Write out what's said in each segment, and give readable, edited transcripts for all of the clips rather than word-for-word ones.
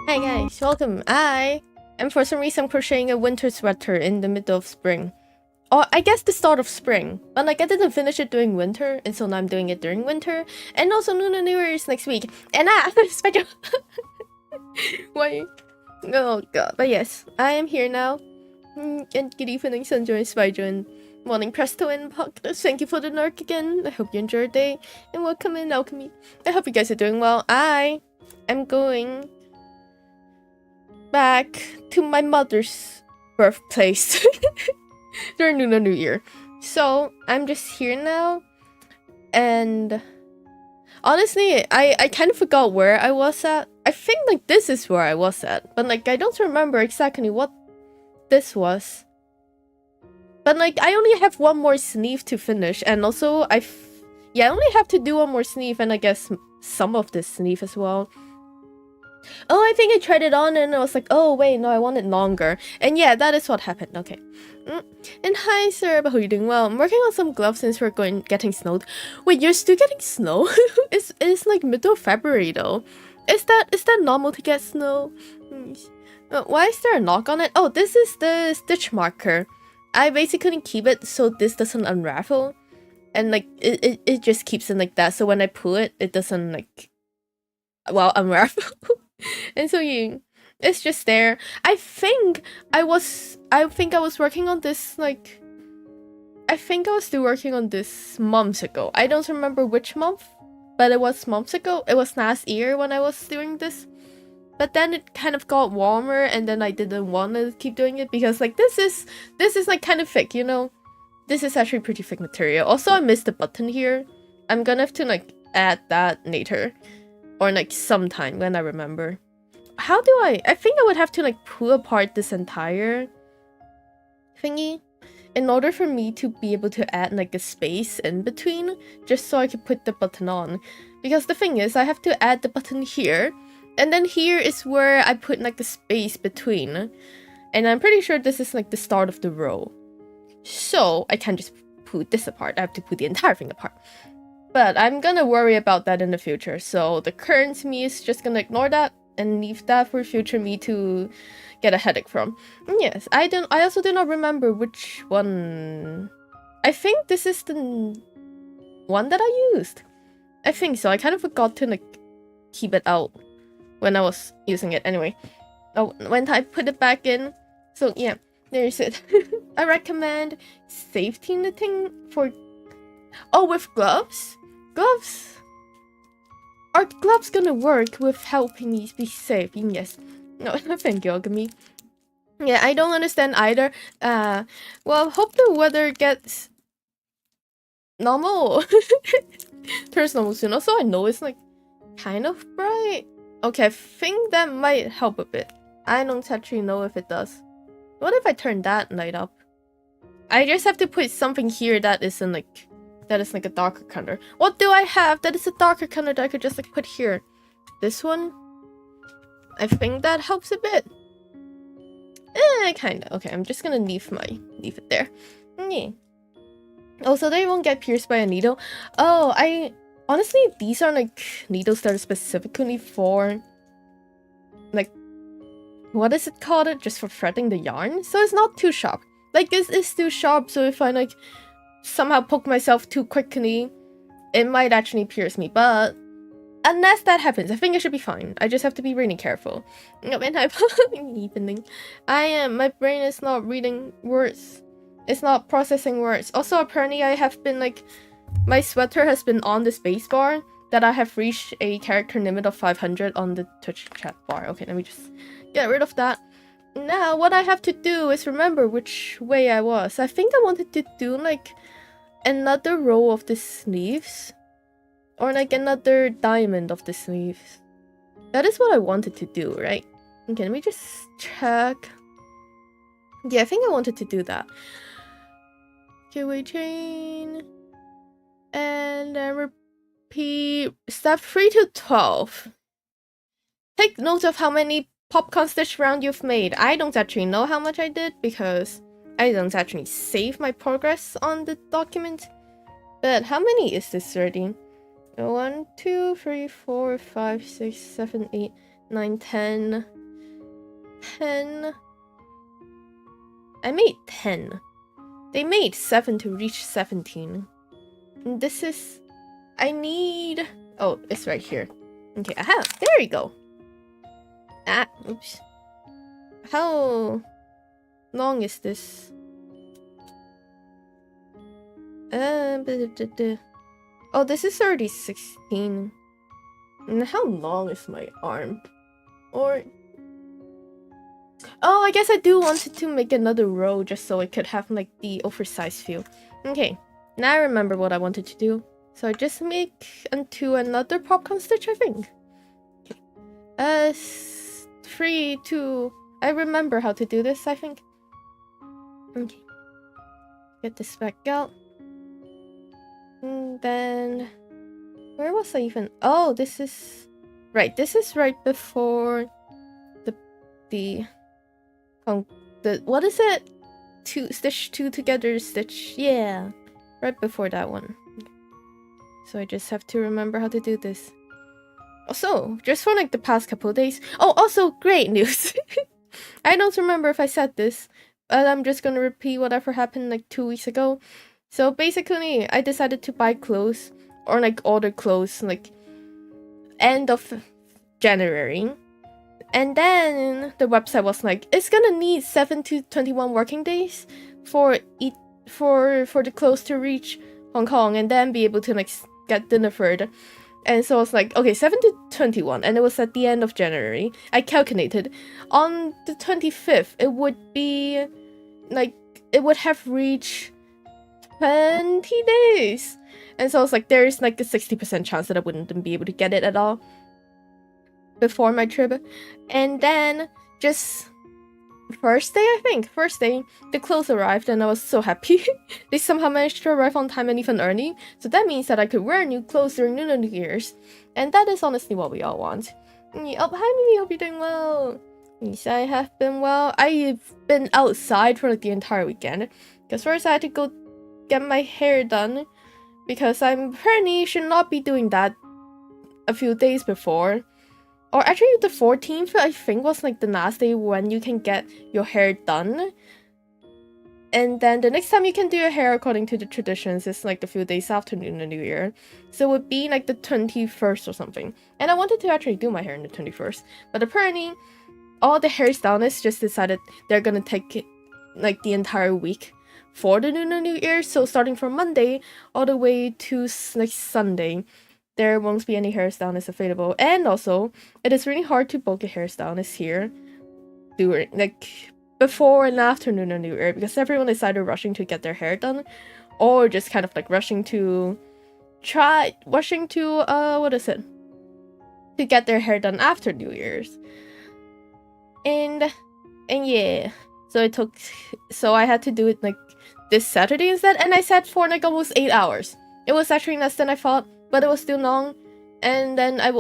Hi guys, welcome. I am for some reason crocheting a winter sweater in the middle of spring. Or I guess the start of spring. But like I didn't finish it during winter, and so now I'm doing it during winter. And also Lunar New Year is next week. And special. Why? Oh god. But yes, I am here now. And good evening, Sunjoy, Spider, and morning Presto and Podcast. Thank you for the narc again. I hope you enjoyed your day. And welcome in Alchemy. I hope you guys are doing well. I am going back to my mother's birthplace during Lunar New Year. So I'm just here now, and honestly, I kind of forgot where I was at. I think like this is where I was at, but like I don't remember exactly what this was. But like I only have one more sleeve to finish, and also I only have to do one more sleeve, and I guess some of this sleeve as well. Oh, I think I tried it on and I was like, oh wait, no, I want it longer. And yeah, that is what happened. Okay. And hi, sir. I hope you're doing well. I'm working on some gloves since we're getting snowed. Wait, you're still getting snow? it's like middle of February though. Is that normal to get snow? Why is there a knock on it? Oh, this is the stitch marker. I basically keep it so this doesn't unravel. And like it just keeps it like that. So when I pull it, it doesn't like unravel. And so it's just there. I think I was working on this like I think I was still working on this months ago. I don't remember which month, but it was months ago. It was last year when I was doing this. But then it kind of got warmer, and then I didn't want to keep doing it because like this is like kind of thick, you know. This is actually pretty thick material. Also, I missed the button here. I'm gonna have to like add that later. Or like sometime when I remember. How do I think I would have to like pull apart this entire thingy in order for me to be able to add like a space in between, just so I could put the button on. Because the thing is, I have to add the button here, and then here is where I put like a space between. And I'm pretty sure this is like the start of the row. So I can't just pull this apart, I have to put the entire thing apart. But I'm gonna worry about that in the future, so the current me is just gonna ignore that and leave that for future me to get a headache from. And yes, I also do not remember which one. I think this is the one that I used. I think so. I kind of forgot to like keep it out when I was using it anyway. Oh, when I put it back in. So yeah, there's it. I recommend safety knitting for... Oh, with gloves? Gloves? Are gloves gonna work with helping me be safe? Yes. No, thank you, Ogami. Yeah, I don't understand either. Well, hope the weather gets normal. Turns normal soon. Also, I know it's like kind of bright. Okay, I think that might help a bit. I don't actually know if it does. What if I turn that light up? I just have to put something here that isn't like... that is like a darker color. What do I have that is a darker color that I could just like put here? This one? I think that helps a bit. Kinda. Okay, I'm just gonna leave it there. Yeah. Oh, so they won't get pierced by a needle. Oh, honestly, these are like needles that are specifically for like, what is it called? Just for threading the yarn. So it's not too sharp. Like it's too sharp, so if I like somehow poke myself too quickly, it might actually pierce me. But unless that happens, I think I should be fine. I just have to be really careful. When I evening, my brain is not reading words. It's not processing words. Also, apparently, I have been like, my sweater has been on the space bar that I have reached a character limit of 500 on the Twitch chat bar. Okay, let me just get rid of that. Now, what I have to do is remember which way I was. I think I wanted to do like another row of the sleeves, or like another diamond of the sleeves. That is what I wanted to do, right? Okay, let me just check. Yeah, I think I wanted to do that. Okay, wait, chain. And then repeat step 3 to 12. Take note of how many popcorn stitch round you've made. I don't actually know how much I did because I don't actually save my progress on the document. But how many is this already? 1, 2, 3, 4, 5, 6, 7, 8, 9, 10. 10. I made 10. They made 7 to reach 17. And this is... I need... Oh, it's right here. Okay, aha! There we go! Ah, oops. How long is this? Oh, this is already 16. And how long is my arm? Or... Oh, I guess I do wanted to make another row just so it could have like the oversized feel. Okay, now I remember what I wanted to do. So I just make into another popcorn stitch, I think. Okay. 3, 2... I remember how to do this, I think. Okay. Get this back out. And then... Where was I even? Oh, this is... Right, this is right before the what is it? Stitch 2 together stitch. Yeah. Right before that one. So I just have to remember how to do this. Also, just for like the past couple of days. Oh, also great news. I don't remember if I said this, but I'm just gonna repeat whatever happened like 2 weeks ago. So basically, I decided to buy clothes or like order clothes like end of January. And then the website was like, it's gonna need 7 to 21 working days for the clothes to reach Hong Kong and then be able to like get delivered. And so I was like, okay, 7 to 21, and it was at the end of January. I calculated on the 25th, it would be like, it would have reached 20 days. And so I was like, there's like a 60% chance that I wouldn't be able to get it at all before my trip. And then just first day, the clothes arrived and I was so happy. They somehow managed to arrive on time and even early, so that means that I could wear new clothes during Lunar New Year's, and that is honestly what we all want. Oh, hi Mimi, hope you're doing well. Yes, I have been well. I've been outside for like the entire weekend, because first I had to go get my hair done, because I'm apparently should not be doing that a few days before. Or actually the 14th, I think, was like the last day when you can get your hair done. And then the next time you can do your hair according to the traditions is like a few days after Lunar New Year. So it would be like the 21st or something. And I wanted to actually do my hair on the 21st. But apparently, all the hairstylists just decided they're gonna take it like the entire week for the Lunar New Year. So starting from Monday all the way to like Sunday, there won't be any hairstylists available. And also, it is really hard to book a hairstylist here during like before and after Lunar New Year, because everyone is either rushing to get their hair done or just kind of like rushing to to get their hair done after New Year's. And yeah, so I had to do it like this Saturday instead, and I sat for like almost 8 hours. It was actually less than I thought, but it was still long. And then I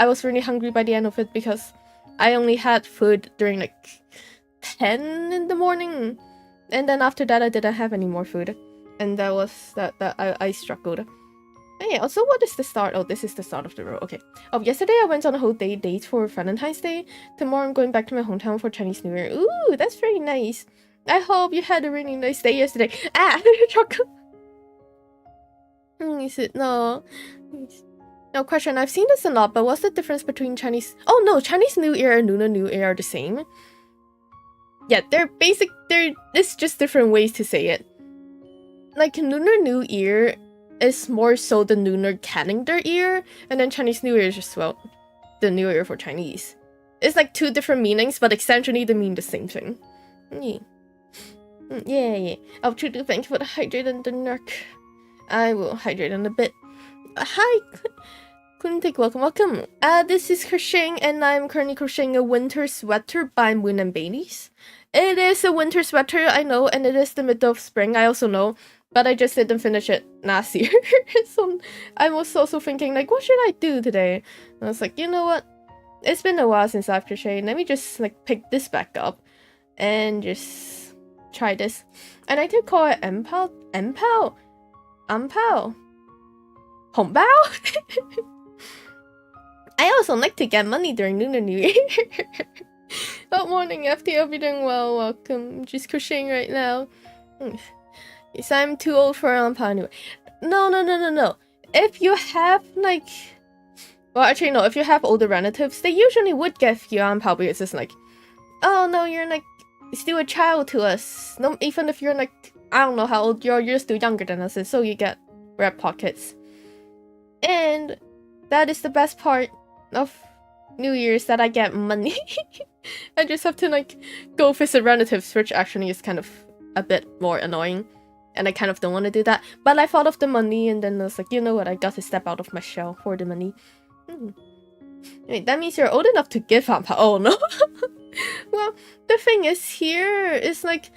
was really hungry by the end of it, because I only had food during like 10 in the morning, and then after that I didn't have any more food, and that was that I struggled. And yeah, also, what is the start? Oh, this is the start of the row. Okay. Oh, yesterday I went on a whole date for Valentine's Day. Tomorrow I'm going back to my hometown for Chinese New Year. Ooh, that's very nice. I hope you had a really nice day yesterday. Ah, chocolate. Is it no question? I've seen this a lot, but what's the difference between Chinese? Oh no, Chinese New Year and Lunar New Year are the same. Yeah, it's just different ways to say it. Like Lunar New Year is more so the lunar calendar year, and then Chinese New Year is just, well, the New Year for Chinese. It's like two different meanings, but essentially they mean the same thing. Yeah. Oh, Trudy, thank you for the hydrate and the narc. I will hydrate in a bit. Hi, Kuntik, welcome. This is Crocheting, and I'm currently crocheting a winter sweater by Moon and Bailey's. It is a winter sweater, I know, and it is the middle of spring, I also know, but I just didn't finish it last year. So I was also thinking, like, what should I do today? And I was like, you know what? It's been a while since I've crocheted. Let me just, like, pick this back up and just try this. And I did call it Empao? Hongbao? I also like to get money during Lunar New Year. Good morning, FT. Hope you're doing well. Welcome. Just crocheting right now. Yes, I'm too old for anyway. No. If you have like, well, actually no. If you have older relatives, they usually would give you anpao because it's like, oh no, you're like still a child to us. No, even if you're like, I don't know how old you're still younger than us, and so you get red pockets. And that is the best part of New Year's, that I get money. I just have to like go visit relatives, which actually is kind of a bit more annoying, and I kind of don't want to do that. But I thought of the money, and then I was like, you know what, I got to step out of my shell for the money. Wait, that means you're old enough to give anpao. Oh no. Well, the thing is here is like,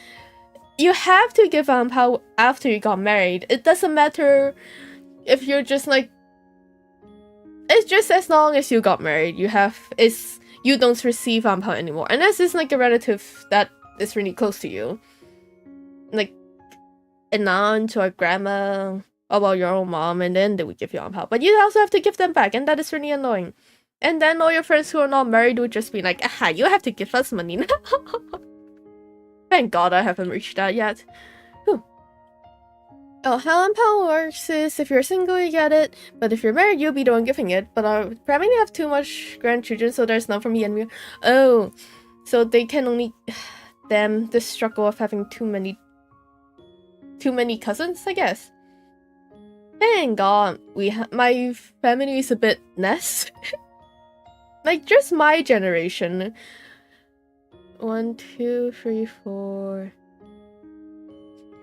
you have to give anpao after you got married. It doesn't matter if you're just like, it's just as long as you got married, you don't receive anpao anymore, unless it's like a relative that is really close to you, like an aunt or a grandma, or well, your own mom, and then they would give you anpao. But you also have to give them back, and that is really annoying. And then all your friends who are not married would just be like, aha, you have to give us money now. Thank God I haven't reached that yet. Whew. Oh, how anpao works is if you're single, you get it, but if you're married, you'll be the one giving it. But I probably have too much grandchildren, so there's none for me and me. Oh, so they can only... Damn, the struggle of having too many cousins, I guess. Thank God, my family is a bit less. Like, just my generation. 1, 2, 3, 4...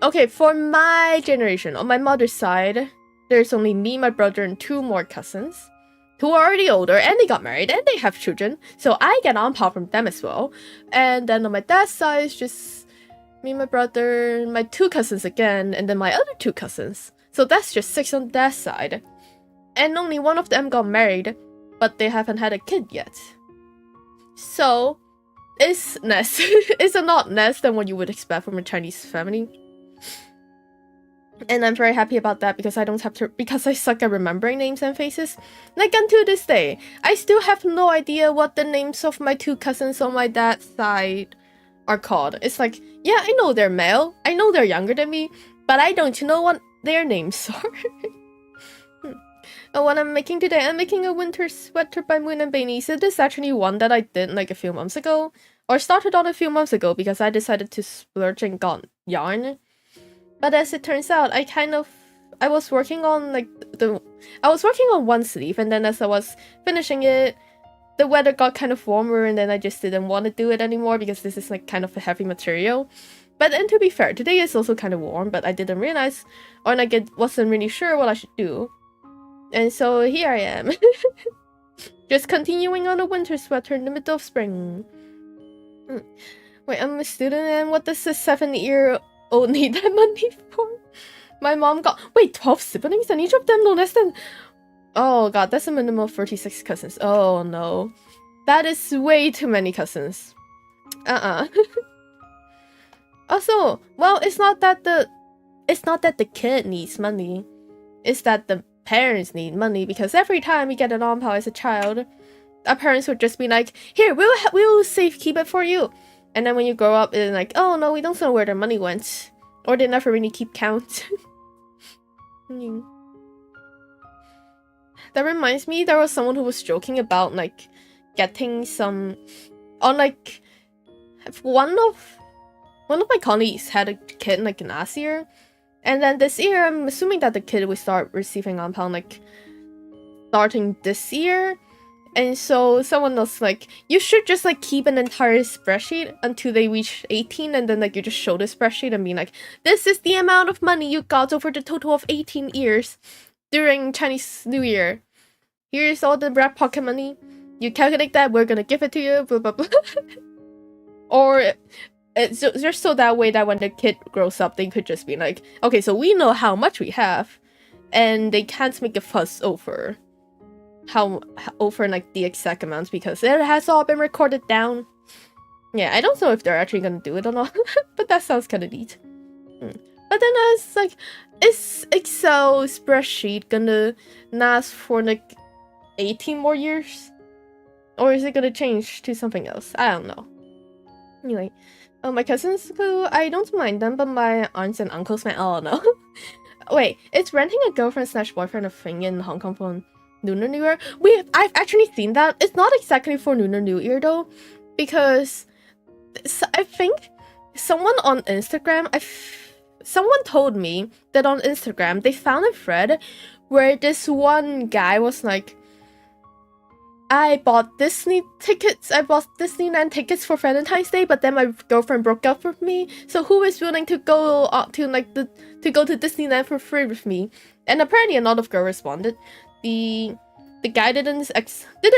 Okay, for my generation, on my mother's side, there's only me, my brother, and 2 more cousins who are already older, and they got married, and they have children, so I get anpao from them as well. And then on my dad's side, it's just me, my brother, my 2 cousins again, and then my other 2 cousins. So that's just 6 on that side. And only 1 of them got married, but they haven't had a kid yet. So, it's less. It's a lot less than what you would expect from a Chinese family. And I'm very happy about that, because I don't have to, because I suck at remembering names and faces. Like, until this day, I still have no idea what the names of my 2 cousins on my dad's side are called. It's like, yeah, I know they're male, I know they're younger than me, but I don't know what their names are. And what I'm making today, I'm making a winter sweater by Moon and Bailey. So this is actually one that I did like a few months ago, or started on a few months ago, because I decided to splurge and got yarn. But as it turns out, I was working on like I was working on one sleeve, and then as I was finishing it, the weather got kind of warmer, and then I just didn't want to do it anymore, because this is like kind of a heavy material. But then to be fair, today is also kind of warm, but I didn't realize, or like it wasn't really sure what I should do. And so here I am. Just continuing on a winter sweater in the middle of spring. Wait, I'm a student, and what does a 7-year-old need that money for? My mom got... Wait, 12 siblings, and each of them no less than... Oh god, that's a minimum of 36 cousins. Oh no. That is way too many cousins. Also, well, it's not that the kid needs money. It's that the parents need money, because every time we get an anpao as a child, our parents would just be like, here, we'll keep it for you. And then when you grow up, it's like, oh no, we don't know where their money went. Or they never really keep count. That reminds me, there was someone who was joking about like getting some on like one of my colleagues had a kid like last year, and then this year I'm assuming that the kid will start receiving anpao like starting this year. And so someone was like, you should just like keep an entire spreadsheet until they reach 18, and then like you just show the spreadsheet and be like, this is the amount of money you got over the total of 18 years during Chinese New Year. Here's all the red pocket money. You calculate that, we're gonna give it to you, blah blah blah. Or it's just so that way that when the kid grows up, they could just be like, okay, so we know how much we have, and they can't make a fuss over like the exact amounts, because it has all been recorded down. Yeah, I don't know if they're actually gonna do it or not, but that sounds kind of neat. But then I was like, is Excel spreadsheet gonna last for like 18 more years? Or is it gonna change to something else? I don't know. Anyway, my cousins who I don't mind them, but my aunts and uncles might. Oh no. Wait, it's renting a girlfriend/boyfriend a thing in Hong Kong for Lunar New Year? I've actually seen that. It's not exactly for Lunar New Year though, because I think someone on Instagram, someone told me that on Instagram they found a thread where this one guy was like, I bought Disneyland tickets for Valentine's Day, but then my girlfriend broke up with me. So who is willing to go to go to Disneyland for free with me? And apparently a lot of girls responded. The guy didn't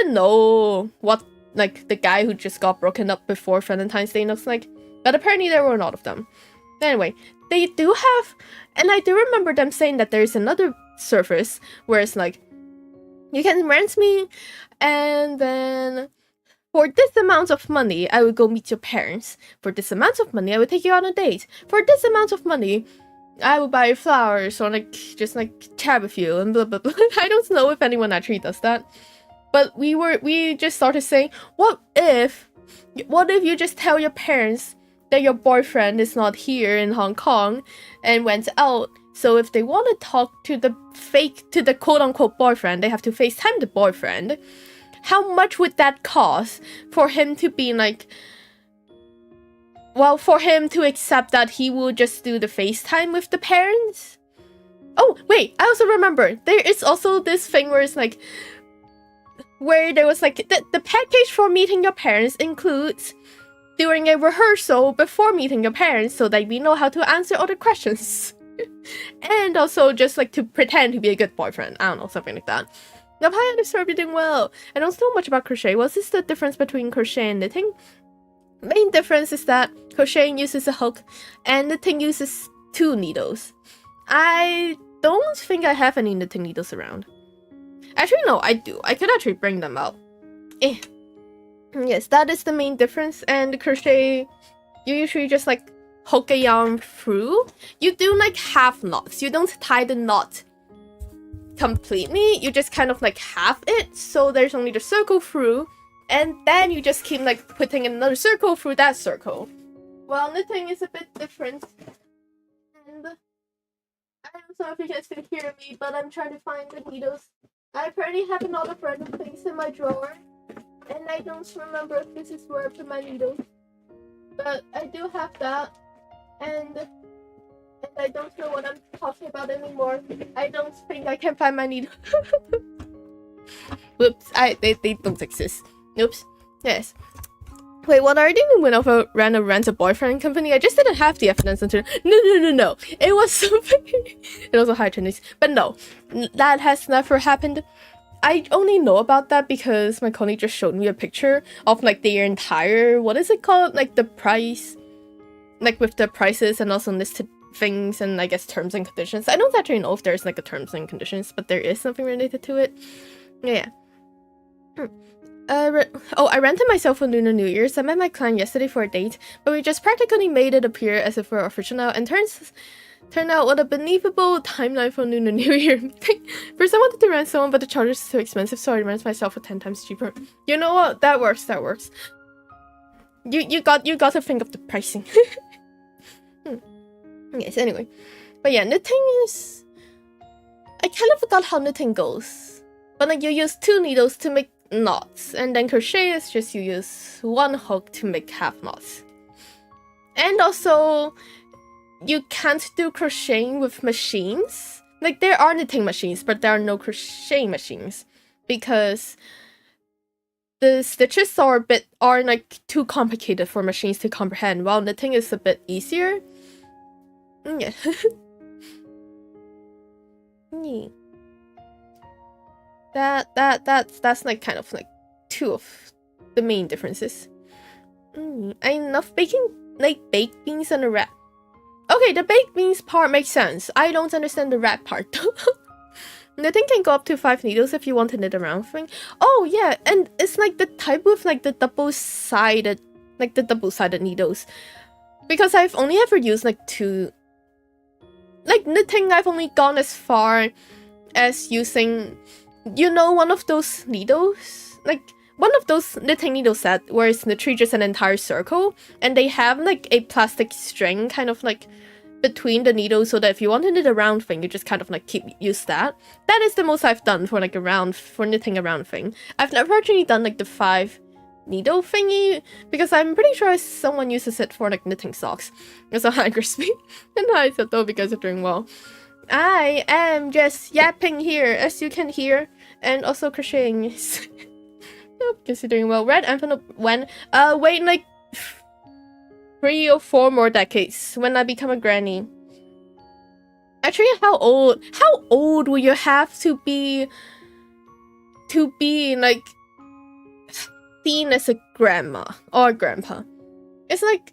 know what like the guy who just got broken up before Valentine's Day looks like, but apparently there were a lot of them. Anyway, they do have, and I do remember them saying that there's another service where it's like, you can rent me, and then for this amount of money, I would go meet your parents. For this amount of money, I would take you on a date. For this amount of money, I would buy you flowers or like just like chat with you and blah blah blah. I don't know if anyone actually does that, but we just started saying, what if you just tell your parents that your boyfriend is not here in Hong Kong and went out? So if they want to talk to the quote-unquote boyfriend, they have to FaceTime the boyfriend. How much would that cost for him to be like, well, for him to accept that he will just do the FaceTime with the parents? Oh, wait, I also remember, there is also this thing where it's like, where there was like, the package for meeting your parents includes doing a rehearsal before meeting your parents so that we know how to answer all the questions. And also just like to pretend to be a good boyfriend. I don't know, something like that. Now, hi, I hope you're doing well. I don't know much about crochet. What's the difference between crochet and knitting? Main difference is that crocheting uses a hook and knitting uses 2 needles. I don't think I have any knitting needles around. Actually, no, I do. I could actually bring them out. Yes, that is the main difference. And crochet, you usually just like hook a yarn through. You do like half knots. You don't tie the knot completely. You just kind of like half it, so there's only the circle through, and then you just keep like putting another circle through that circle. Well, knitting is a bit different, and I don't know if you guys can hear me, but I'm trying to find the needles. I apparently have a lot of random things in my drawer, and I don't remember if this is where I put my needles, but I do have that. And I don't know what I'm talking about anymore. I don't think I can find my needle. Whoops, they don't exist. Oops. Yes. Wait, what are you doing when I ran a boyfriend company? I just didn't have the evidence until no. It was something. It was a high Chinese, but no, that has never happened. I only know about that because my colleague just showed me a picture of like their entire, what is it called? Like the price. Like with the prices and also listed things and I guess terms and conditions. I don't actually know if there's like a terms and conditions, but there is something related to it. Yeah. I rented myself for Lunar New Year's. I met my client yesterday for a date, but we just practically made it appear as if we're official now, and turned out what a believable timeline for Lunar New Year. First I wanted to rent someone, but the charge is too expensive, so I rent myself for 10 times cheaper. You know what? That works. You got to think of the pricing. Yes, anyway. But yeah, knitting is... I kind of forgot how knitting goes. But like you use 2 needles to make knots. And then crochet is just you use 1 hook to make half knots. And also, you can't do crocheting with machines. Like there are knitting machines, but there are no crocheting machines. Because the stitches are like too complicated for machines to comprehend, while knitting is a bit easier. Yeah. That's like kind of like 2 of the main differences. I love baking like baked beans and a wrap. Okay, the baked beans part makes sense. I don't understand the wrap part though. Knitting can go up to 5 needles if you want to knit a round thing. Oh yeah, and it's like the type with like the double-sided needles. Because I've only ever used like 2. Like knitting, I've only gone as far as using, you know, one of those needles? Like one of those knitting needle set where it's literally just an entire circle, and they have like a plastic string kind of like between the needles, so that if you want to knit a round thing, you just kind of like use that. That is the most I've done for like for knitting a round thing. I've never actually done like the 5 needle thingy, because I'm pretty sure someone uses it for like knitting socks. It's a angers me. And I said though, because you're doing well. I am just yapping here, as you can hear, and also crocheting. Because you're doing well. Red envelope when wait like 3 or 4 more decades when I become a granny. Actually, how old will you have to be like seen as a grandma or grandpa? It's like,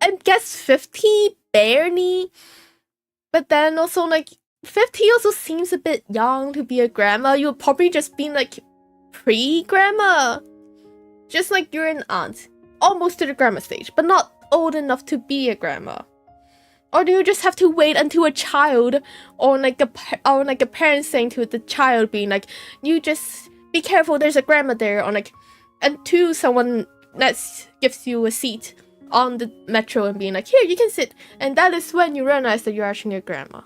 I guess 50 barely, but then also like 50 also seems a bit young to be a grandma. You'll probably just be like pre-grandma, just like you're an aunt, almost to the grandma stage, but not old enough to be a grandma. Or do you just have to wait until a child or like a parent saying to the child, being like, you just be careful, there's a grandma there, or like until someone that gives you a seat on the metro and being like, here, you can sit, and that is when you realize that you're actually a grandma?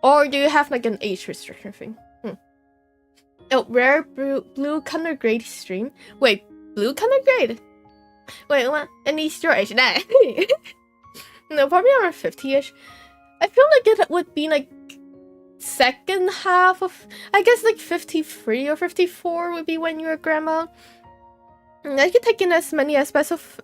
Or do you have like an age restriction thing? Oh, rare blue color grade stream. Wait, blue color grade? Wait, what? At least your age. Nah. No, probably around 50-ish. I feel like it would be like second half of, I guess like 53 or 54 would be when you're a grandma. I could take in as many aspects of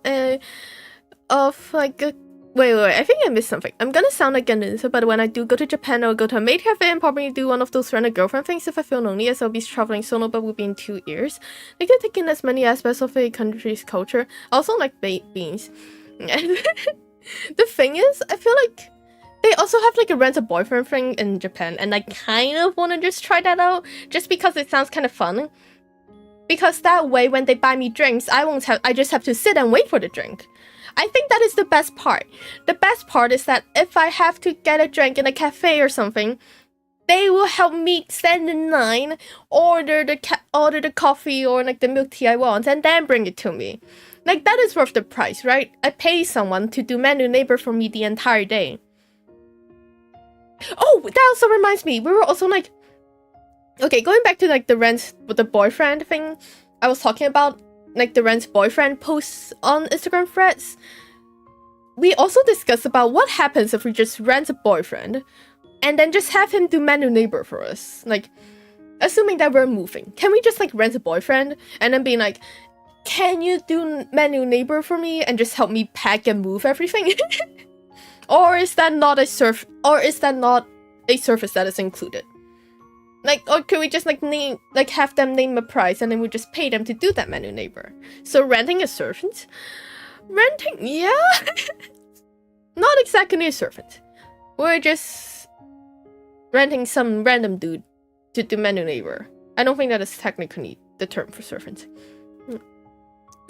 like a, wait, I think I missed something. I'm gonna sound like a ninja, but when I do go to Japan, I'll go to a maid cafe and probably do one of those friend and girlfriend things if I feel lonely, as I'll be traveling solo, but will be in 2 years. I could take in as many aspects of a country's culture. I also like baked beans. The thing is, I feel like they also have like a rent a boyfriend thing in Japan, and I kind of want to just try that out, just because it sounds kind of fun. Because that way, when they buy me drinks, I just have to sit and wait for the drink. I think that is the best part. The best part is that if I have to get a drink in a cafe or something, they will help me stand in line, order the coffee or like the milk tea I want, and then bring it to me. Like, that is worth the price, right? I pay someone to do menu labor for me the entire day. Oh, that also reminds me, we were also like, okay, going back to like the rent with the boyfriend thing I was talking about, like the rent boyfriend posts on Instagram threads. We also discussed about what happens if we just rent a boyfriend and then just have him do menu labor for us. Like, assuming that we're moving, can we just like rent a boyfriend and then being like, can you do menu labor for me and just help me pack and move everything? Or is that not a service that is included? Like, or could we just like have them name a price and then we just pay them to do that menu labor? So renting a servant? Renting, yeah. Not exactly a servant. We're just renting some random dude to do menu labor. I don't think that is technically the term for servant.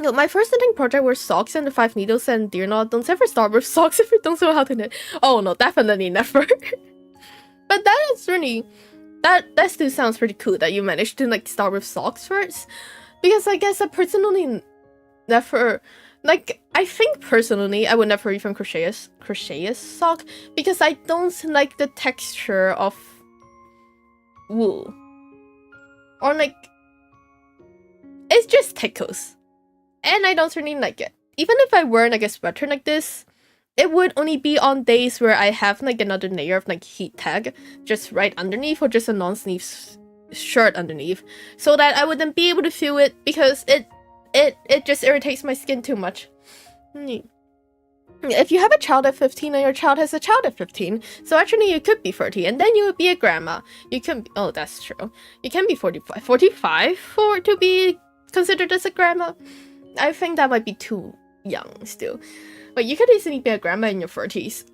No, my first knitting project were socks and the 5 needles and deer knot. Don't ever start with socks if you don't know how to knit. Oh no, definitely never. But that is really, that still sounds pretty cool that you managed to like start with socks first. Because I guess I personally never, like, I think personally I would never even crochet a sock, because I don't like the texture of wool. Or like, it just tickles. And I don't really like it. Even if I wear like a sweater like this, it would only be on days where I have like another layer of like heat tag just right underneath, or just a non-sleeve shirt underneath, so that I wouldn't be able to feel it, because it just irritates my skin too much. If you have a child at 15 and your child has a child at 15, so actually you could be 30 and then you would be a grandma. You can be, oh, that's true. You can be 45 to be considered as a grandma. I think that might be too young still. But you could easily be a grandma in your 30s.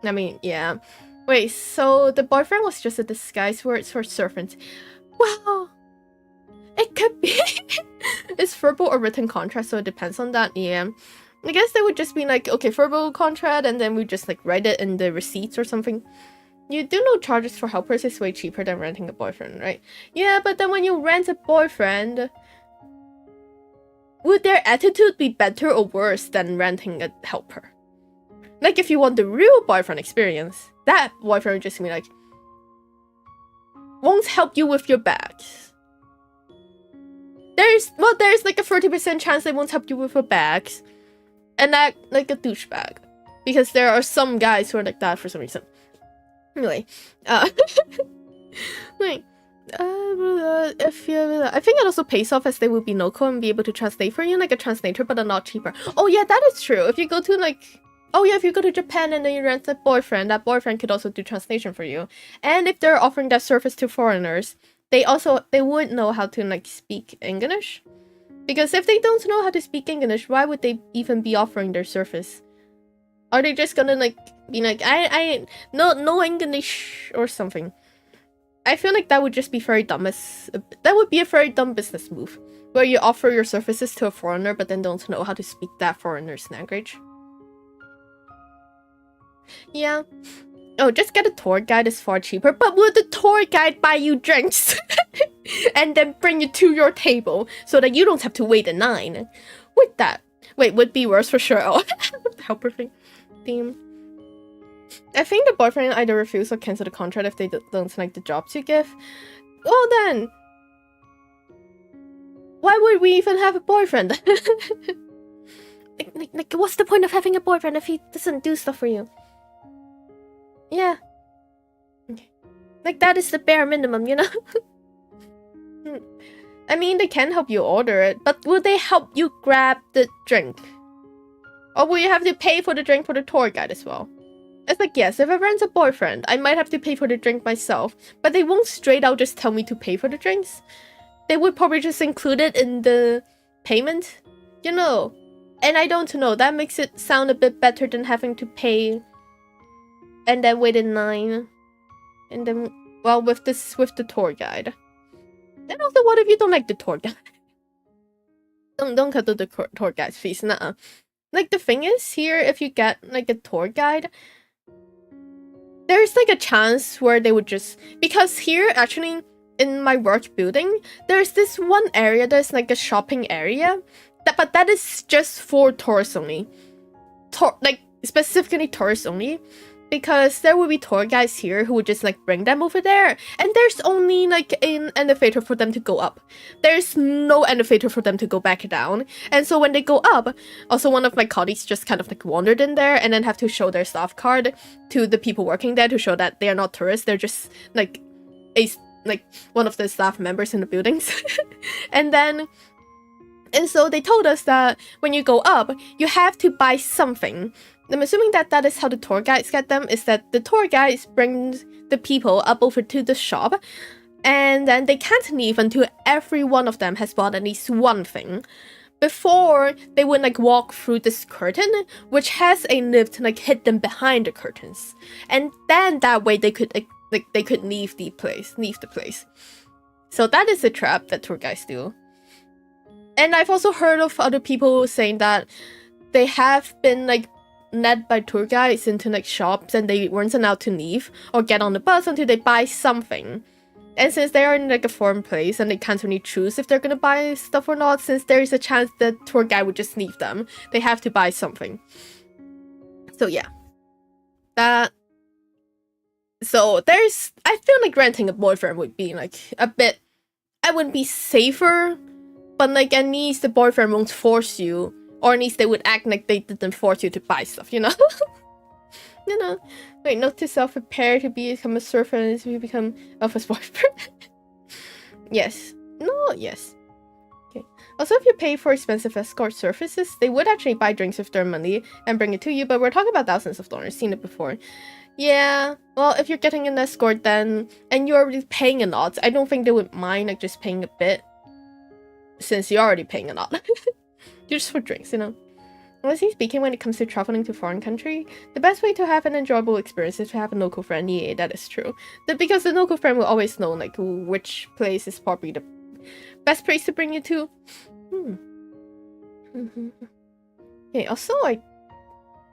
I mean, yeah. Wait, so the boyfriend was just a disguise word for servant. Well, it could be. It's verbal or written contract, so it depends on that, yeah. I guess they would just be like, okay, verbal contract, and then we just like write it in the receipts or something. You do know charges for helpers is way cheaper than renting a boyfriend, right? Yeah, but then when you rent a boyfriend, would their attitude be better or worse than renting a helper? Like, if you want the real boyfriend experience, that boyfriend would just be like, won't help you with your bags. There's like a 30% chance they won't help you with your bags, and act like a douchebag. Because there are some guys who are like that for some reason. Anyway, wait. If you, I think it also pays off as they will be local and be able to translate for you, like a translator, but a lot cheaper. Oh yeah, that is true. If you go to like, oh yeah, if you go to Japan and then you rent a boyfriend, that boyfriend could also do translation for you. And if they're offering that service to foreigners, they would know how to like speak English. Because if they don't know how to speak English, why would they even be offering their service? Are they just gonna like be like, I no English or something? I feel like that would just be very dumb. That would be a very dumb business move, where you offer your services to a foreigner but then don't know how to speak that foreigner's language. Yeah. Oh, just get a tour guide, is far cheaper. But would the tour guide buy you drinks and then bring you to your table so that you don't have to wait in line? With that, wait, would be worse for sure. Oh, helper theme. I think the boyfriend either refuse or cancel the contract if they don't like the jobs you give. Well then, why would we even have a boyfriend? like, what's the point of having a boyfriend if he doesn't do stuff for you? Yeah. Okay. Like, that is the bare minimum, you know? I mean, they can help you order it, but will they help you grab the drink? Or will you have to pay for the drink for the tour guide as well? It's like, yes, if I rent a boyfriend, I might have to pay for the drink myself, but they won't straight out just tell me to pay for the drinks. They would probably just include it in the payment, you know. And I don't know, that makes it sound a bit better than having to pay and then wait in line. And then, well, with the tour guide. And also, what if you don't like the tour guide? Don't cut the tour guide's fees, nuh-uh. Like, the thing is, here, if you get, like, a tour guide, there's, like, a chance where they would just... Because here, actually, in my work building, there's this one area that's, like, a shopping area. But that is just for tourists only. Like, specifically tourists only. Because there will be tour guides here who would just, like, bring them over there. And there's only, like, an elevator for them to go up. There's no elevator for them to go back down. And so when they go up, also one of my colleagues just kind of, like, wandered in there and then have to show their staff card to the people working there to show that they are not tourists. They're just, like, one of the staff members in the buildings. And so they told us that when you go up, you have to buy something. I'm assuming that that is how the tour guides get them, is that the tour guides bring the people up over to the shop, and then they can't leave until every one of them has bought at least one thing, before they would, like, walk through this curtain, which has a lift, like, hidden behind the curtains. And then that way they could, like, they could leave the place. So that is a trap that tour guides do. And I've also heard of other people saying that they have been, like, led by tour guides into, like, shops and they weren't allowed to leave or get on the bus until they buy something. And since they are in, like, a foreign place and they can't really choose if they're gonna buy stuff or not, since there is a chance that tour guide would just leave them, they have to buy something. So yeah. So I feel like renting a boyfriend would be, like, a bit... I would be safer, but, like, at least the boyfriend won't force you. Or at least they would act like they didn't force you to buy stuff, you know? You know? Wait, note to self, prepare to become a surfer and to become Alpha's boyfriend. Yes. No, yes. Okay. Also, if you pay for expensive escort services, they would actually buy drinks with their money and bring it to you, but we're talking about thousands of dollars. Seen it before. Yeah, well, if you're getting an escort then, and you're already paying a lot, I don't think they would mind, like, just paying a bit. Since you're already paying a lot. Just for drinks, you know. Honestly speaking, when it comes to traveling to foreign country, the best way to have an enjoyable experience is to have a local friend. Yeah, that is true. Because the local friend will always know, like, which place is probably the best place to bring you to. Okay, also,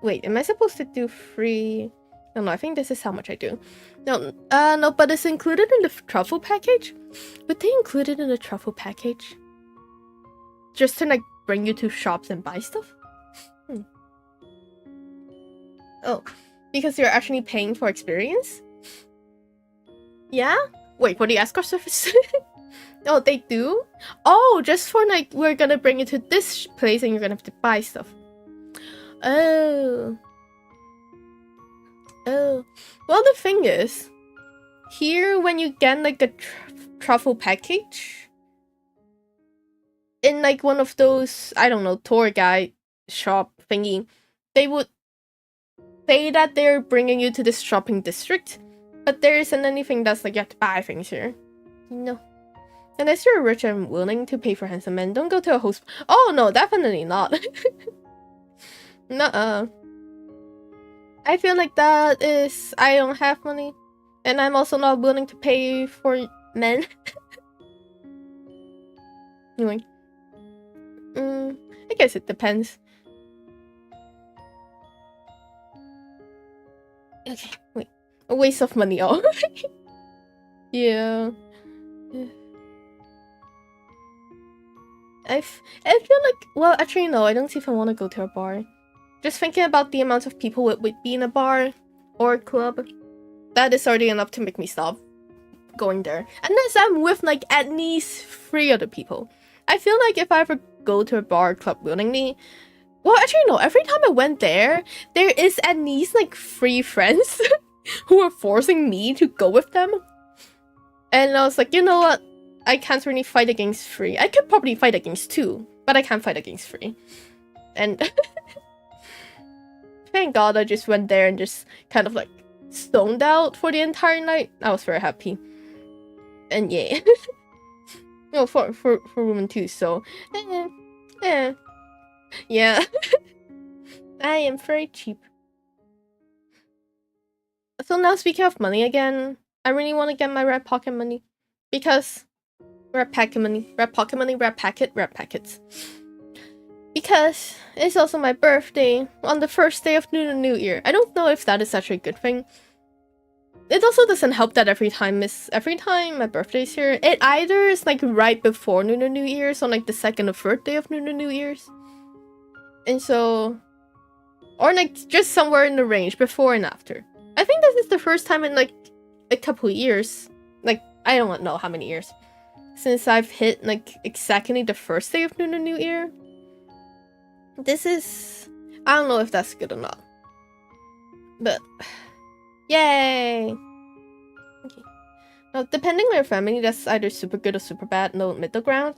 wait, am I supposed to do free... No, I think this is how much I do. No, no, but it's included in the truffle package? Would they include it in the truffle package? Just to, like, bring you to shops and buy stuff? Oh, because you're actually paying for experience? Yeah? Wait, for the escort service? Oh, they do? Oh, just for, like, we're gonna bring you to this place and you're gonna have to buy stuff. Oh. Oh. Well, the thing is, here, when you get, like, a truffle package, in, like, one of those, I don't know, tour guide shop thingy, they would say that they're bringing you to this shopping district, but there isn't anything that's, like, you have to buy things here. No. Unless you're rich and willing to pay for handsome men, don't go to a host. Oh, no, definitely not. Nuh-uh. I feel like that is... I don't have money. And I'm also not willing to pay for men. Anyway. I guess it depends. Okay, wait. A waste of money, oh. Yeah. I feel like... Well, actually, no. I don't even want to go to a bar. Just thinking about the amount of people it would be in a bar or a club, that is already enough to make me stop going there. Unless I'm with, like, at least 3 other people. I feel like if I ever go to a bar or club willingly... Well, actually, no. Every time I went there, there is at least, like, 3 friends who are forcing me to go with them. And I was like, you know what? I can't really fight against 3. I could probably fight against 2, but I can't fight against 3. And... Thank God I just went there and just kind of, like, stoned out for the entire night. I was very happy. And yeah. No, for women too, so... Yeah. I am very cheap. So now, speaking of money again, I really want to get my red pocket money. Because... Red packet money. Red pocket money, red packet, red packets. Because it's also my birthday on the first day of Lunar New Year. I don't know if that is such a good thing. It also doesn't help that every time my birthday is here, it either is like right before Lunar New Year's on like the 2nd or 3rd day of Lunar New Year's. And so... Or like just somewhere in the range, before and after. I think this is the first time in like a couple years. Like, I don't know how many years. Since I've hit like exactly the first day of Lunar New Year. This is... I don't know if that's good or not. But... Yay! Okay. Now, depending on your family, that's either super good or super bad, no middle ground.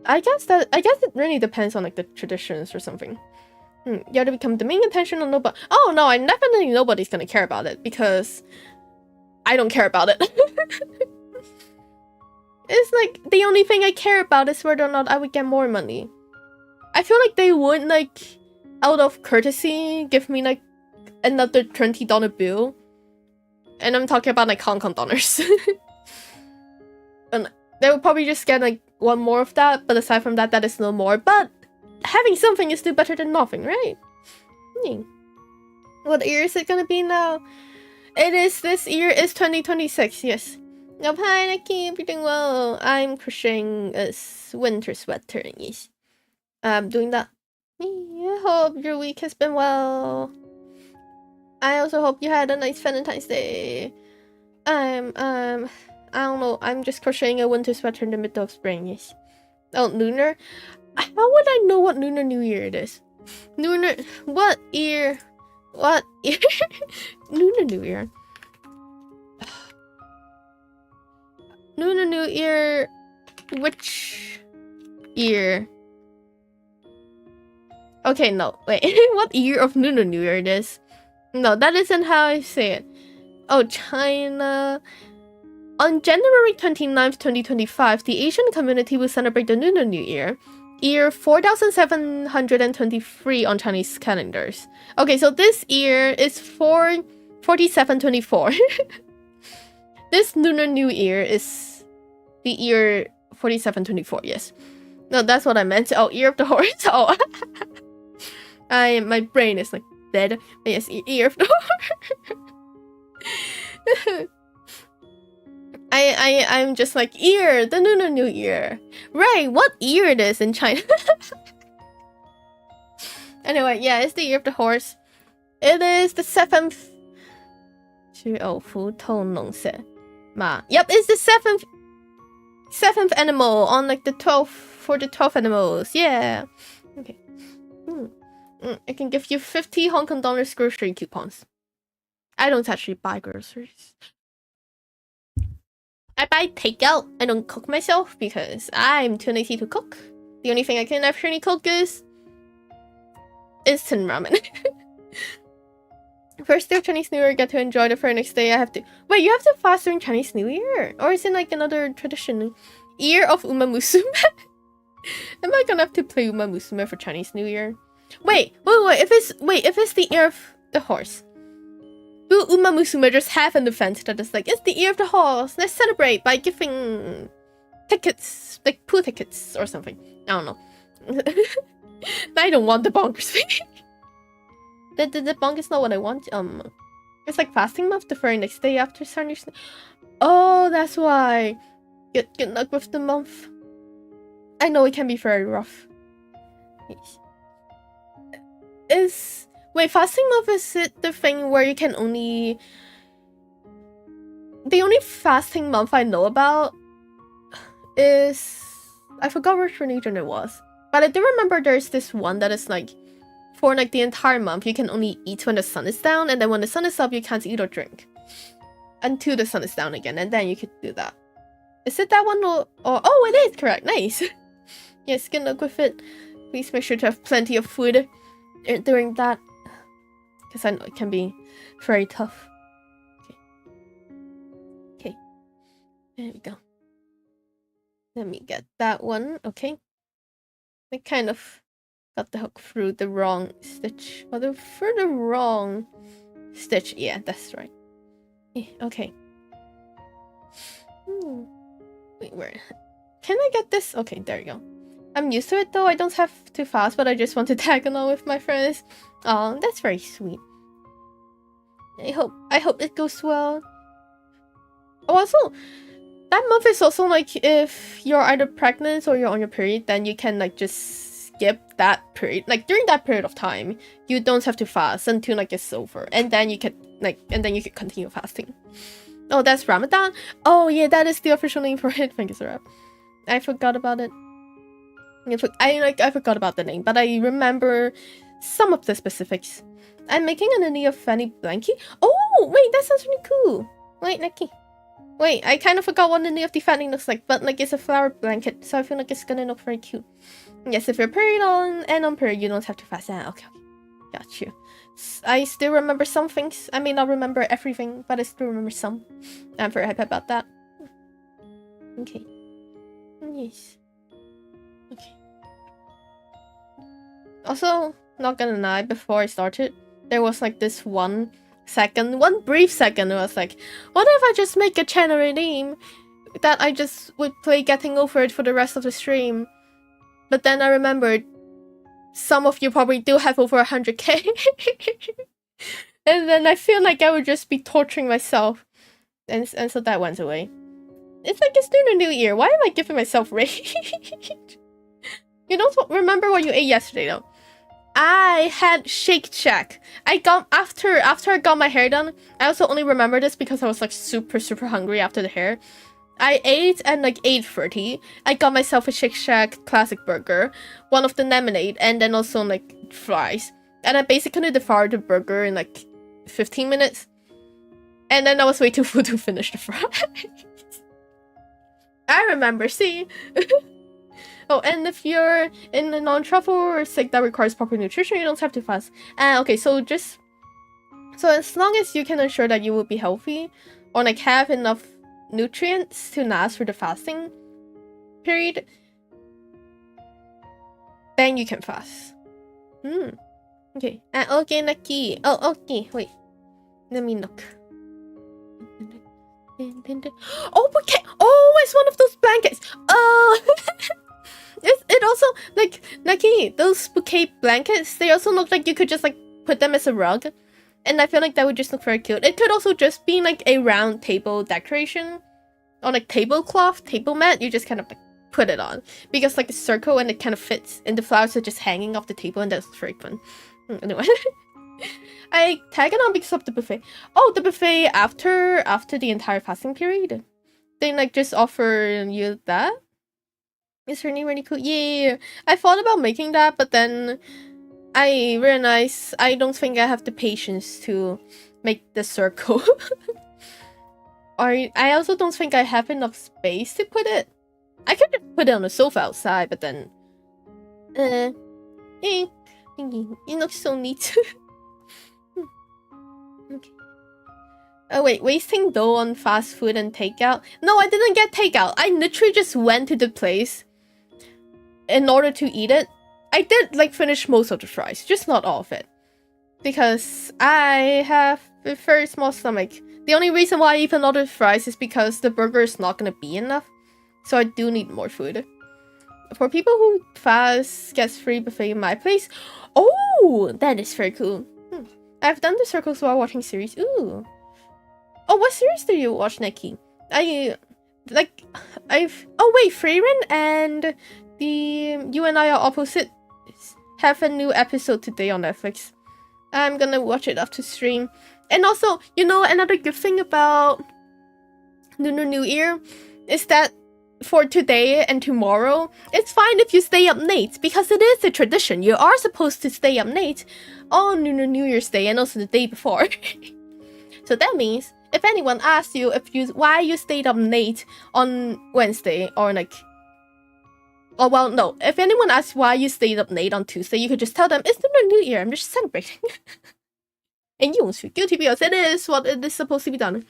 I guess it really depends on like the traditions or something. You have to become the main attention or nobody... Oh no, I definitely nobody's gonna care about it because... I don't care about it. It's like, the only thing I care about is whether or not I would get more money. I feel like they would, like, out of courtesy, give me, like, another $20 bill. And I'm talking about, like, Hong Kong dollars. And they would probably just get, like, 1 more of that. But aside from that, that is no more. But having something is still better than nothing, right? What year is it gonna be now? This year is 2026, yes. No, hi, Nikki, you're doing well. I'm crocheting a winter sweater, yes. I'm doing that. I hope your week has been well. I also hope you had a nice Valentine's Day. I don't know, I'm just crocheting a winter sweater in the middle of spring, yes. Oh, lunar? How would I know what Lunar New Year it is? What year? Lunar New Year. Lunar New Year... Which... year? Okay, no, wait. What year of Lunar New Year it is? No, that isn't how I say it. Oh, China... On January 29th, 2025, the Asian community will celebrate the Lunar New Year. Year 4723 on Chinese calendars. Okay, so this year is 4724. This Lunar New Year is the year 4724, yes. No, that's what I meant. Oh, Year of the Horse. Oh. My brain is like dead. But yes, Year of the Horse. I'm just like, year, the Lunar New Year. Right, what year it is in China? Anyway, yeah, it's the year of the horse. It is the 7th. Yep, it's the 7th animal on like the 12th for the 12 animals. Yeah. Okay. I can give you 50 Hong Kong dollars grocery coupons. I don't actually buy groceries. I buy takeout. I don't cook myself because I'm too lazy to cook. The only thing I can actually cook is instant ramen. First day of Chinese New Year, I get to enjoy the very next day. I have to wait. You have to fast during Chinese New Year, or is it like another tradition? Year of Uma Musume. Am I gonna have to play Uma Musume for Chinese New Year? Wait. If it's the year of the horse, will Uma Musume just have an event that is like, it's the year of the horse, let's celebrate by giving tickets, like pool tickets or something? I don't know. I don't want the bonkers thing. The bonk is not what I want. It's like fasting month, the very next day after Chinese. Oh, that's why. Good luck with the month. I know it can be very rough. Wait, fasting month, is it the thing where you can only... The only fasting month I know about is... I forgot which religion it was. But I do remember there's this one that is like, for like the entire month, you can only eat when the sun is down, and then when the sun is up, you can't eat or drink. Until the sun is down again, and then you could do that. Is it that one or oh, it is correct, nice. Yes, good luck with it. Please make sure to have plenty of food during that. Because I know it can be very tough. Okay. There we go. Let me get that one. Okay. I kind of got the hook through the wrong stitch. Through the wrong stitch. Yeah, that's right. Okay. Wait, where? Can I get this? Okay, there you go. I'm used to it though. I don't have to fast, but I just want to tag along with my friends. Oh, that's very sweet. I hope it goes well. Oh, also, that month is also like if you're either pregnant or you're on your period, then you can like just skip that period. Like during that period of time, you don't have to fast until like it's over, and then you can continue fasting. Oh, that's Ramadan. Oh yeah, that is the official name for it. Thank you, Sarah. I forgot about it. I forgot about the name, but I remember some of the specifics. I'm making an Ania fanny blankie. Oh, wait, that sounds really cool. Wait, Nikki. Wait, I kind of forgot what the Ania of the fanny looks like, but like it's a flower blanket, so I feel like it's gonna look very cute. Yes, if you're period on period, you don't have to fast. Okay, got you. I still remember some things. I may not remember everything, but I still remember some. I'm very happy about that. Okay. Yes. Okay. Also, not gonna lie, before I started, there was like this one brief second, it was like, what if I just make a channel name that I just would play Getting Over It for the rest of the stream? But then I remembered, some of you probably do have over 100k. And then I feel like I would just be torturing myself. And so that went away. It's like it's Lunar New Year. Why am I giving myself rage? You don't remember what you ate yesterday though. I had Shake Shack. After I got my hair done, I also only remember this because I was like super hungry after the hair. I ate at like 8:30. I got myself a Shake Shack classic burger, one of the lemonade, and then also like fries. And I basically devoured the burger in like 15 minutes. And then I was waiting for to finish the fries. I remember, see? Oh, and if you're in a non-travel or sick that requires proper nutrition, you don't have to fast. Okay, so as long as you can ensure that you will be healthy or like have enough nutrients to last through the fasting period, then you can fast. Okay. Okay, Naki. Oh, okay. Wait. Let me look. Oh, okay. Oh, it's one of those blankets. Oh. It also, like, Naki, those bouquet blankets, they also look like you could just, like, put them as a rug. And I feel like that would just look very cute. It could also just be like a round table decoration. Or like tablecloth, table mat. You just kind of like put it on. Because like a circle and it kind of fits. And the flowers are just hanging off the table and that's very fun. Anyway. I tag it on because of the buffet. Oh, the buffet after the entire fasting period. They like just offer you that. It's really cool. Yeah. I thought about making that, but then I realized I don't think I have the patience to make the circle. Or I also don't think I have enough space to put it. I could just put it on the sofa outside, but then it looks so neat. Okay. Oh wait, wasting dough on fast food and takeout? No, I didn't get takeout. I literally just went to the place in order to eat it. I did like finish most of the fries, just not all of it. Because I have a very small stomach. The only reason why I even ordered fries is because the burger is not gonna be enough. So I do need more food. For people who fast, gets free buffet in my place. Oh, that is very cool. I've done the circles while watching series. Ooh. Oh, what series do you watch, Nikki? Oh wait, Freyren and the You and I Are Opposite have a new episode today on Netflix. I'm gonna watch it after stream. And also, you know, another good thing about Lunar New Year is that for today and tomorrow, it's fine if you stay up late because it is a tradition. You are supposed to stay up late on Lunar New Year's Day and also the day before. So that means if anyone asks you why you stayed up late on Wednesday or like, oh well, no. If anyone asks why you stayed up late on Tuesday, you could just tell them it's Lunar New Year. I'm just celebrating. And you won't feel guilty because it is what it is supposed to be done.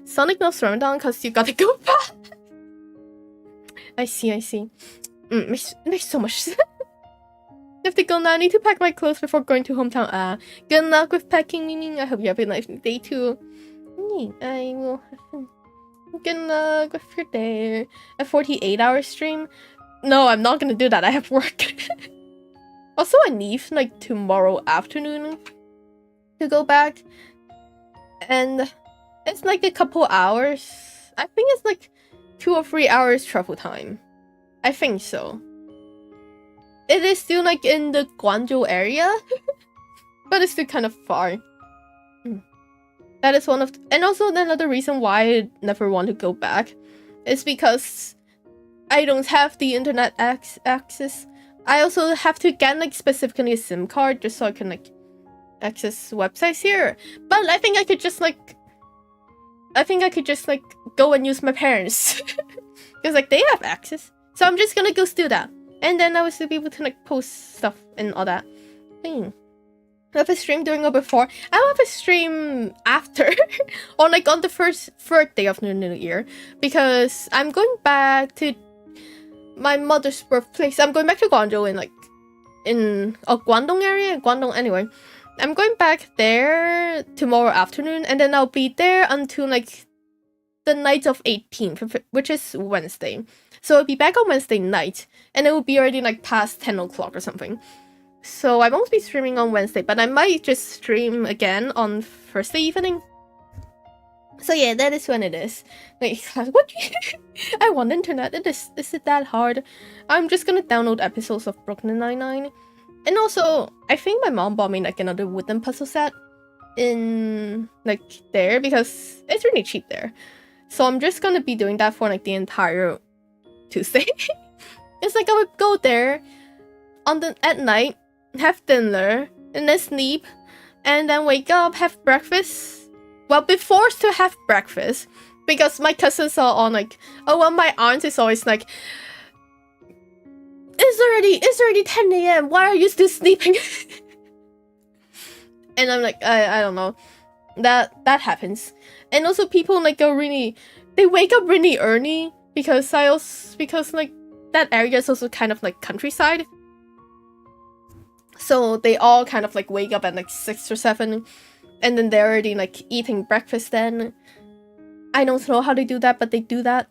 Sonic loves Ramadan because you gotta go back. I see. Makes so much sense. I have to go now. I need to pack my clothes before going to hometown. Good luck with packing, Ming. I hope you have a nice day too. I will have fun. Good luck with your day. A 48-hour stream? No, I'm not gonna do that. I have work. Also, I leave like tomorrow afternoon to go back. And it's like a couple hours. I think it's like 2 or 3 hours travel time. I think so. It is still like in the Guangzhou area. But it's still kind of far. That is one of and also another reason why I never want to go back is because I don't have the internet access. I also have to get like specifically a SIM card just so I can like access websites here. But I think I could just like go and use my parents because like they have access. So I'm just gonna go do that, and then I will still be able to like post stuff and all that. I have a stream during or before. I'll have a stream after, or like on the third day of Lunar New Year, because I'm going back to my mother's birthplace. I'm going back to Guangzhou in Guangdong area, anyway. I'm going back there tomorrow afternoon, and then I'll be there until like the night of 18th, which is Wednesday. So I'll be back on Wednesday night, and it will be already like past 10 o'clock or something. So I won't be streaming on Wednesday, but I might just stream again on Thursday evening. So yeah, that is when it is. Wait, what? I want internet. Is it that hard? I'm just gonna download episodes of Brooklyn Nine-Nine. And also, I think my mom bought me like another wooden puzzle set in like there because it's really cheap there. So I'm just gonna be doing that for like the entire Tuesday. It's like I would go there at night, have dinner, and then sleep, and then wake up, have breakfast. Well, be forced to have breakfast because my cousins are on like, oh well, my aunt is always like, it's already 10 a.m. Why are you still sleeping? And I'm like, I don't know. That happens. And also people like they wake up really early because like that area is also kind of like countryside. So they all kind of like wake up at like 6 or 7, and then they're already like eating breakfast then. I don't know how they do that, but they do that.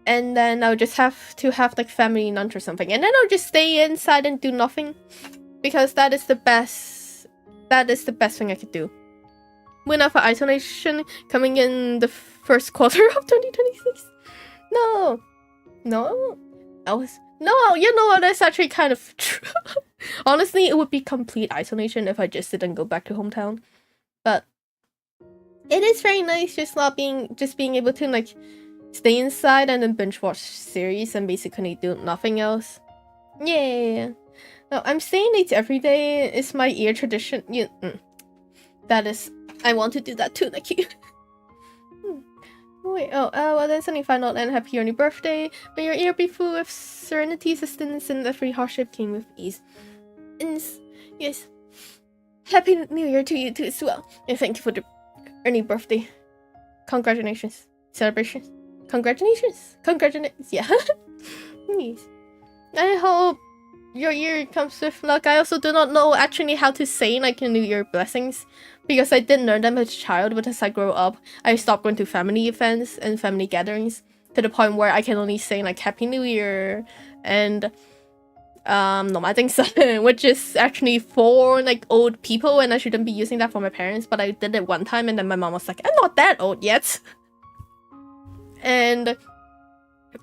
And then I'll just have to have like family lunch or something. And then I'll just stay inside and do nothing. Because that is the best that is the best thing I could do. Win out for isolation coming in the first quarter of 2026. No. No, you know what? That's actually kind of true. Honestly, it would be complete isolation if I just didn't go back to hometown. But it is very nice just being able to like stay inside and then binge watch series and basically do nothing else. Yeah. No, I'm staying late every day. It's my year tradition. That is, I want to do that too, like you. Wait, well then something final and happy on your birthday. May your year be full of serenity, sustenance, and every hardship came with ease. And yes, happy New Year to you too as well. And thank you for the early birthday. Congratulations. Celebrations. Congratulations. Yeah. Yes. I hope your year comes with luck. I also do not know actually how to say like New Year blessings because I didn't learn them as a child, but as I grow up, I stopped going to family events and family gatherings to the point where I can only say like Happy New Year and nomading, which is actually for like old people and I shouldn't be using that for my parents, but I did it one time and then my mom was like, I'm not that old yet. and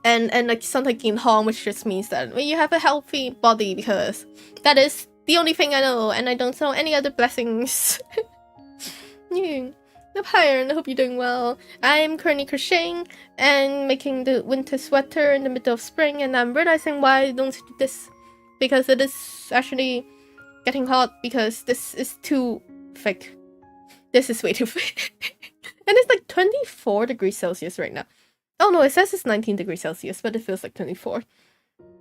like something in home, which just means that you have a healthy body, because that is the only thing I know and I don't know any other blessings. Yeah. Hi Aaron, I hope you're doing well. I'm currently crocheting and making the winter sweater in the middle of spring, and I'm realizing why I don't do this. Because it is actually getting hot because this is too thick. This is way too thick. And it's like 24 degrees Celsius right now. Oh no, it says it's 19 degrees Celsius, but it feels like 24.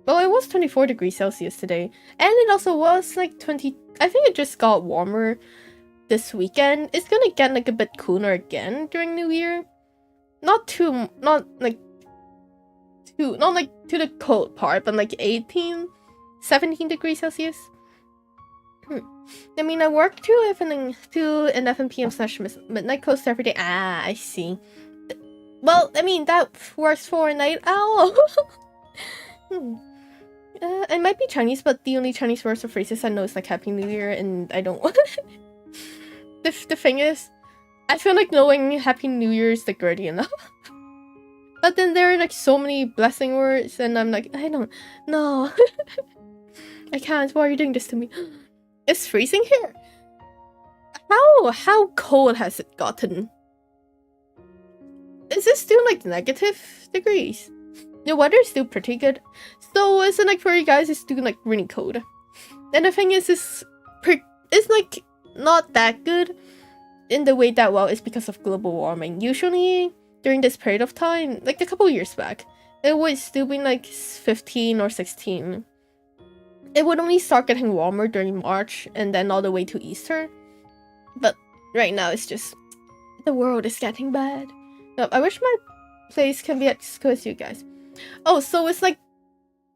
Well, it was 24 degrees Celsius today. And it also was like 20... I think it just got warmer this weekend. It's gonna get like a bit cooler again during New Year. Not like to the cold part, but like 18... 17 degrees Celsius. I mean, I work to 11 p.m. / midnight close every day. Ah, I see. Well, I mean, that works for a night owl. I might be Chinese, but the only Chinese words or phrases I know is like Happy New Year, and I don't want the thing is, I feel like knowing Happy New Year is like already enough. But then there are like so many blessing words, and I'm like, I don't know. I can't. Why are you doing this to me? It's freezing here. How cold has it gotten? Is it still like negative degrees? The weather is still pretty good. So is it like for you guys it's still like really cold? And the thing is it's like not that good in the way that, well, it's because of global warming. Usually during this period of time, like a couple years back, it would still be like 15 or 16. It would only start getting warmer during March and then all the way to Easter. But right now it's just, the world is getting bad. No, I wish my place can be as good as you guys. Oh, so it's like,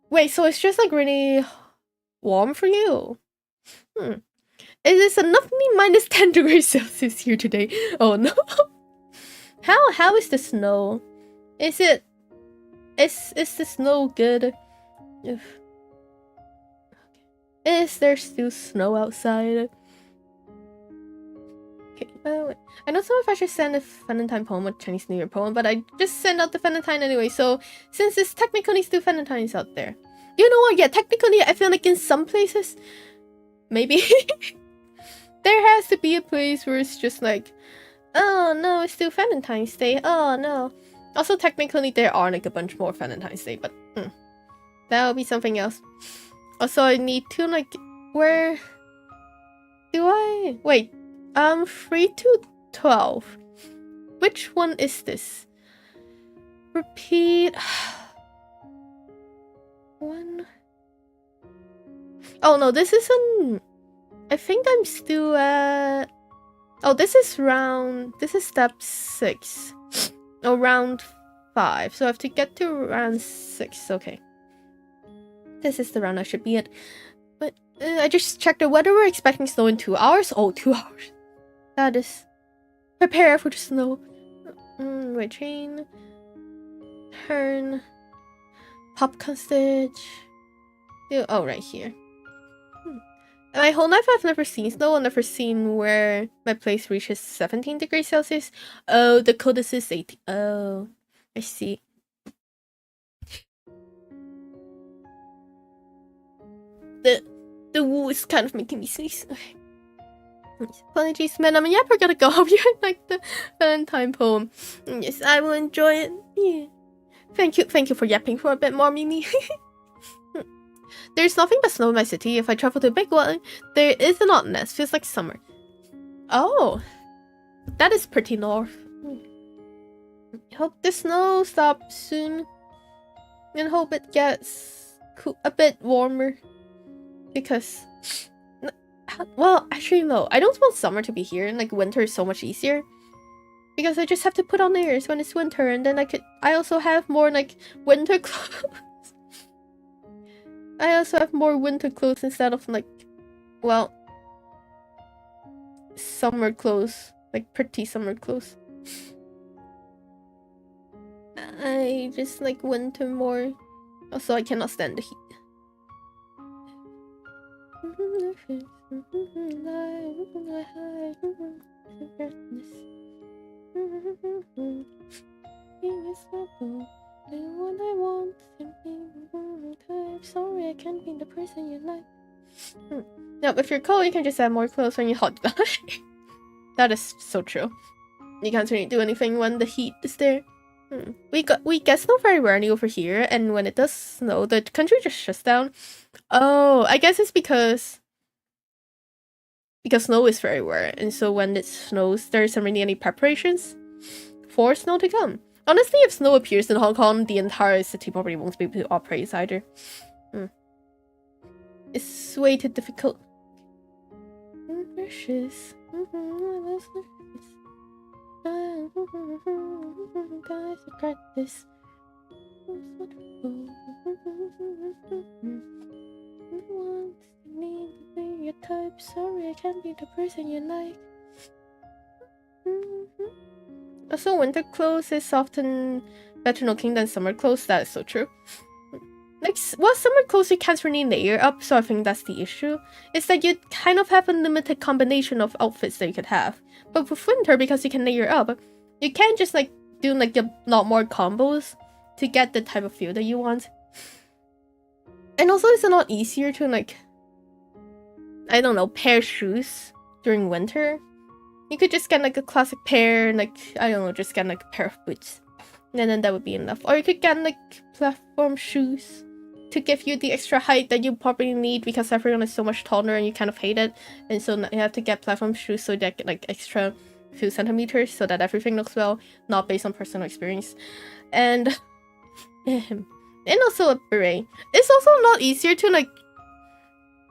wait, so it's just like really warm for you? It is enough me minus 10 degrees Celsius here today. Oh no. How is the snow? Is the snow good? Is there still snow outside? Okay, I don't know if I should send a Valentine poem or Chinese New Year poem, but I just sent out the Valentine anyway, so since it's technically still Valentine's out there. You know what, yeah, technically I feel like in some places, maybe, there has to be a place where it's just like, oh no, it's still Valentine's Day, oh no. Also technically there are like a bunch more Valentine's Day, but that'll be something else. Also, I need to, like, where do I... Wait, 3 to 12. Which one is this? Repeat... 1... Oh, no, this isn't... I think I'm still at... Oh, this is step 6. Oh, round 5. So I have to get to round 6, okay. This is the round I should be at. But I just checked the weather. We're expecting snow in 2 hours. Oh, 2 hours. That is... Prepare for the snow. Wait, chain. Turn. Popcorn stitch. Oh, right here. My whole life I've never seen snow. I've never seen where my place reaches 17 degrees Celsius. Oh, the coldest is 18. Oh, I see. The woo is kind of making me sneeze. Okay. Apologies, man. Yeah, we're gonna go. Hope you like the Valentine poem. Yes, I will enjoy it. Yeah. Thank you for yapping for a bit more, Mimi. There's nothing but snow in my city. If I travel to a big one, there is an oddness. Feels like summer. Oh, that is pretty north. Hope the snow stops soon, and hope it gets a bit warmer. Because, well, actually no. I don't want summer to be here, and like winter is so much easier. Because I just have to put on layers when it's winter, and then I also have more like winter clothes. I also have more winter clothes instead of like, well, summer clothes, like pretty summer clothes. I just like winter more. Also, I cannot stand the heat. Sorry, I can't be the person you like. No, if you're cold, you can just add more clothes when you're hot. That is so true. You can't really do anything when the heat is there. We get snow very rarely over here, and when it does snow, the country just shuts down. Oh, I guess it's because snow is very rare, and so when it snows, there isn't really any preparations for snow to come. Honestly, if snow appears in Hong Kong, the entire city probably won't be able to operate either. It's way too difficult. Precious. Guys, I practice. Your type. Sorry, I can't be the person you like. Also, winter clothes is often better looking than summer clothes. That is so true. Like, well, summer clothes you can't really layer up, so I think that's the issue. It's that you kind of have a limited combination of outfits that you could have. But with winter, because you can layer up, you can't just like do like a lot more combos to get the type of feel that you want. And also, it's a lot easier to like, I don't know, pair shoes during winter. You could just get like a classic pair, and like, I don't know, just get like a pair of boots. And then that would be enough. Or you could get like platform shoes to give you the extra height that you probably need because everyone is so much taller and you kind of hate it. And so you have to get platform shoes so that get like extra few centimeters so that everything looks well, not based on personal experience. And also a beret. It's also a lot easier to like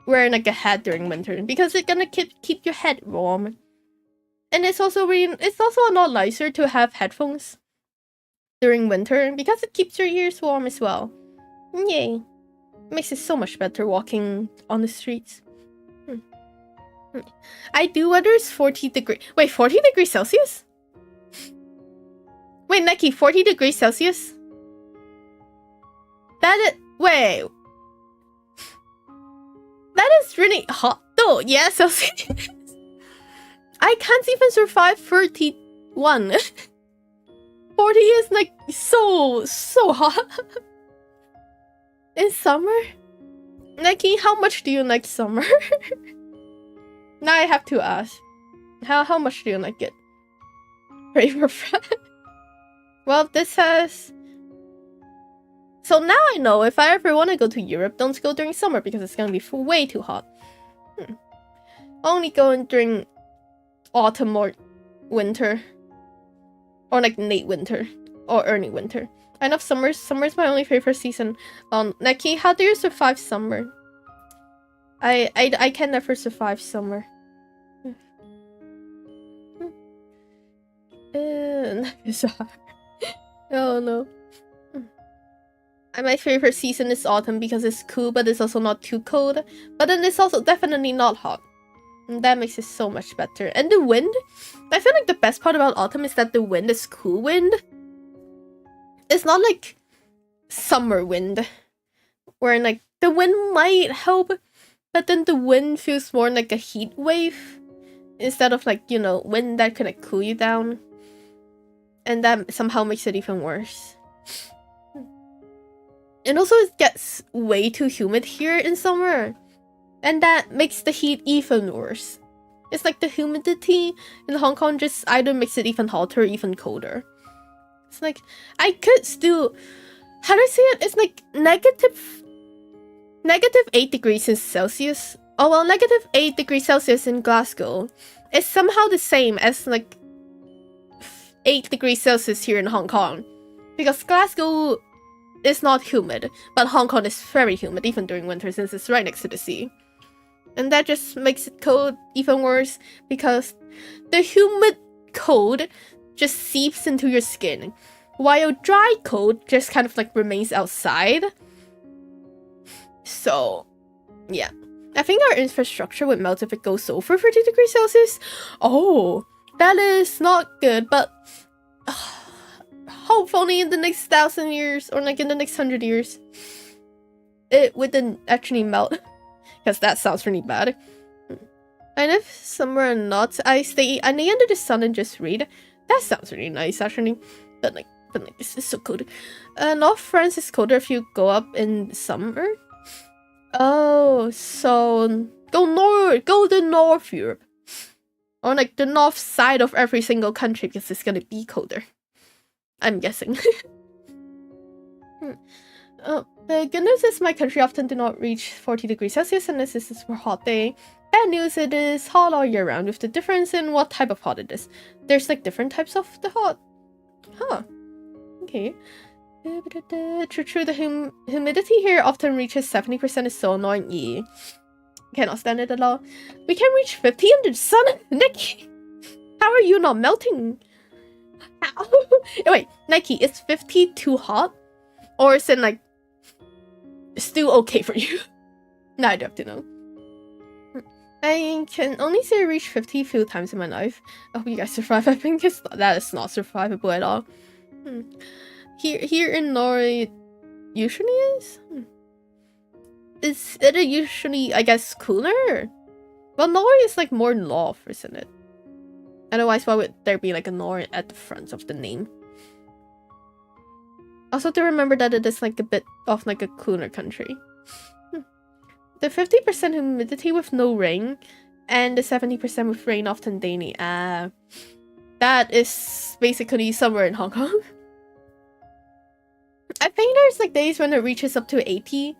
wear like a hat during winter because it's gonna keep your head warm. And it's also a lot nicer to have headphones during winter because it keeps your ears warm as well. Yay. Makes it so much better walking on the streets. I do weather is 40 degrees. Wait, 40 degrees Celsius? Wait, Neki, 40 degrees Celsius? Wait. That is really hot though. Yeah, Celsius. I can't even survive 31. 40 is like so hot. In summer? Neki, how much do you like summer? Now I have to ask. How much do you like it? Pray for friend. Well, this has... So now I know if I ever want to go to Europe, don't go during summer because it's gonna be way too hot. Only going during autumn or winter. Or like late winter. Or early winter. I love summer. Summer is my only favorite season. Neki, how do you survive summer? I can never survive summer. Oh no. My favorite season is autumn because it's cool, but it's also not too cold. But then it's also definitely not hot. And that makes it so much better. And the wind, I feel like the best part about autumn is that the wind is cool wind. It's not like summer wind, where like the wind might help, but then the wind feels more like a heat wave instead of like, you know, wind that can like cool you down. And that somehow makes it even worse. And also it gets way too humid here in summer. And that makes the heat even worse. It's like the humidity in Hong Kong just either makes it even hotter or even colder. It's like, I could still... How do I say it? It's like negative 8 degrees in Celsius. Oh well, negative 8 degrees Celsius in Glasgow is somehow the same as like 8 degrees Celsius here in Hong Kong. Because Glasgow is not humid, but Hong Kong is very humid even during winter since it's right next to the sea. And that just makes it cold even worse because the humid cold just seeps into your skin, while dry cold just kind of like remains outside. So, yeah. I think our infrastructure would melt if it goes over 30 degrees Celsius. Oh, that is not good, but hopefully in the next 1,000 years, or like in the next 100 years, it wouldn't actually melt. Because that sounds really bad. And if somewhere not, I stay at the end of the sun and just read. That sounds really nice, actually. But like this is so cold. North France is colder if you go up in summer. Oh, so go to North Europe. Or like the north side of every single country because it's gonna be colder. I'm guessing. Oh, the good news is my country often do not reach 40 degrees Celsius unless this is for a hot day. Bad news, it is hot all year round with the difference in what type of hot it is. There's like different types of the hot. Huh. Okay. True, the humidity here often reaches 70%. Is so annoying. Yeah. Cannot stand it at all. We can reach 50 in the sun. Nikki, how are you not melting? Wait, Nike, is 50 too hot? Or is it like still okay for you? Now I do have to know. I can only say I reached 50 a few times in my life. I hope you guys survive. I think that is not survivable at all. Here in Norway, it usually is. Is it usually, I guess, cooler? Well, Norway is like more north, isn't it? Otherwise, why would there be like a Norway at the front of the name? Also to remember that it is like a bit of like a cooler country. The 50% humidity with no rain and the 70% with rain often daily. That is basically somewhere in Hong Kong. I think there's like days when it reaches up to 80,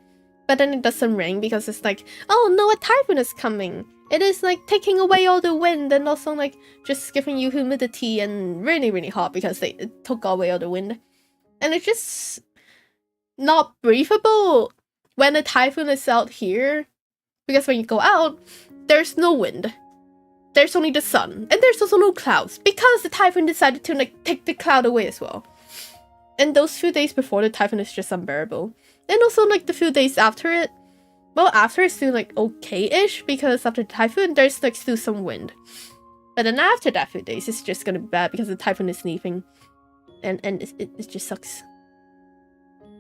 but then it doesn't rain because it's like, oh no, a typhoon is coming. It is like taking away all the wind and also like just giving you humidity and really, really hot because it took away all the wind. And it's just not breathable when a typhoon is out here. Because when you go out, there's no wind. There's only the sun. And there's also no clouds. Because the typhoon decided to like take the cloud away as well. And those few days before the typhoon is just unbearable. And also like the few days after it. Well, after it's still like okay-ish. Because after the typhoon, there's like still some wind. But then after that few days, it's just gonna be bad because the typhoon is leaving. And it just sucks.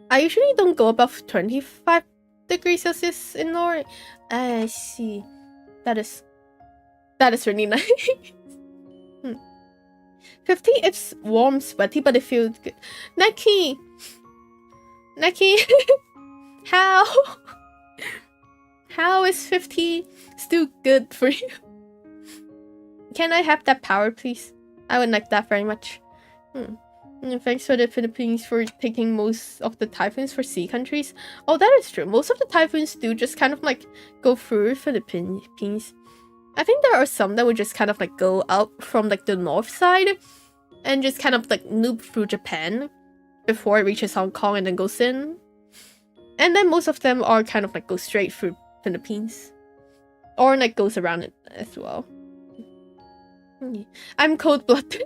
I usually don't go above 25 degrees Celsius in Norway. I see. That is really nice. 50, it's warm, sweaty, but it feels good. Neki! How is 50 still good for you? Can I have that power, please? I would like that very much. And thanks for the Philippines for taking most of the typhoons for sea countries. Oh, that is true. Most of the typhoons do just kind of like go through Philippines. I think there are some that would just kind of like go out from like the north side and just kind of like loop through Japan before it reaches Hong Kong and then goes in. And then most of them are kind of like go straight through Philippines. Or like goes around it as well. I'm cold-blooded.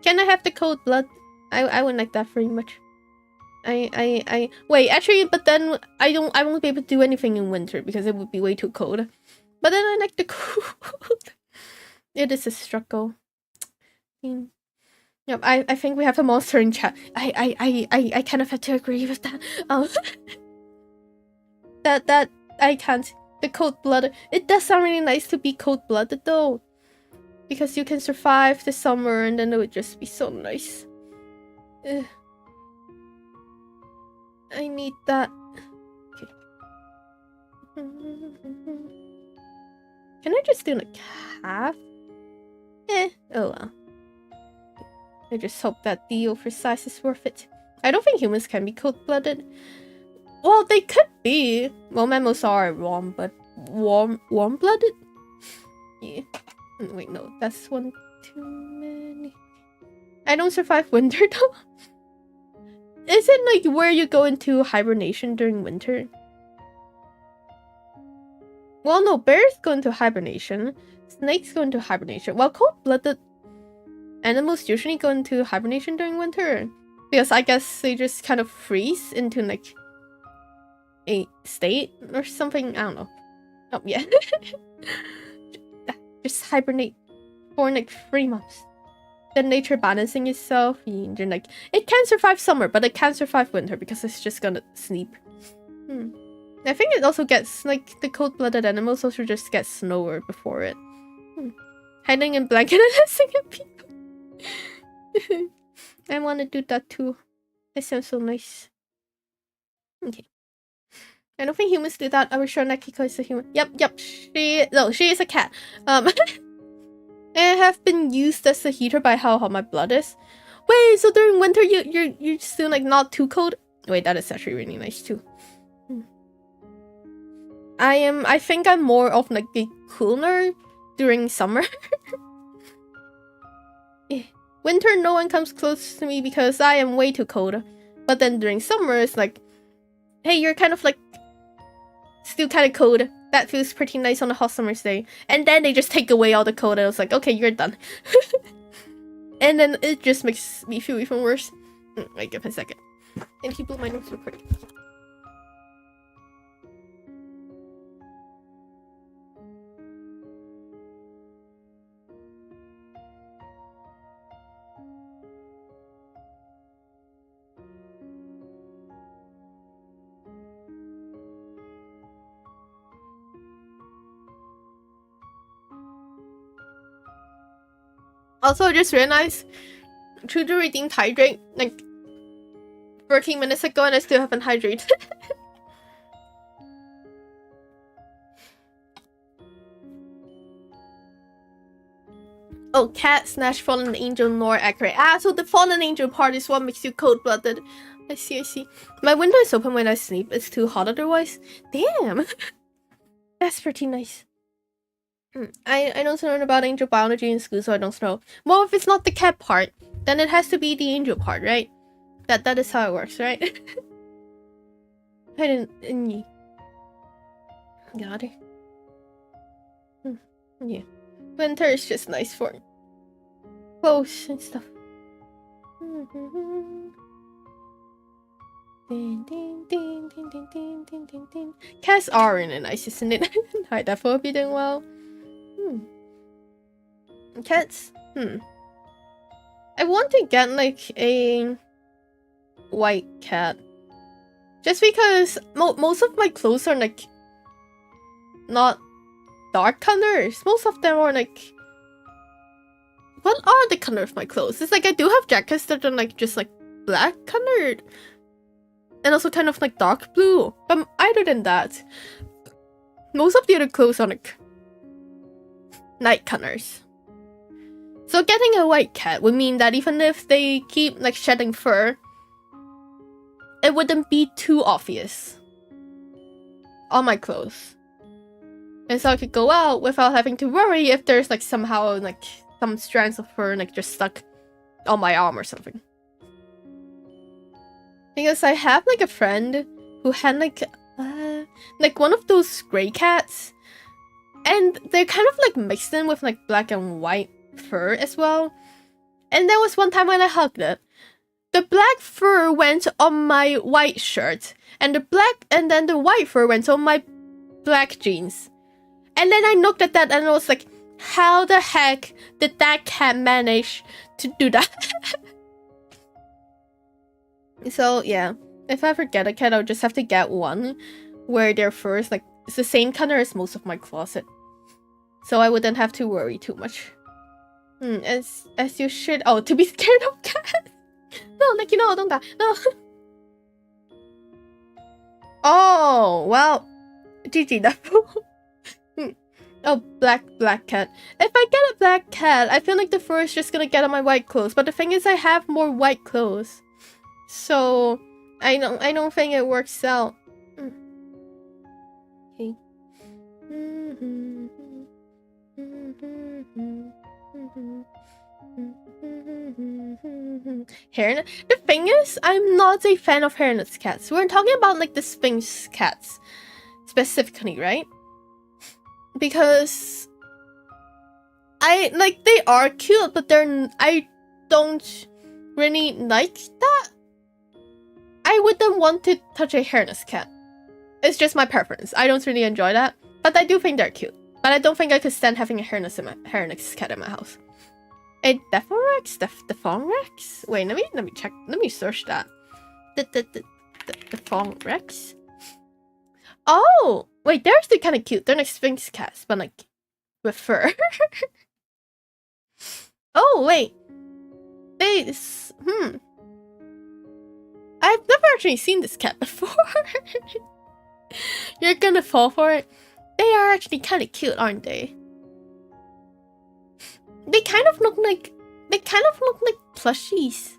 Can I have the cold blood? I wouldn't like that very much. I wait, actually, but then I won't be able to do anything in winter because it would be way too cold. But then I like the cold. It is a struggle. Yep, I think we have a monster in chat. I kind of have to agree with that. That I can't. The cold-blooded. It does sound really nice to be cold-blooded though. Because you can survive the summer and then it would just be so nice. Ugh. I need that. Okay. Can I just do like half? Oh well. I just hope that the oversize is worth it. I don't think humans can be cold-blooded. Well, they could be. Well, mammals are warm, but warm-blooded? Yeah. Wait, no, that's one too many. I don't survive winter though. Is it like where you go into hibernation during winter? Well, no, bears go into hibernation. Snakes go into hibernation. Well, cold-blooded animals usually go into hibernation during winter. Because I guess they just kind of freeze into like a state or something. I don't know. Oh, yeah. Just hibernate for like 3 months. Then nature balancing itself. And you're like, it can survive summer, but it can't survive winter because it's just gonna sleep. I think it also gets like the cold-blooded animals also just get slower before it. Hiding in blanket and hissing at people. I want to do that too. It sounds so nice. Okay. I don't think humans do that. Are we sure Nakiko is a human? Yep. She is a cat. I have been used as a heater by how hot my blood is. Wait, so during winter you're still like not too cold? Wait, that is actually really nice too. I think I'm more of like a cooler during summer. Winter, no one comes close to me because I am way too cold. But then during summer, it's like, hey, you're kind of like still kind of cold. That feels pretty nice on a hot summer's day. And then they just take away all the cold and it's like, okay, you're done. And then it just makes me feel even worse. Wait, give me a second. And he blew my nose real quick. Also, I just realized Trudeau redeemed hydrate like 13 minutes ago and I still haven't hydrated. Oh, cat snatch fallen angel more accurate. So the fallen angel part is what makes you cold-blooded. I see. My window is open when I sleep. It's too hot otherwise. Damn. That's pretty nice. I don't learn about angel biology in school, so I don't know. Well, if it's not the cat part, then it has to be the angel part, right? That is how it works, right? I didn't. Got it. Yeah. Winter is just nice for clothes and stuff. Cats are really nice, isn't it? Hi, that will be doing well. Cats. I want to get like a white cat, just because most of my clothes are like not dark colors. Most of them are like, what are the color of my clothes? It's like I do have jackets that are like just like black colored and also kind of like dark blue, but other than that most of the other clothes are like night colors. So getting a white cat would mean that even if they keep like shedding fur, it wouldn't be too obvious on my clothes. And so I could go out without having to worry if there's like somehow like some strands of fur like just stuck on my arm or something. Because I have like a friend who had like one of those gray cats, and they're kind of like mixed in with like black and white fur as well. And there was one time when I hugged it. The black fur went on my white shirt, and then the white fur went on my black jeans. And then I looked at that and I was like, how the heck did that cat manage to do that? So yeah, if I ever get a cat, I'll just have to get one where their fur is like it's the same color as most of my closet. So I wouldn't have to worry too much. As you should. Oh, to be scared of cats. No, like, you know, don't die. No. Oh, well. GG, Oh, black cat. If I get a black cat, I feel like the fur is just gonna get on my white clothes. But the thing is, I have more white clothes, so I don't think it works out. Okay. Hairnet. The thing is, I'm not a fan of hairnet cats. We're talking about like the Sphinx cats specifically, right? Because I like they are cute, but I don't really like that. I wouldn't want to touch a hairless cat. It's just my preference. I don't really enjoy that, but I do think they're cute. But I don't think I could stand having a hairless cat in my house. A Deforex? Wait, let me check. Let me search that. Deforex. Oh, wait, they're actually kind of cute. They're like Sphinx cats, but like with fur. Oh, wait. I've never actually seen this cat before. You're gonna fall for it. They are actually kind of cute, aren't they? They kind of look like plushies.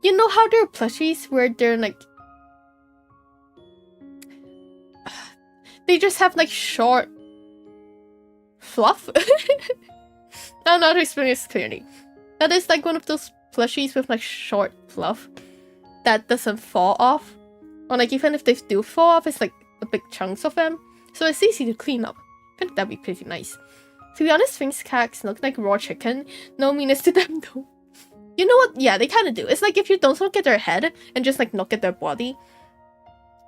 You know how they're plushies where they're like they just have like short fluff. I don't know how to explain this clearly. That is like one of those plushies with like short fluff that doesn't fall off. Or like even if they do fall off, it's like a big chunks of them. So it's easy to clean up. I think that'd be pretty nice. To be honest, Sphinx cats look like raw chicken. No meanness to them though. You know what? Yeah, they kind of do. It's like if you don't look at their head and just like look at their body,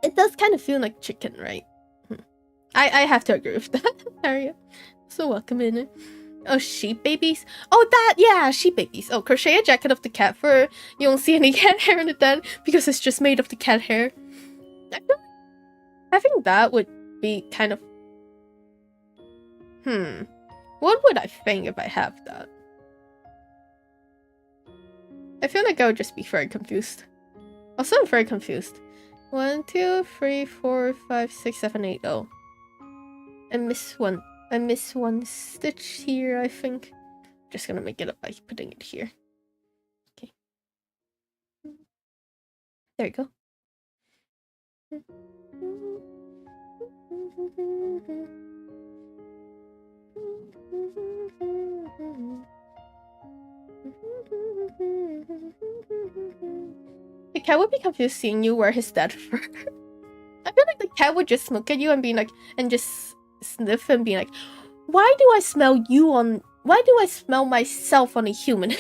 it does kind of feel like chicken, right? I have to agree with that. Aria. So welcome in. Oh, sheep babies? Oh, that, yeah, sheep babies. Oh, crochet a jacket of the cat fur. You won't see any cat hair in it then, because it's just made of the cat hair. I think that would be kind of... What would I think if I have that? I feel like I would just be very confused. Also, I'm very confused. 1, 2, 3, 4, 5, 6, 7, 8. Oh. I miss one stitch here, I think. Just gonna make it up by putting it here. Okay. There you go. The cat would be confused seeing you wear his dead fur. I feel like the cat would just look at you and be like, and just sniff and be like, why do I smell myself on a human?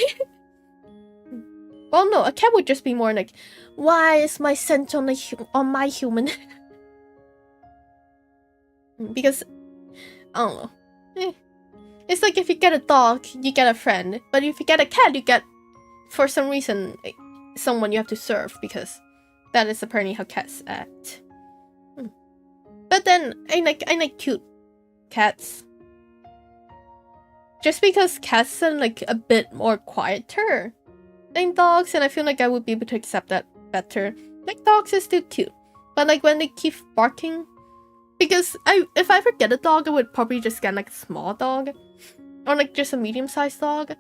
Well, no, a cat would just be more like, why is my scent on my human? Because, I don't know. It's like if you get a dog, you get a friend. But if you get a cat, you get, for some reason, someone you have to serve. Because that is apparently how cats act. But then, I like cute cats. Just because cats are like a bit more quieter than dogs, and I feel like I would be able to accept that better. Like dogs are still cute, but like when they keep barking, because if I ever get a dog, I would probably just get like a small dog, or like just a medium-sized dog.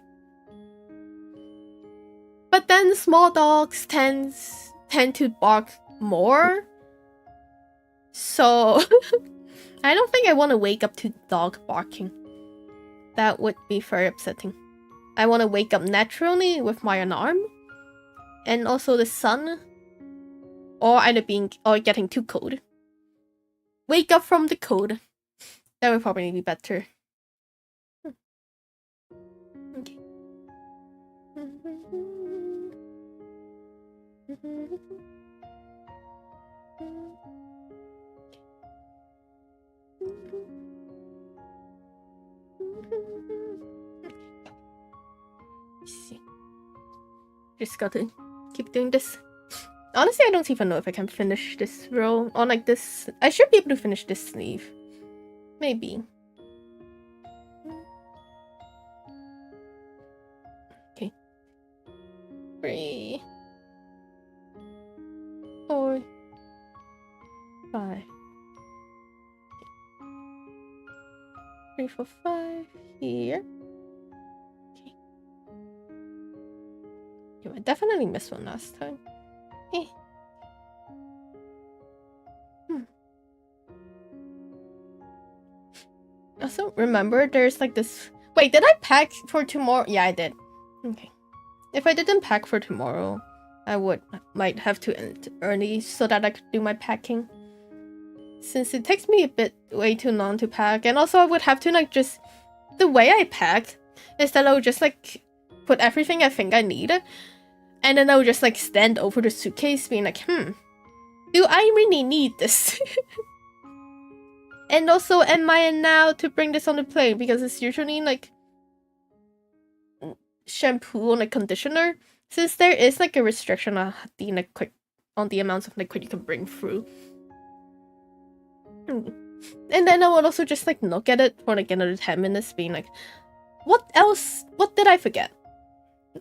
But then small dogs tend to bark more, so I don't think I want to wake up to dog barking. That would be very upsetting. I want to wake up naturally with my alarm, and also the sun, or either getting too cold. Wake up from the cold. That would probably be better. Okay. See. Just gotta keep doing this. Honestly, I don't even know if I can finish this row on like this. I should be able to finish this sleeve. Maybe. Okay. 3, 4, 5. 3, 4, 5 here. Okay. I definitely missed one last time. Eh. Also, remember there's like this. Wait, did I pack for tomorrow? Yeah, I did. Okay. If I didn't pack for tomorrow, I might have to end early so that I could do my packing. Since it takes me a bit way too long to pack, and also I would have to like just the way I packed is that I would just like put everything I think I need, and then I would just like stand over the suitcase, being like, do I really need this? And also, am I allowed to bring this on the plane? Because it's usually like shampoo and like conditioner. Since there is like a restriction on the amounts of liquid you can bring through. And then I would also just like look at it for like another 10 minutes, being like, what else? What did I forget?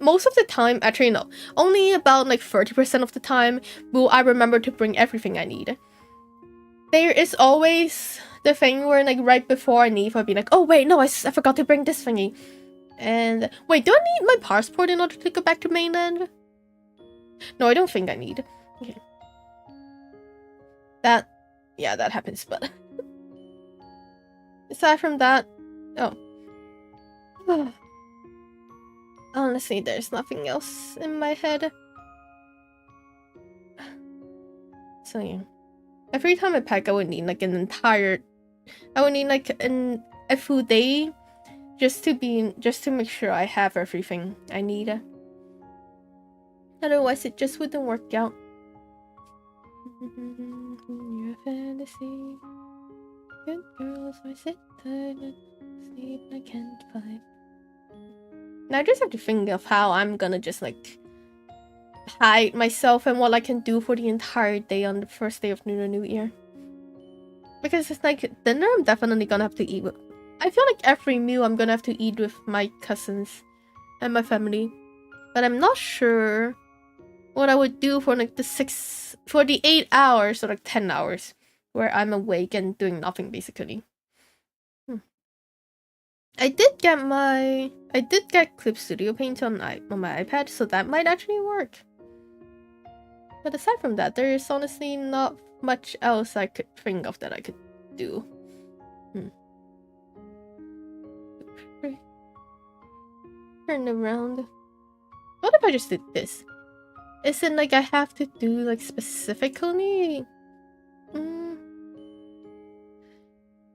Most of the time, actually no, only about like 30% of the time will I remember to bring everything I need. There is always the thing where like right before I leave, I'll be like, oh wait, no, I forgot to bring this thingy. And wait, do I need my passport in order to go back to mainland? No, I don't think I need. Okay. Yeah, that happens, but aside from that, honestly, there's nothing else in my head. So yeah, every time I pack, I would need like a full day just to make sure I have everything I need. Otherwise, it just wouldn't work out. Your fantasy, good girls, I sit tight and sleep, I can't fight. Now I just have to think of how I'm gonna just like hide myself and what I can do for the entire day on the first day of Lunar New Year. Because it's like dinner, I'm definitely gonna have to eat with. I feel like every meal I'm gonna have to eat with my cousins and my family, but I'm not sure what I would do for like the 8 hours or like 10 hours where I'm awake and doing nothing basically. I did get Clip Studio Paint on my iPad, so that might actually work. But aside from that, there is honestly not much else I could think of that I could do. Turn around. What if I just did this? Is it like I have to do like specifically?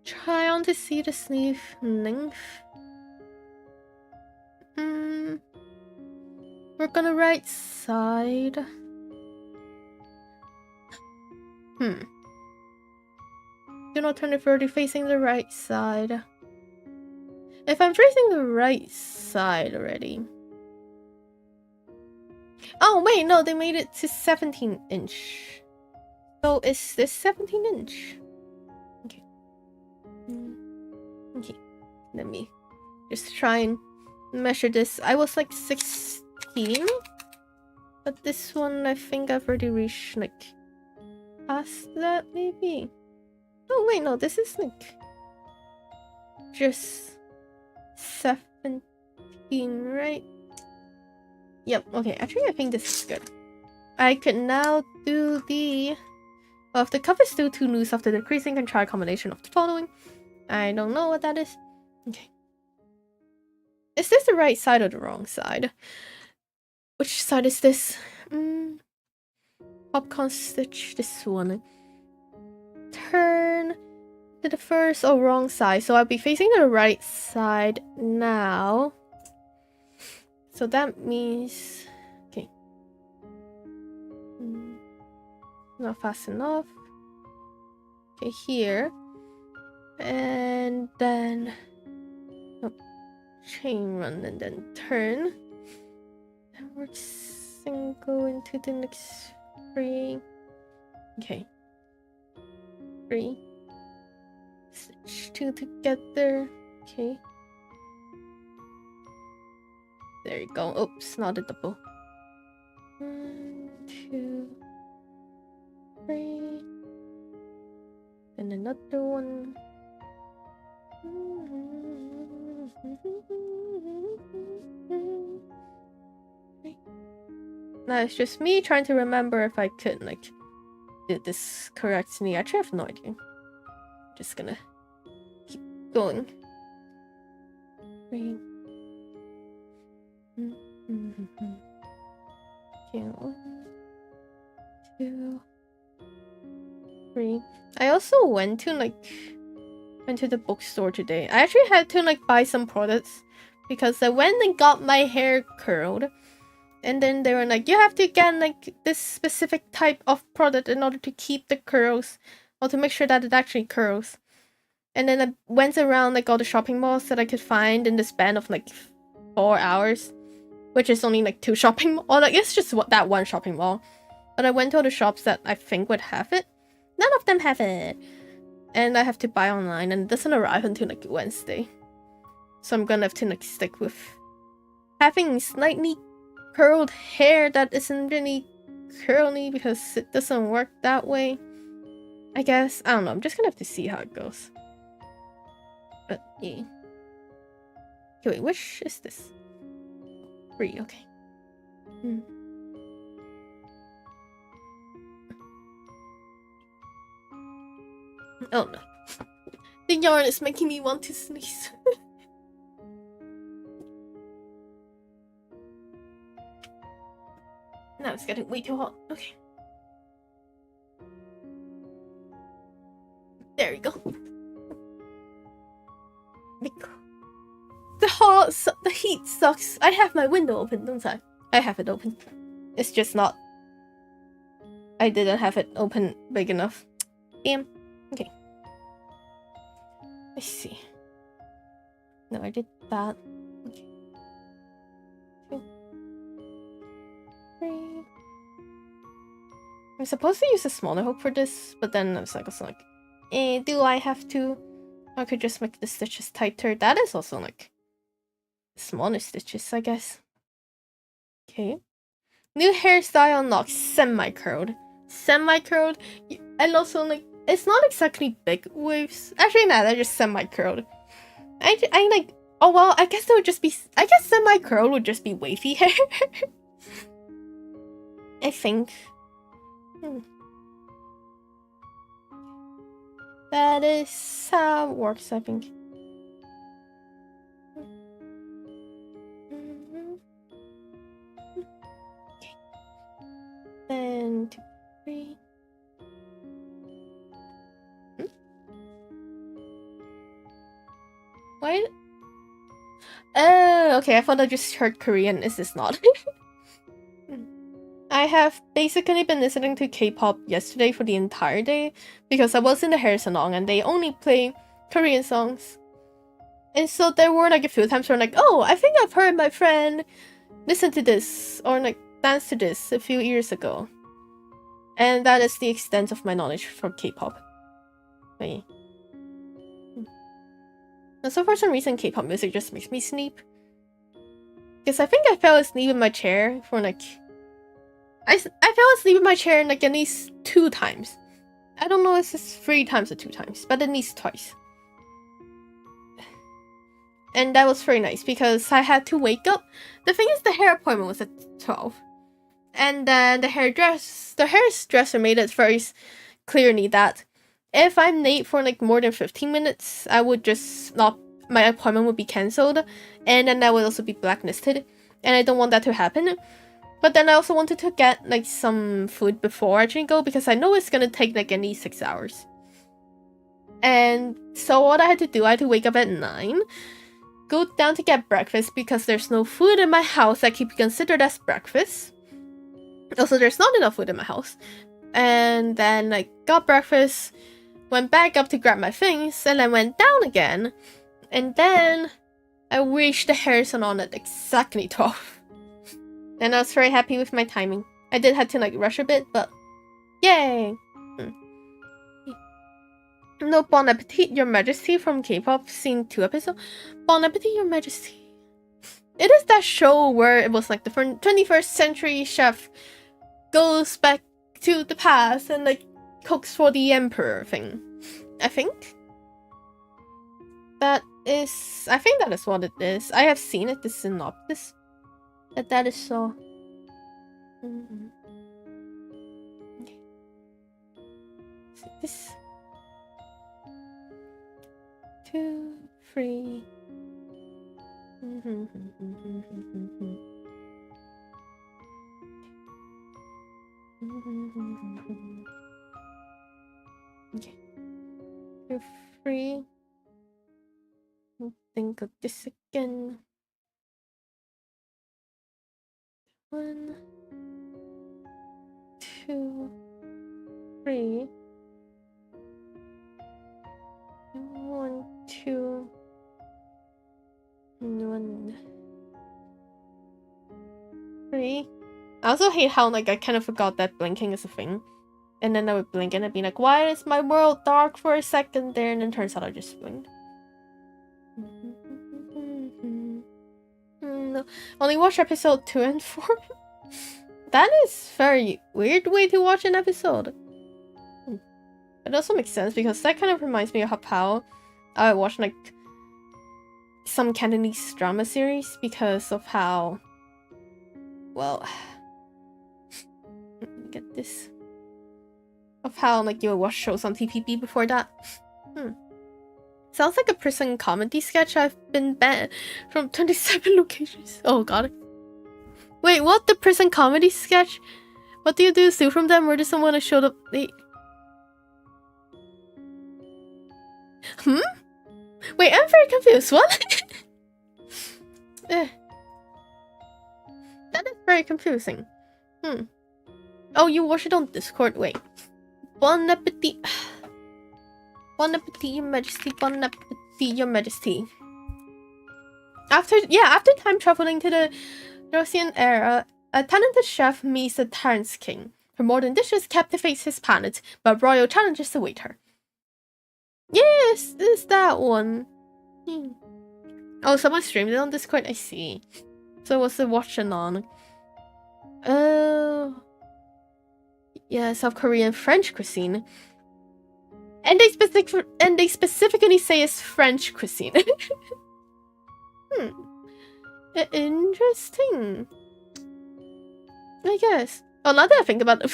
Try on to see the sleeve length. Work on the right side. Do not turn it 30 facing the right side. If I'm facing the right side already. Oh wait, no, they made it to 17 inch. So is this 17 inch? Okay. Okay. Let me just try and measure this. I was like 16. But this one, I think I've already reached like past that maybe. Oh wait, no, this is like just 17, right? Yep, okay, actually I think this is good. I could now do the... Well, if the cuff is still too loose after decreasing, can try a combination of the following. I don't know what that is. Okay. Is this the right side or the wrong side? Which side is this? Popcorn stitch, this one. Turn to the first or wrong side. So I'll be facing the right side now. So that means... Okay. Not fast enough. Okay, here. And then... Oh, chain run and then turn. And we're single into the next 3. Okay. 3. Stitch 2 together. Okay. There you go. Oops, not a double. 1, 2, 3. And another one. Now it's just me trying to remember if I could like do this correctly. Actually, I have no idea. Just gonna keep going. 3. Okay, 1, 2, 3. I also went to the bookstore today. I actually had to like buy some products because I went and got my hair curled. And then they were like, you have to get like this specific type of product in order to keep the curls or to make sure that it actually curls. And then I went around like all the shopping malls that I could find in the span of like 4 hours, which is only like 2 shopping malls. Or like it's just that one shopping mall. But I went to all the shops that I think would have it. None of them have it. And I have to buy online and it doesn't arrive until like Wednesday. So I'm gonna have to like stick with having slightly curled hair that isn't really curly because it doesn't work that way. I guess. I don't know. I'm just gonna have to see how it goes. But yeah. Okay, wait, which is this? 3, okay. Oh no. The yarn is making me want to sneeze. Now it's getting way too hot. Okay. There we go. The heat sucks. I have my window open, don't I? I have it open. It's just not. I didn't have it open big enough. Damn. Okay. Let's see. No, I did that. Okay. 2, 3. I'm supposed to use a smaller hook for this, but then I was like, do I have to? I could just make the stitches tighter. That is also like smaller stitches, I guess. Okay. New hairstyle unlocked. Semi-curled. Semi-curled. And also like, it's not exactly big waves. Actually, no, they're just semi-curled. I like, oh well, I guess it would just be, I guess semi-curled would just be wavy hair. I think. That is how it works, I think. Okay. And 2, 3. Why? Oh, okay. I thought I just heard Korean. Is this not? I have basically been listening to K-pop yesterday for the entire day because I was in the hair salon and they only play Korean songs. And so there were like a few times where I'm like, oh, I think I've heard my friend listen to this or like dance to this a few years ago. And that is the extent of my knowledge for K-pop. Wait. And so for some reason K-pop music just makes me sleep. Because I think I fell asleep in my chair for like... I fell asleep in my chair like at least 2 times. I don't know if it's 3 times or 2 times, but at least twice. And that was very nice because I had to wake up. The thing is, the hair appointment was at 12. And then the hairdresser made it very clearly that if I'm late for like more than 15 minutes, I would just not, my appointment would be cancelled. And then that would also be blacklisted. And I don't want that to happen. But then I also wanted to get like some food before I actually go because I know it's gonna take like at least 6 hours. And so what I had to do, I had to wake up at 9, go down to get breakfast because there's no food in my house that can be considered as breakfast. Also, there's not enough food in my house. And then I got breakfast, went back up to grab my things, and then went down again. And then I reached the hair salon at exactly 12. And I was very happy with my timing. I did have to like rush a bit, but Yay! No, Bon Appetit, Your Majesty from K-pop Scene 2 episode. Bon Appetit, Your Majesty. It is that show where it was like the 21st century chef goes back to the past and like cooks for the emperor thing. I think that is what it is. I have seen it, the synopsis. That is so. Okay. So this 2, 3. Okay. 2, 3. Think of this again. 1, 2, 3. 1, 2, 1, 3. I also hate how like I kind of forgot that blinking is a thing, and then I would blink and I'd be like, "Why is my world dark for a second there?" And then turns out I just blinked. No. Only watch episode 2 and 4. That is very weird way to watch an episode. It also makes sense because that kind of reminds me of how I watch like some Cantonese drama series because of how, well, get this, of how like you would watch shows on TPP before that. Sounds like a prison comedy sketch. I've been banned from 27 locations. Oh god. Wait, what? The prison comedy sketch? What do you do? Steal from them? Or does someone show up late? Wait, I'm very confused. What? That is very confusing. Oh, you watch it on Discord? Wait. Bon appetit. Bon appetit, Your Majesty. Bon appetit, Your Majesty. After time traveling to the Russian era, a talented chef meets the Tyrant's King. Her modern dishes captivates his palate, but royal challenges await her. Yes, it's that one. Oh, someone streamed it on Discord? I see. So what's the watching on? Oh. Yeah, South Korean French cuisine. And they specifically say it's French cuisine. Interesting. I guess. Oh, now that I think about it.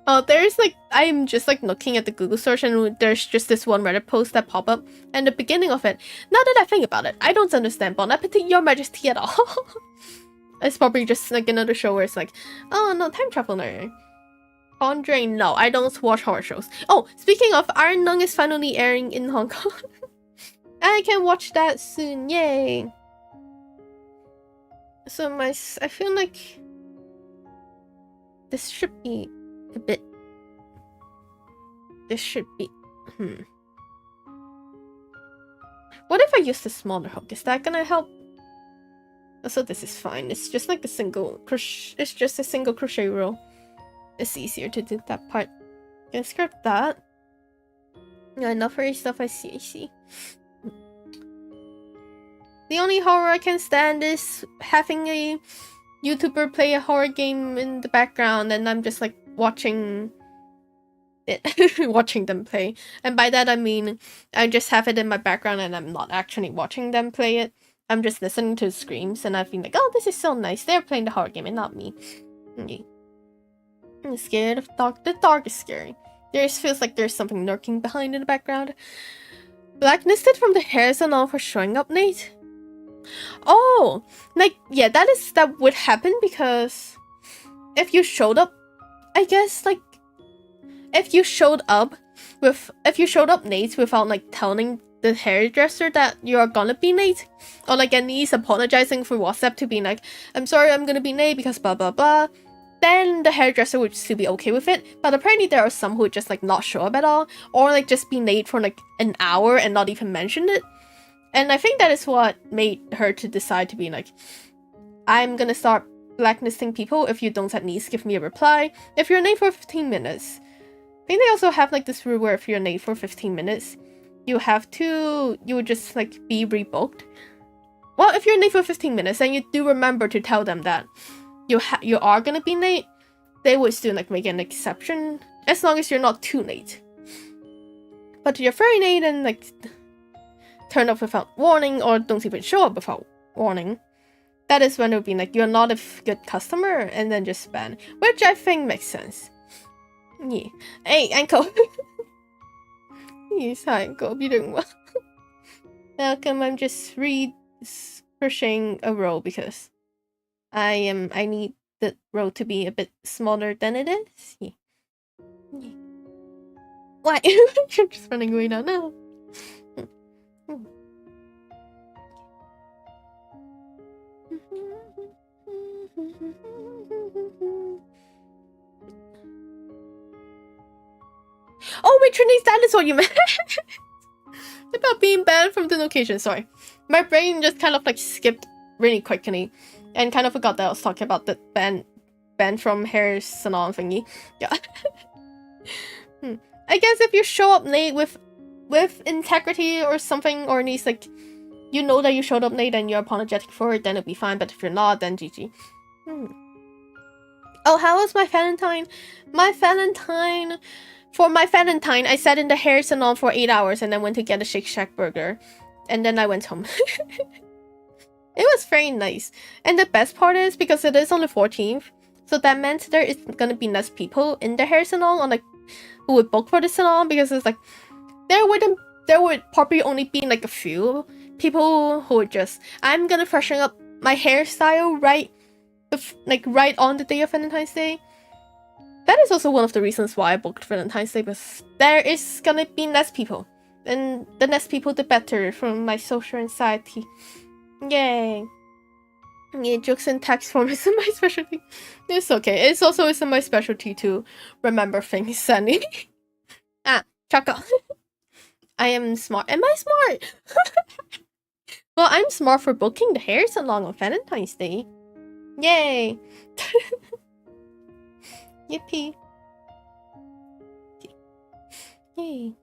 Oh, there's like, I'm just like looking at the Google search and there's just this one Reddit post that pop up. And the beginning of it, now that I think about it, I don't understand Bon Appetit, Your Majesty at all. It's probably just like another show where it's like, oh no, time traveler. Andre, no, I don't watch horror shows. Oh, speaking of, Iron Lung is finally airing in Hong Kong. I can watch that soon, yay! So I feel like this should be a bit. This should be. What if I use the smaller hook? Is that gonna help? Also, this is fine. It's just like a single crochet. It's just a single crochet row. It's easier to do that part. Can script that. Yeah, enough for stuff. I see. The only horror I can stand is having a YouTuber play a horror game in the background, and I'm just like watching it, watching them play. And by that I mean I just have it in my background, and I'm not actually watching them play it. I'm just listening to screams, and I've been like, oh, this is so nice. They're playing the horror game and not me. Okay. I'm scared of dark. The dark is scary. There feels like there's something lurking behind in the background. Blacklisted from the hairs and all for showing up, Nate. Oh, like yeah, that would happen because if you showed up, I guess like if you showed up Nate without like telling the hairdresser that you're gonna be Nate, or like Annie's apologizing for WhatsApp to being like, I'm sorry, I'm gonna be Nate because blah blah blah. Then the hairdresser would still be okay with it, but apparently there are some who would just like not show up at all, or like just be late for like an hour and not even mention it. And I think that is what made her to decide to be like, I'm gonna start blacklisting people. If you don't at least give me a reply. If you're late for 15 minutes. I think they also have like this rule where if you're late for 15 minutes, you would just like be rebooked. Well, if you're late for 15 minutes, then you do remember to tell them that you are gonna be late. They would still like make an exception as long as you're not too late. But if you're very late and like turn up without warning or don't even show up without warning, that is when it would be like you're not a good customer and then just ban, which I think makes sense. Yeah. Hey, ankle. Yes, hi, ankle. You're doing well. Welcome. I'm just crocheting a row because I need the row to be a bit smaller than it is. Yeah. Yeah. Why? You're just running away now. No. Oh, wait, Trinity, that is what you meant. About being banned from the location. Sorry, my brain just kind of like skipped really quickly, and kind of forgot that I was talking about the ban from hair salon thingy. Yeah. I guess if you show up late with integrity or something, or at least like you know that you showed up late and you're apologetic for it, then it'll be fine. But if you're not, then GG. Oh, how was my Valentine? For my Valentine, I sat in the hair salon for 8 hours and then went to get a Shake Shack burger. And then I went home. It was very nice. And the best part is, because it is on the 14th, so that meant there is gonna be less people in the hair salon on like who would book for the salon, because it's like there would probably only be like a few people who would just, I'm gonna freshen up my hairstyle right on the day of Valentine's Day. That is also one of the reasons why I booked Valentine's Day, because there is gonna be less people. And the less people, the better for my social anxiety. Yay. Yeah, jokes in text form isn't my specialty. It's okay. It's also isn't my specialty to remember things, Sunny. Choco. I am smart. Am I smart? Well, I'm smart for booking the hair salon on Valentine's Day. Yay. Yippee. Yay.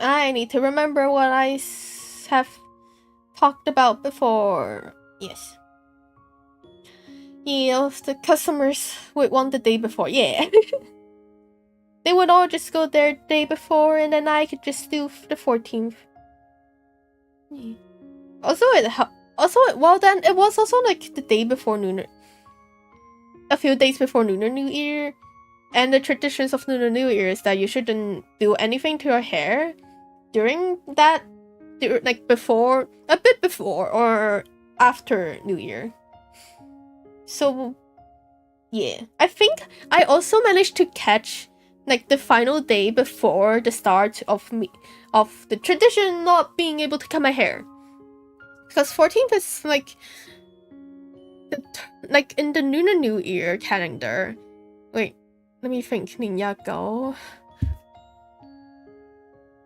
I need to remember what I have talked about before. Yes. Yeah, if the customers would want the day before. Yeah. They would all just go there the day before, and then I could just do the 14th. Yeah. Well then, it was also like the day before a few days before Lunar New Year. And the traditions of Lunar New Year is that you shouldn't do anything to your hair during that, like a bit before or after New Year. So, yeah. I think I also managed to catch like the final day before the start of the tradition not being able to cut my hair. Because 14th is like in the Lunar New Year calendar. Wait, let me think. 年廿九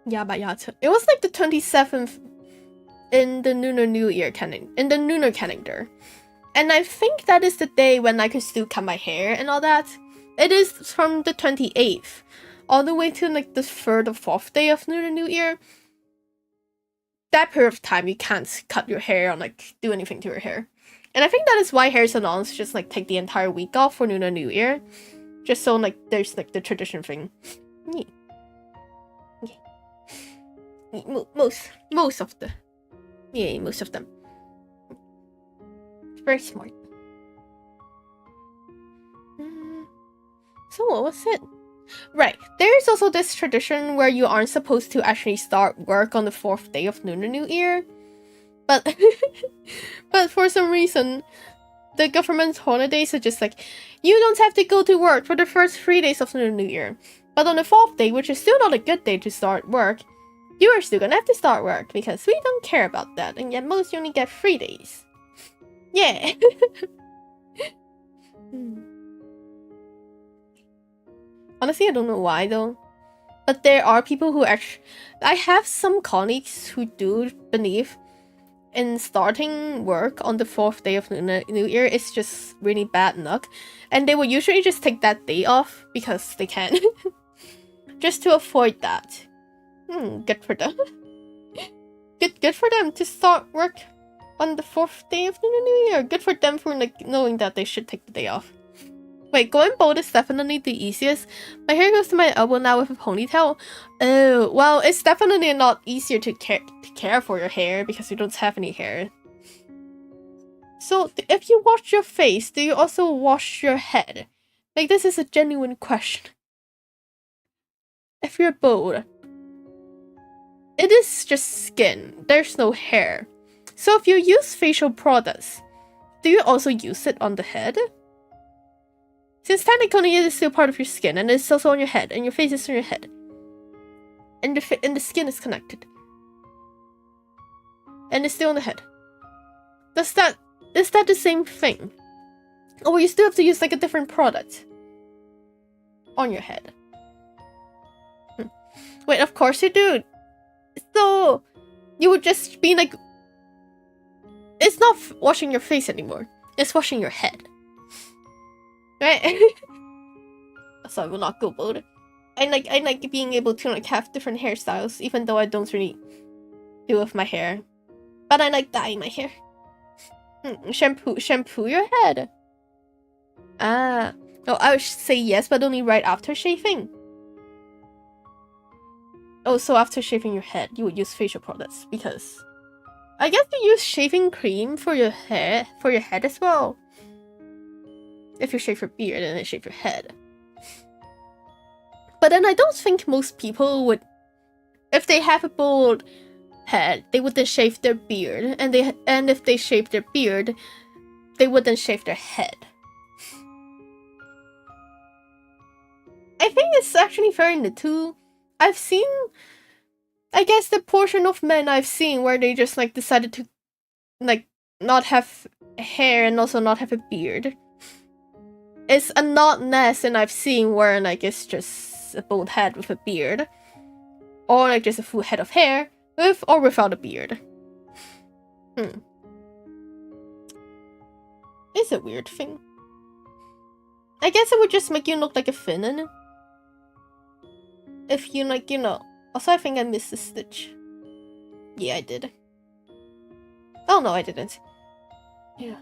it was like the 27th in the Lunar New Year in the lunar calendar. And I think that is the day when I could still cut my hair and all that. It is from the 28th all the way to like the 3rd or 4th day of Lunar New Year. That period of time you can't cut your hair or like do anything to your hair. And I think that is why hair salons just like take the entire week off for Lunar New Year. Just so like there's like the tradition thing. Yeah. Yeah. Most of them. It's very smart. So what was it? Right, there's also this tradition where you aren't supposed to actually start work on the 4th day of Lunar New Year. But but for some reason, the government's holidays are just like, you don't have to go to work for the first 3 days of Lunar New Year. But on the 4th day, which is still not a good day to start work, you are still gonna have to start work because we don't care about that, and yet most you only get 3 days. Yeah. Honestly, I don't know why though. But there are people who actually... I have some colleagues who do believe in starting work on the 4th day of Lunar New Year is just really bad luck. And they will usually just take that day off because they can. Just to avoid that. Good for them. Good for them to start work on the 4th day of Lunar New Year. Good for them for like knowing that they should take the day off. Wait, going bald is definitely the easiest. My hair goes to my elbow now with a ponytail. Oh, well, it's definitely not easier to care for your hair because you don't have any hair. So, if you wash your face, do you also wash your head? Like, this is a genuine question. If you're bald, it is just skin. There's no hair. So, if you use facial products, do you also use it on the head? Since technically it is still part of your skin, and it's also on your head, and your face is on your head. And the skin is connected. And it's still on the head. Is that the same thing? Or you still have to use like a different product on your head? Wait, of course you do. So you would just be like, it's not washing your face anymore. It's washing your head. Right? So I will not go bald. I like being able to like have different hairstyles, even though I don't really do with my hair. But I like dyeing my hair. Shampoo your head. Ah. Oh, I would say yes, but only right after shaving. Oh, so after shaving your head, you would use facial products because I guess you use shaving cream for your hair as well. If you shave your beard and then shave your head. But then I don't think most people would, if they have a bald head, they wouldn't shave their beard, and if they shave their beard, they wouldn't shave their head. I think it's actually very little. I've seen, I guess the portion of men I've seen where they just like decided to like not have hair and also not have a beard. It's a lot less than I've seen where like it's just a bald head with a beard. Or like just a full head of hair with or without a beard. It's a weird thing. I guess it would just make you look like a Finnan. If you like, you know. Also, I think I missed a stitch. Yeah, I did. Oh no, I didn't. Yeah.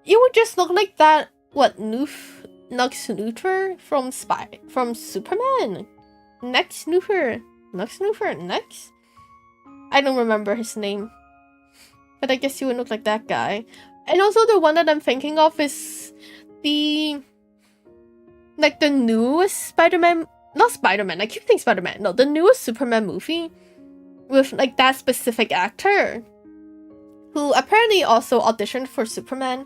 You would just look like that. What, Nux Luthor from Superman? Nux Luthor. Nux? I don't remember his name. But I guess you would look like that guy. And also the one that I'm thinking of is the newest Spider-Man. Not Spider-Man, I keep thinking Spider-Man. No, the newest Superman movie. With like that specific actor. Who apparently also auditioned for Superman.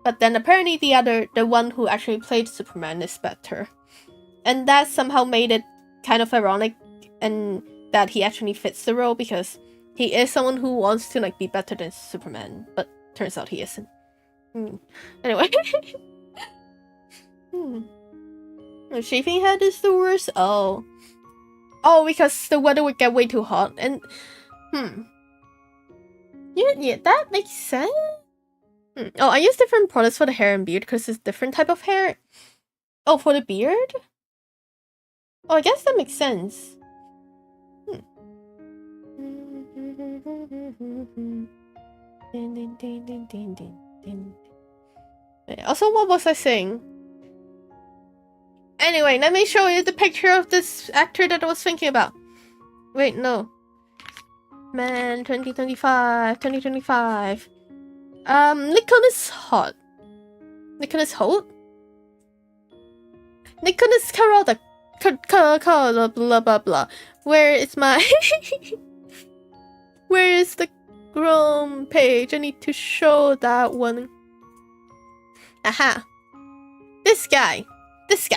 But then apparently the one who actually played Superman is better. And that somehow made it kind of ironic and that he actually fits the role because he is someone who wants to like be better than Superman, but turns out he isn't. Anyway. The shaving head is the worst? Oh, because the weather would get way too hot and yeah, that makes sense. Oh, I use different products for the hair and beard because it's different type of hair. Oh, for the beard? Oh, I guess that makes sense. Also, what was I saying? Anyway, let me show you the picture of this actor that I was thinking about. Wait, no. Man, 2025. Nicholas Hoult. Nicholas Hoult? Nicholas Carota. Blah blah blah. Where is my where is the Chrome page? I need to show that one. Aha. This guy. This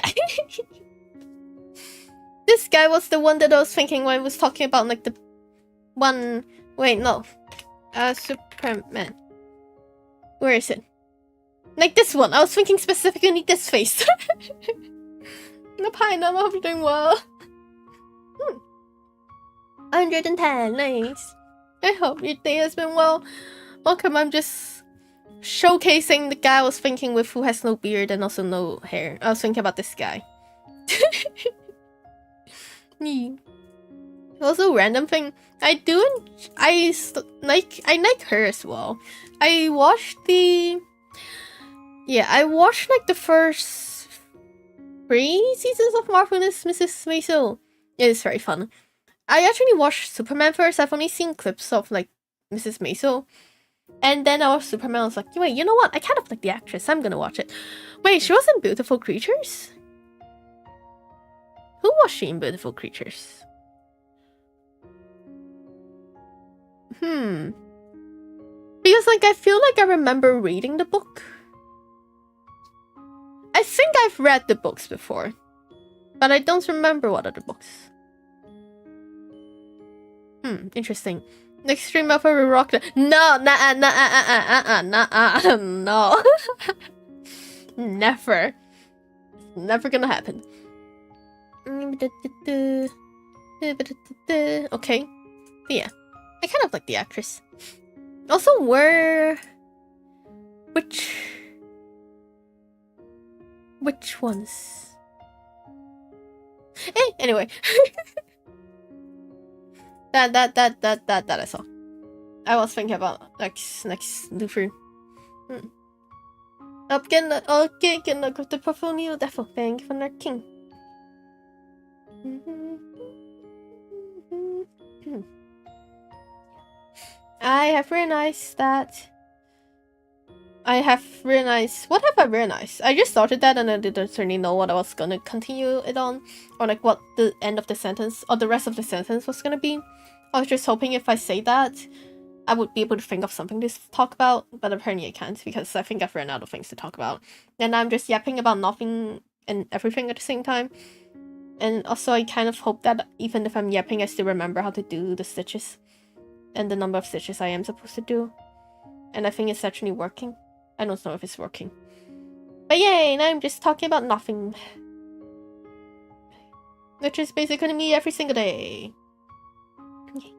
guy was the one that I was thinking when I was talking about like the one. Wait, no. Superman. Where is it? Like this one. I was thinking specifically this face. No pine, I hope you're doing well. 110, nice. I hope your day has been well. Welcome, I'm just showcasing the guy I was thinking with who has no beard and also no hair. I was thinking about this guy. Also, random thing. I like her as well. I watched like the first 3 seasons of Marvelous Mrs. Maisel. It is very fun. I actually watched Superman first. I've only seen clips of like Mrs. Maisel. And then I watched Superman. I was like, wait, you know what? I kind of like the actress. I'm gonna watch it. Wait, she was in Beautiful Creatures? Who was she in Beautiful Creatures? Because like I feel like I remember reading the book. I think I've read the books before, but I don't remember what are the books. Interesting. Next stream of a rock. No, no. Never. Never gonna happen. Okay. But yeah. I kind of like the actress. Also, which ones? Anyway. that I saw. I was thinking about next Luffy. Okay, can I go to portfolio? Därför thank for the king. I have realized that. What have I realized? I just started that and I didn't really know what I was gonna continue it on, or like what the end of the sentence or the rest of the sentence was gonna be. I was just hoping if I say that, I would be able to think of something to talk about, but apparently I can't because I think I've run out of things to talk about. And I'm just yapping about nothing and everything at the same time. And also I kind of hope that even if I'm yapping, I still remember how to do the stitches and the number of stitches I am supposed to do. And I think it's actually working. I don't know if it's working. But yay, now I'm just talking about nothing. Which is basically me every single day. Okay.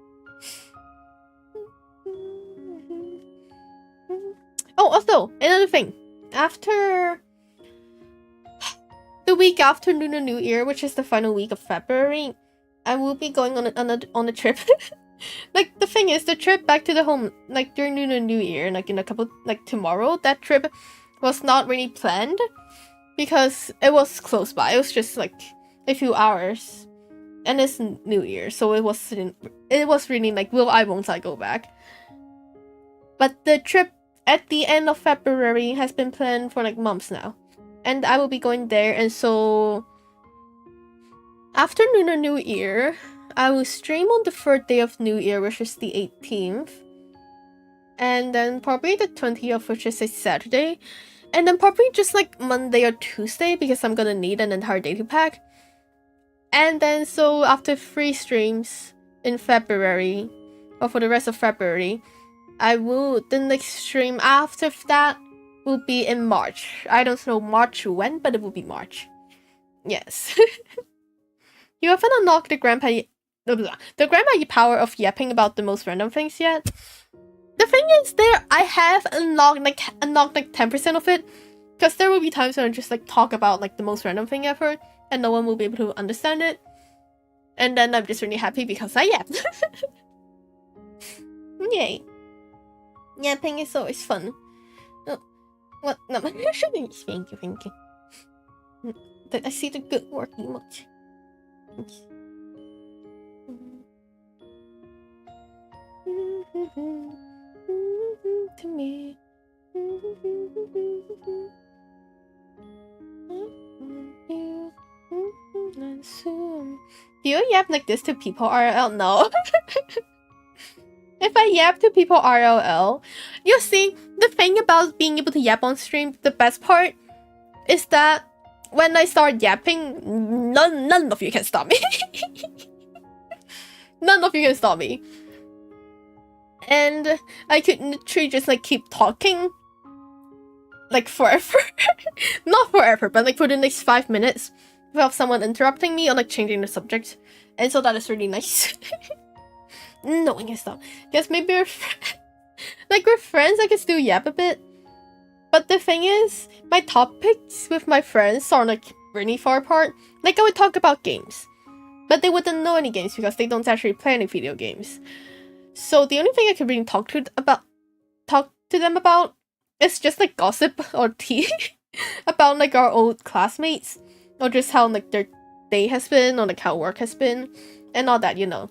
Oh, also, another thing. After the week after Lunar New Year, which is the final week of February, I will be going on a trip. Like, the thing is, the trip back to the home, like, during Lunar New Year, like, in a couple, like, tomorrow, that trip was not really planned, because it was close by. It was just, like, a few hours, and it's New Year, so it was really, like, won't I go back? But the trip at the end of February has been planned for, like, months now, and I will be going there, and so after Lunar New Year, I will stream on the 3rd day of New Year, which is the 18th. And then probably the 20th, which is a Saturday. And then probably just like Monday or Tuesday, because I'm gonna need an entire day to pack. And then so after 3 streams in February, or for the rest of February, the next stream after that will be in March. I don't know March when, but it will be March. Yes. You haven't unlocked the grandpa power of yapping about the most random things yet. The thing is, I have unlocked like 10% of it, because there will be times when I just like talk about like the most random thing ever, and no one will be able to understand it. And then I'm just really happy because I yapped. Yay! Yapping is always fun. Oh, what? No, thank you. I see the good work emoji. To me. Do you yap like this to people RL? No. If I yap to people RLL, you see, the thing about being able to yap on stream, the best part is that when I start yapping, none of you can stop me. None of you can stop me. And I could literally just like keep talking like forever. Not forever, but like for the next 5 minutes without someone interrupting me or like changing the subject. And so that is really nice. knowing his stuff. Because maybe like we're friends, I can still yap a bit. But the thing is, my topics with my friends are like really far apart. Like I would talk about games, but they wouldn't know any games because they don't actually play any video games. So the only thing I could really talk to them about is just like gossip or tea about like our old classmates, or just how like their day has been, or like how work has been, and all that, you know.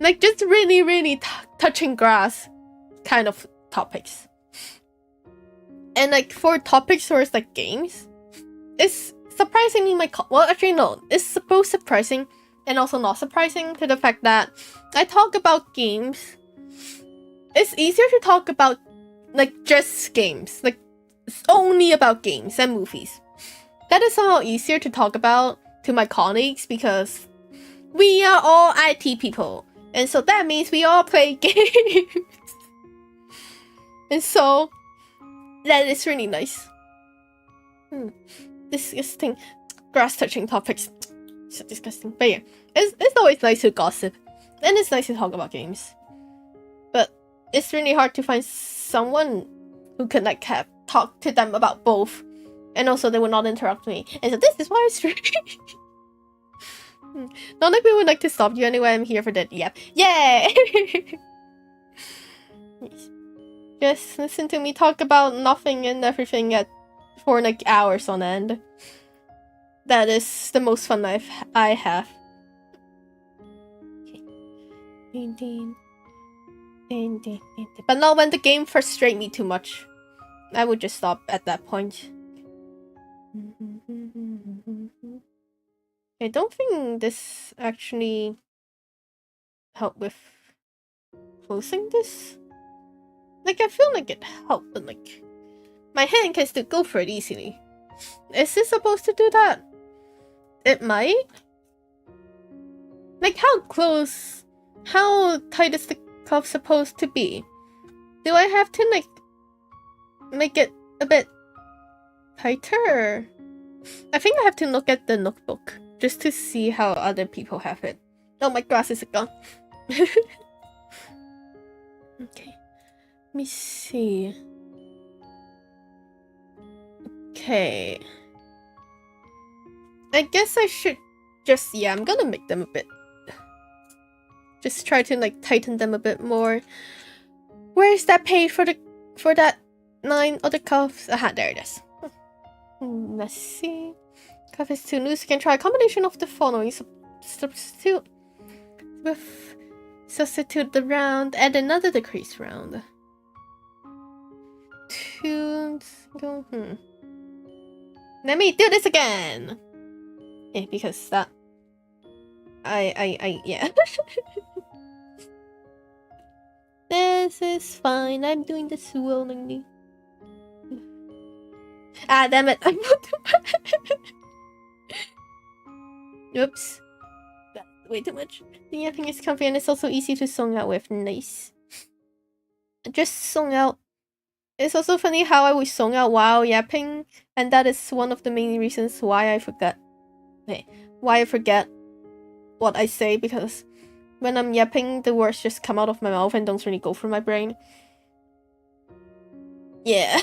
Like just really touching grass kind of topics. And like for topics where it's like games, it's surprisingly well, actually no, it's both surprising and also not surprising to the fact that I talk about games. It's easier to talk about like just games, like it's only about games and movies. That is somehow easier to talk about to my colleagues because we are all IT people, and so that means we all play games. And so that is really nice. Disgusting. Grass touching topics. So disgusting. But yeah, it's always nice to gossip. And it's nice to talk about games. But it's really hard to find someone who can like talk to them about both. And also they will not interrupt me. And so this is why it's really not like we would like to stop you anyway. I'm here for that. Yep. Yay! Yes. Just listen to me talk about nothing and everything for like hours on end. That is the most fun I have. Okay. But not when the game frustrates me too much. I would just stop at that point. I don't think this actually helped with closing this. Like, I feel like it helped, but like, my hand can still go for it easily. Is this supposed to do that? It might? Like, how tight is the cuff supposed to be? Do I have to, like, make it a bit tighter? I think I have to look at the notebook just to see how other people have it. Oh, my glasses are gone. Okay. Let me see. Okay. I guess I should just, yeah, I'm gonna make them a bit. Just try to like tighten them a bit more. Where is that page for that 9 other cuffs? Aha, there it is. Let's see. Cuff is too loose. You can try a combination of the following. Substitute the round, add another decrease round. Go. Let me do this again. Yeah, because that. Yeah. This is fine. I'm doing this willingly. Ah, damn it! Oops. That's way too much. The yapping is comfy and it's also easy to song out with. Nice. Just song out. It's also funny how I was song out while yapping, and that is one of the main reasons why I forget. Why I forget what I say, because when I'm yapping, the words just come out of my mouth and don't really go through my brain. Yeah.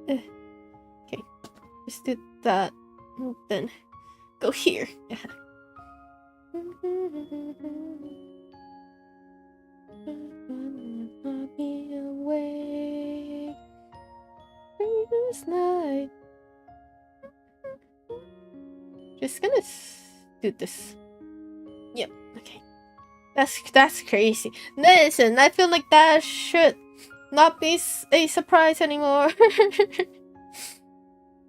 Okay, just do that, then go here. Yeah. Be awake this night. Just gonna do this. Yep. Okay. That's crazy. Listen, I feel like that should not be a surprise anymore.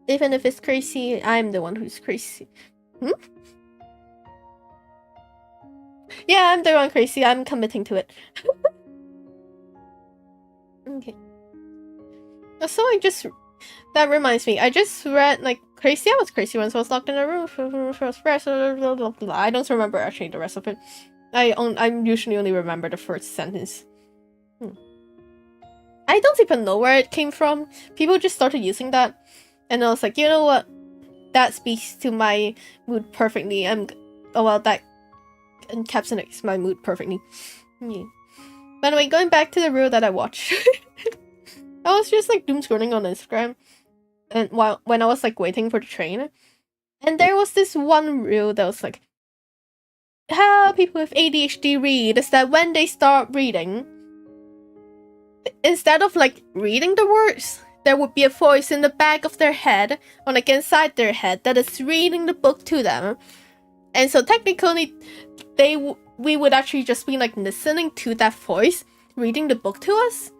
Even if it's crazy, I'm the one who's crazy. Yeah, I'm the one crazy. I'm committing to it. Okay. So that reminds me, I just read like Crazy. I was crazy once. I was locked in a room for I don't remember actually the rest of it. I usually only remember the first sentence. I don't even know where it came from. People just started using that, and I was like, you know what? That speaks to my mood perfectly. encapsulates my mood perfectly. Yeah. By the way, going back to the reel that I watched, I was just like doom scrolling on Instagram, and when I was like waiting for the train, and there was this one reel that was like, how people with ADHD read is that when they start reading, instead of like reading the words, there would be a voice in the back of their head, or like inside their head, that is reading the book to them. And so technically, we would actually just be like listening to that voice reading the book to us.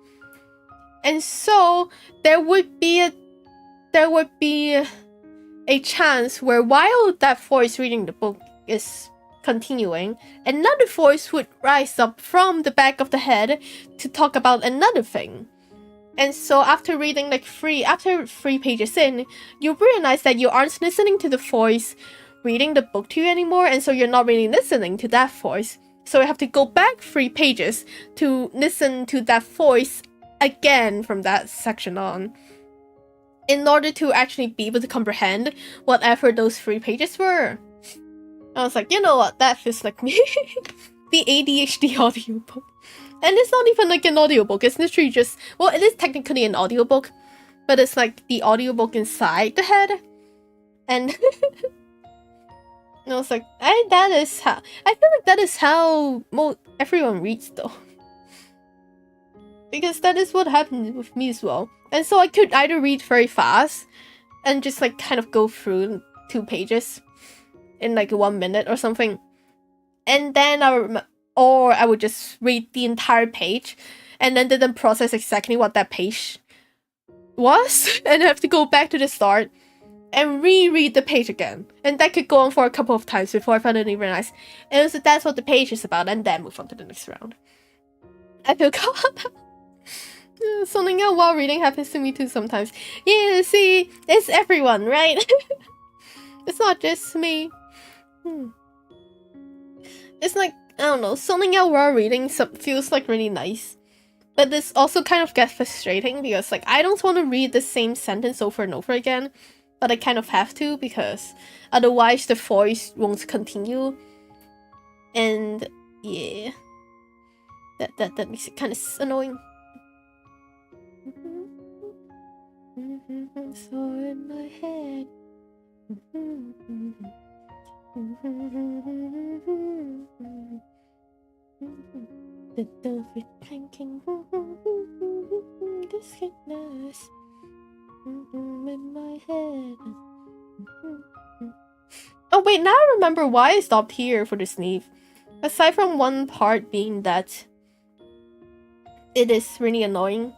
And so there would be a chance where while that voice reading the book is continuing, another voice would rise up from the back of the head to talk about another thing. And so after reading like three pages in, you realize that you aren't listening to the voice reading the book to you anymore, and so you're not really listening to that voice. So you have to go back 3 pages to listen to that voice again from that section on, in order to actually be able to comprehend whatever those 3 pages were. I was like, you know what, that feels like me. The ADHD audiobook. And it's not even like an audiobook, it's literally just, well, it is technically an audiobook, but it's like the audiobook inside the head. And I was like, I feel like that is how everyone reads though. Because that is what happened with me as well. And so I could either read very fast and just like kind of go through 2 pages in like 1 minute or something. And then I would just read the entire page and then didn't process exactly what that page was and have to go back to the start and reread the page again. And that could go on for a couple of times before I finally realized that's what the page is about, and then move on to the next round. I feel caught. Zoning out while reading happens to me too sometimes. Yeah, see, it's everyone, right? It's not just me. It's like, I don't know, zoning out while reading feels like really nice. But this also kind of gets frustrating because like I don't want to read the same sentence over and over again, but I kind of have to because otherwise the voice won't continue. And yeah, that makes it kind of annoying. So in my head. The dove drinking this goodness in my head. Oh wait, now I remember why I stopped here for the sleeve. Aside from one part being that it is really annoying.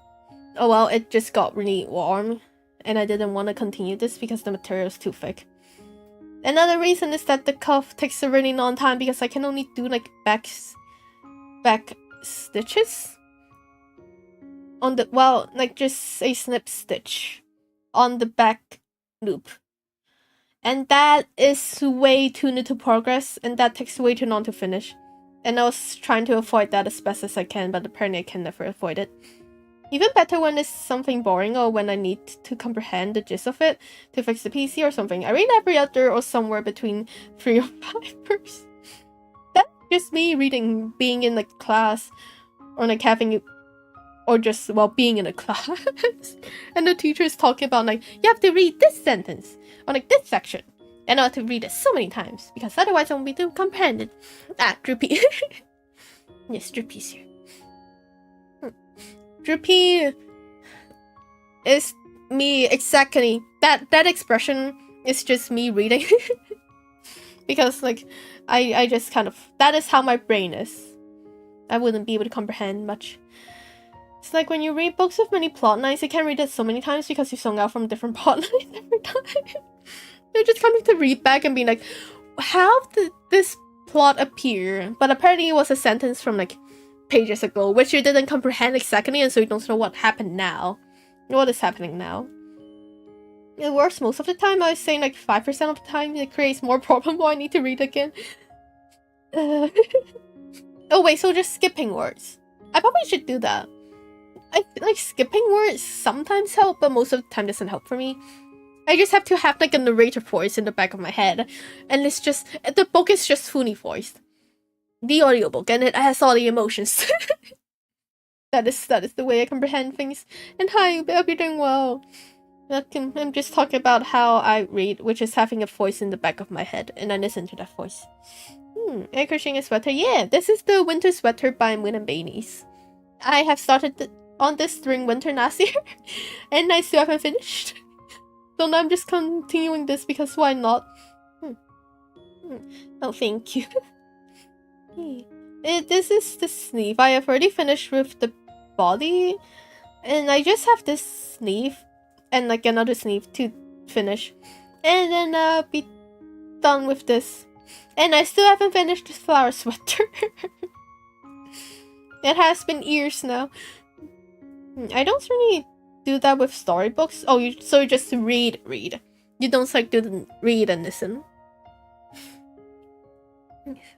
Oh well, it just got really warm and I didn't want to continue this because the material is too thick. Another reason is that the cuff takes a really long time because I can only do like back stitches on the, well, like just a snip stitch on the back loop. And that is way too new to progress, and that takes way too long to finish. And I was trying to avoid that as best as I can, but apparently I can never avoid it. Even better when it's something boring or when I need to comprehend the gist of it to fix the PC or something. I read every other or somewhere between 3 or 5 verses. That's just me reading, being in like class, or like having, or just, well, being in a class. And the teacher is talking about like, you have to read this sentence, or like this section. And I have to read it so many times, because otherwise I won't be able to comprehend it. Ah, Droopy. Yes, Droopy's here. Droopy is me exactly. That expression is just me reading. Because like I just kind of, that is how my brain is. I wouldn't be able to comprehend much. It's like when you read books with many plot lines, you can't read it so many times because you sung out from different plot lines every time. You're just coming to read back and being like, how did this plot appear? But apparently it was a sentence from like pages ago, which you didn't comprehend exactly, and so you don't know what happened now. What is happening now? It works most of the time. I was saying like 5% of the time. It creates more problem while I need to read again. Oh wait, so just skipping words. I probably should do that. I feel like skipping words sometimes help, but most of the time doesn't help for me. I just have to have like a narrator voice in the back of my head, and it's just, the book is just fully voiced. the audiobook, and it has all the emotions. that is the way I comprehend things. And hi, I hope you're doing well. I'm just talking about how I read, which is having a voice in the back of my head, and I listen to that voice. Air crocheting a sweater. Yeah, this is the winter sweater by Moon and Bainies. I have started on this during winter last year, and I still haven't finished. So now I'm just continuing this because why not? Oh, thank you. This is the sleeve. I have already finished with the body, and I just have this sleeve and like another sleeve to finish, and then I'll be done with this. And I still haven't finished this flower sweater. It has been years now. I don't really do that with storybooks. Oh, you just read. You don't like do read and listen.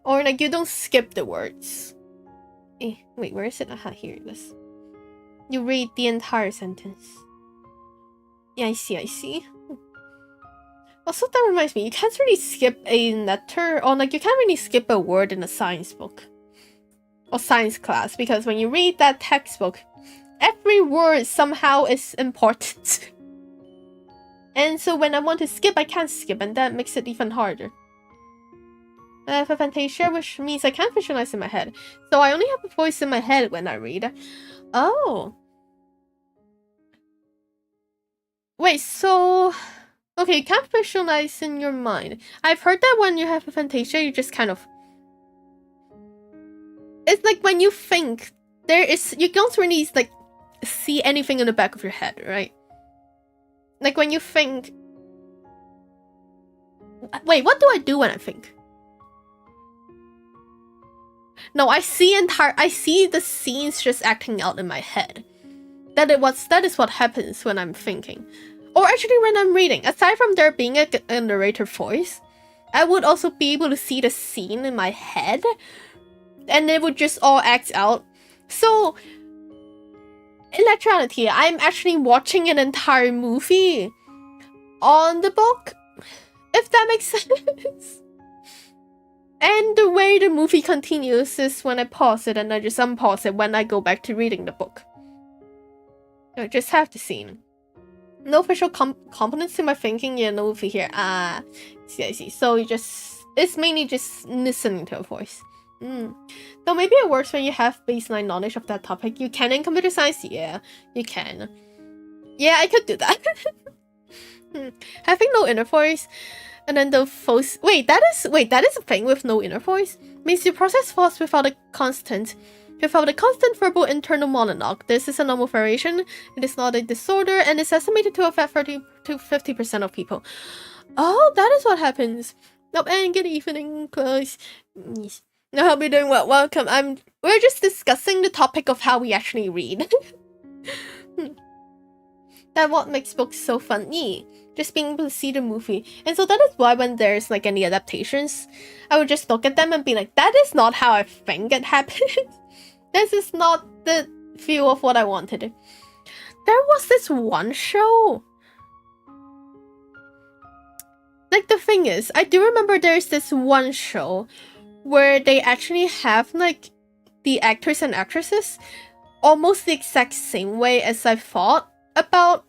Or like you don't skip the words. Wait, where is it? Aha, here it is. You read the entire sentence. Yeah, I see. Also, that reminds me, you can't really skip a letter, or like you can't really skip a word in a science book or science class, because when you read that textbook, every word somehow is important. And so when I want to skip, I can't skip, and that makes it even harder. I have a fantasia, which means I can't visualize in my head. So I only have a voice in my head when I read. Oh. Wait, so... Okay, you can't visualize in your mind. I've heard that when you have a fantasia, you just kind of... It's like when you think, you don't really, like, see anything in the back of your head, right? Like when you think... Wait, what do I do when I think? No, I see the scenes just acting out in my head. That is what happens when I'm thinking. Or actually when I'm reading. Aside from there being a narrator voice, I would also be able to see the scene in my head, and it would just all act out. So, in actuality, I'm actually watching an entire movie on the book, if that makes sense. And the way the movie continues is when I pause it and I just unpause it when I go back to reading the book. I just have the scene. No official components to my thinking, yeah, no movie here. I see. So it's mainly just listening to a voice. So maybe it works when you have baseline knowledge of that topic. You can in computer science, yeah, you can. Yeah, I could do that. Having no inner voice, and then the voice. Wait, that is a thing with no inner voice. Means you process thoughts without a constant verbal internal monologue. This is a normal variation. It is not a disorder, and it's estimated to affect 30 to 50% of people. Oh, that is what happens. Nope, and good evening, close. Yes. I hope you're doing well. Welcome. We're just discussing the topic of how we actually read. That what makes books so funny. Just being able to see the movie. And so that is why when there's like any adaptations, I would just look at them and be like, that is not how I think it happened. This is not the feel of what I wanted. There was this one show. Like, the thing is, I do remember there's this one show where they actually have, like, the actors and actresses almost the exact same way as I thought about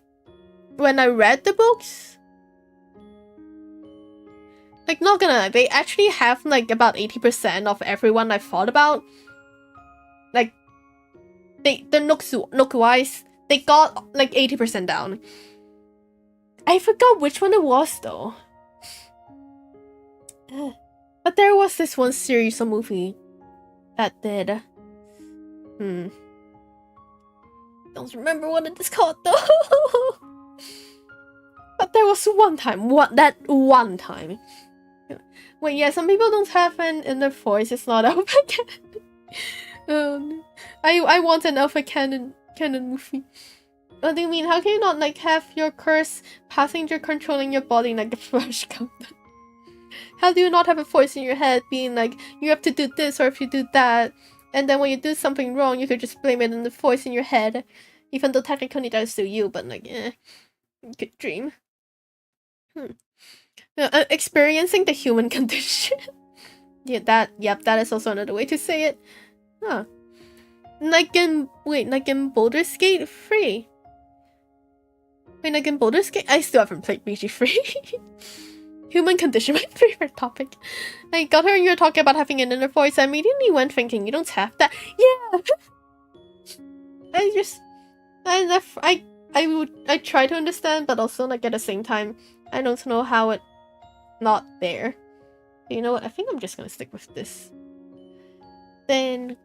when I read the books. Like, not gonna lie, they actually have, like, about 80% of everyone I thought about. Like, the look-wise, they got, like, 80% down. I forgot which one it was, though. But there was this one series or movie that did. Don't remember what it is called, though. But there was one time. Wait, yeah, some people don't have an inner voice. It's not alpha canon. I want an alpha canon movie. What do you mean? How can you not like have your curse passenger controlling your body like a flash company? How do you not have a voice in your head being like, you have to do this or if you do that, and then when you do something wrong, you could just blame it on the voice in your head, even though technically that is still you, but like, good dream. Experiencing the human condition. Yeah, that is also another way to say it. Huh. Like in Baldur's Gate 3. Wait, like in Baldur's Gate? I still haven't played BG3. Human condition, my favorite topic. I got her and you were talking about having an inner voice. I immediately went thinking, you don't have that. Yeah! I try to understand, but also like at the same time, I don't know how it's not there. But you know what? I think I'm just gonna stick with this. Then,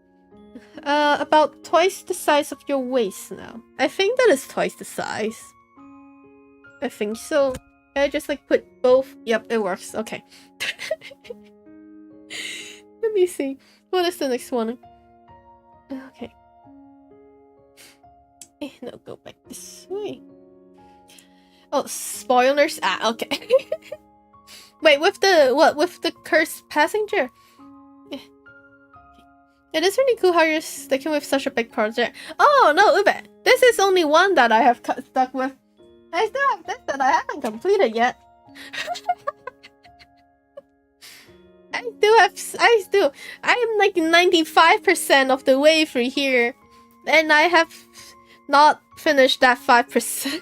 about twice the size of your waist now. I think that is twice the size. I think so. I just like put both. Yep, it works. Okay. Let me see. What is the next one? Okay. No, go back this way. Oh, spoilers. Ah, okay. Wait, with the what? With the cursed passenger? It is really cool how you're sticking with such a big project. Oh no, Ube! This is only one that I have stuck with. I still have this that I haven't completed yet. I am like 95% of the way through here. And I have not finished that 5%.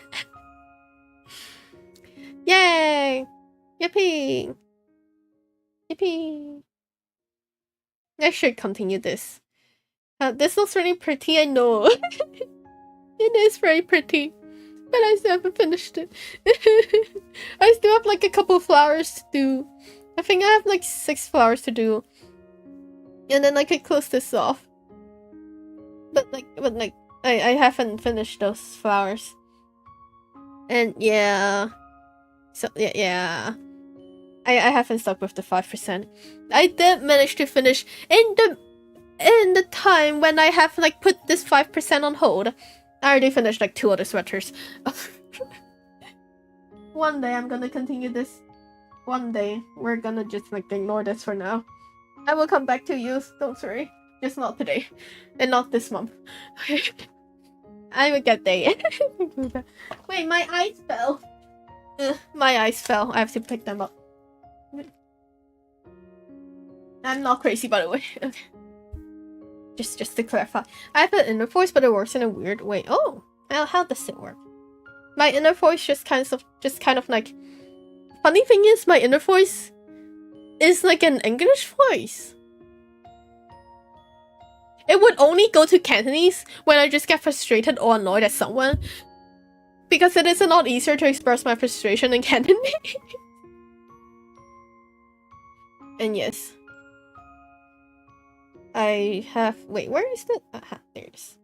Yay! Yippee! Yippee! I should continue this. This looks really pretty, I know. It is very pretty. But I still haven't finished it. I still have like a couple flowers to do. I think I have like 6 flowers to do. And then I could close this off. But I haven't finished those flowers. And yeah. So yeah. I haven't stuck with the 5%. I did manage to finish in the time when I have like put this 5% on hold. I already finished like 2 other sweaters. One day I'm gonna continue this. One day we're gonna just like ignore this for now. I will come back to you, don't worry. Just not today. And not this month. I will get there. Wait, my eyes fell. My eyes fell. I have to pick them up. I'm not crazy, by the way. Okay. Just to clarify. I have an inner voice, but it works in a weird way. Oh! How does it work? My inner voice just kind of like... Funny thing is, my inner voice is like an English voice. It would only go to Cantonese when I just get frustrated or annoyed at someone. Because it is a lot easier to express my frustration in Cantonese. And yes. I have... Wait, where is the... Aha, there it is.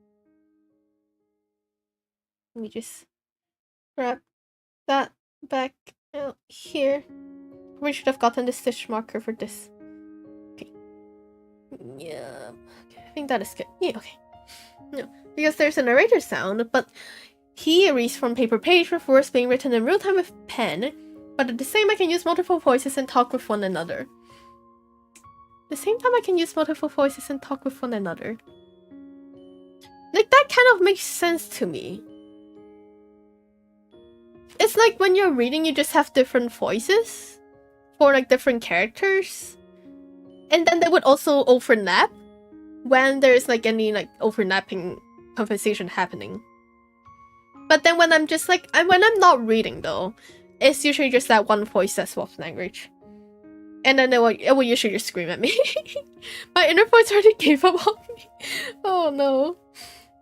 Let me just grab that back out here. We should have gotten the stitch marker for this. Okay. Yeah. Okay, I think that is good. Yeah, okay. No, because there's a narrator sound, but he reads from paper page with words being written in real time with pen. But at the same I can use multiple voices and talk with one another. The same time I can use multiple voices and talk with one another. Like, that kind of makes sense to me. It's like when you're reading, you just have different voices for like different characters. And then they would also overlap when there's like any like overlapping conversation happening. But then when I'm just like, when I'm not reading though, it's usually just that one voice that swaps language. And then it will usually just scream at me. My inner voice already gave up on me. Oh no.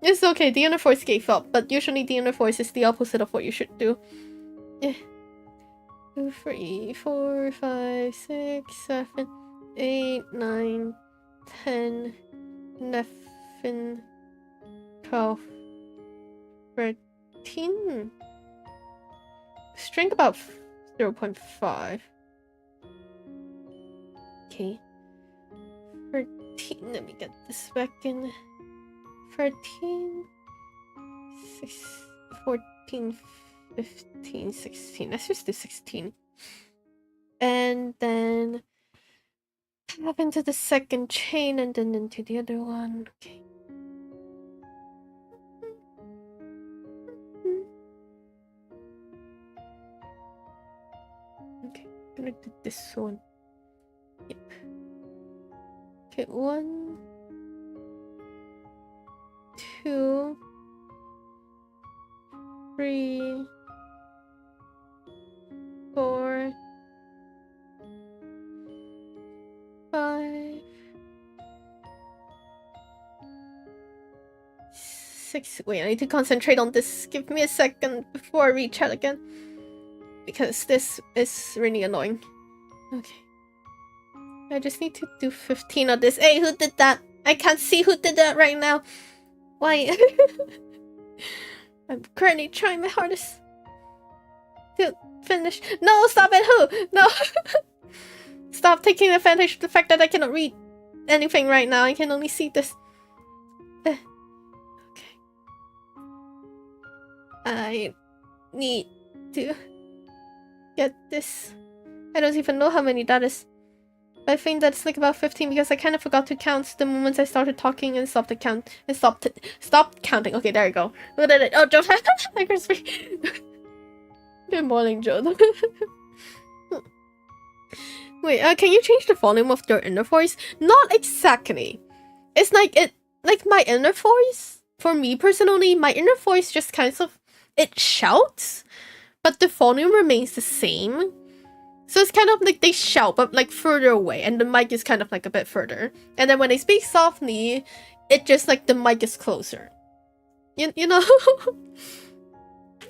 It's okay, the inner voice gave up, but usually the inner voice is the opposite of what you should do. 2, 3, 4, 5, 6, 7, 8, 9, 10, 11, 12, 13. String about 0.5. Okay. 13. Let me get this back in. 13, 6, 14, 15, 16. Let's just do 16. And then tap into the second chain and then into the other one. Okay. Okay, I'm gonna do this one. Yep. Okay, 1, 2, 3, 4, 5, 6. Wait, I need to concentrate on this. Give me a second before I reach out again. Because this is really annoying. Okay. I just need to do 15 of this. Hey, who did that? I can't see who did that right now. Why? I'm currently trying my hardest to finish. No, stop it, who? No. Stop taking advantage of the fact that I cannot read anything right now. I can only see this. Okay. I need to get this. I don't even know how many that is. But I think that's like about 15 because I kind of forgot to count the moments I started talking and stopped the count and stopped counting. Okay, there you go. Look at it. Oh, Joe, I can speak. Good morning, Joe. Wait, can you change the volume of your inner voice? Not exactly. It's like my inner voice. For me personally, my inner voice just kind of it shouts, but the volume remains the same. So it's kind of like they shout, but like further away, and the mic is kind of like a bit further. And then when they speak softly, it just like the mic is closer. You know?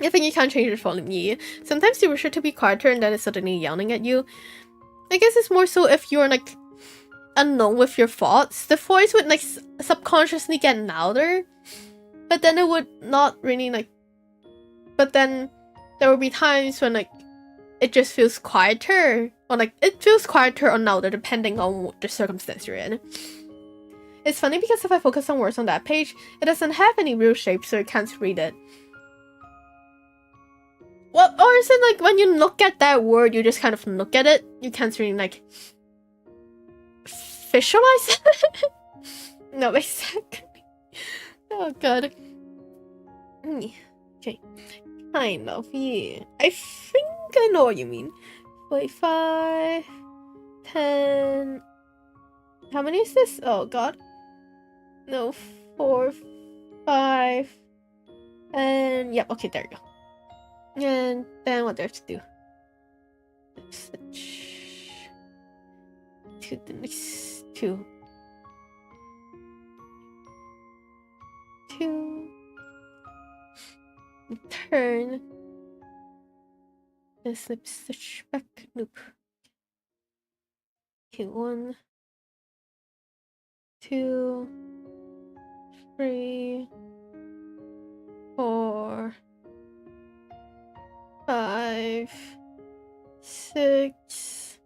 I think you can't change the volume. Yeah. Sometimes you wish it to be quieter and then it's suddenly yelling at you. I guess it's more so if you're like unknown with your thoughts, the voice would like subconsciously get louder, but then it would not really like. But then there will be times when like it just feels quieter, or like it feels quieter or louder depending on the circumstance you're in. It's funny because if I focus on words on that page, it doesn't have any real shape, so I can't read it. Well, or is it like when you look at that word, you just kind of look at it? You can't really like visualize it? No, exactly. Oh god. Okay. Kind of, yeah. I think I know what you mean. Wait, 5, 10. How many is this? Oh god. No, 4, 5. And yep, okay, there you go. And then what do I have to do? Switch to the next 2. 2. Turn. And slip stitch back. Nope. Okay, 1, 2, 3, 4, 5, 6,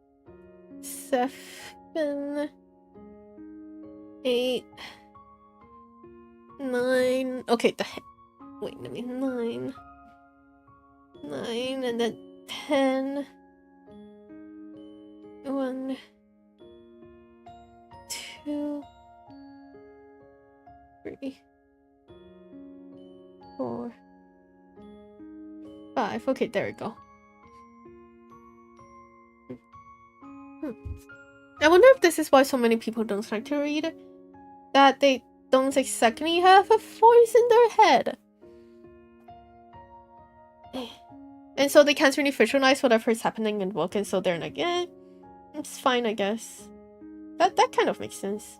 7, 8, 9. Okay, wait, let me 9, and then 10. 1, 2, 3, 4, 5. Okay, there we go. I wonder if this is why so many people don't like to read. That they don't exactly have a voice in their head. And so they can't really visualize whatever is happening in the book, and so they're like, eh, it's fine, I guess. That kind of makes sense.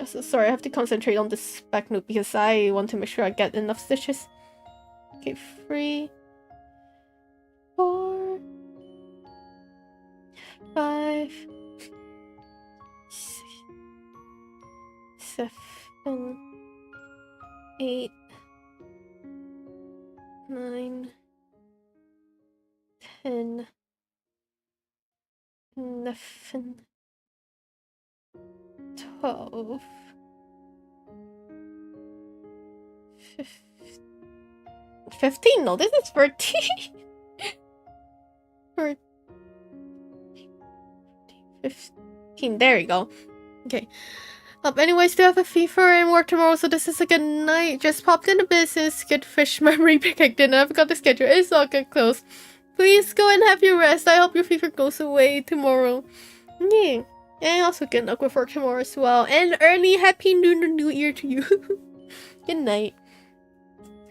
So sorry, I have to concentrate on this back note because I want to make sure I get enough stitches. Okay, 3, 4, 5, 6, 7, 8, 9, 10, 11, 12, 15? No, this is 13. 15. There you go. Okay. Anyway, still have a fever and work tomorrow, so this is a good night. Just popped into business, good fish memory picnic dinner. I forgot the schedule. It's all good close. Please go and have your rest. I hope your fever goes away tomorrow. Yeah. And also good luck with work tomorrow as well. And early happy Lunar New Year to you. Good night.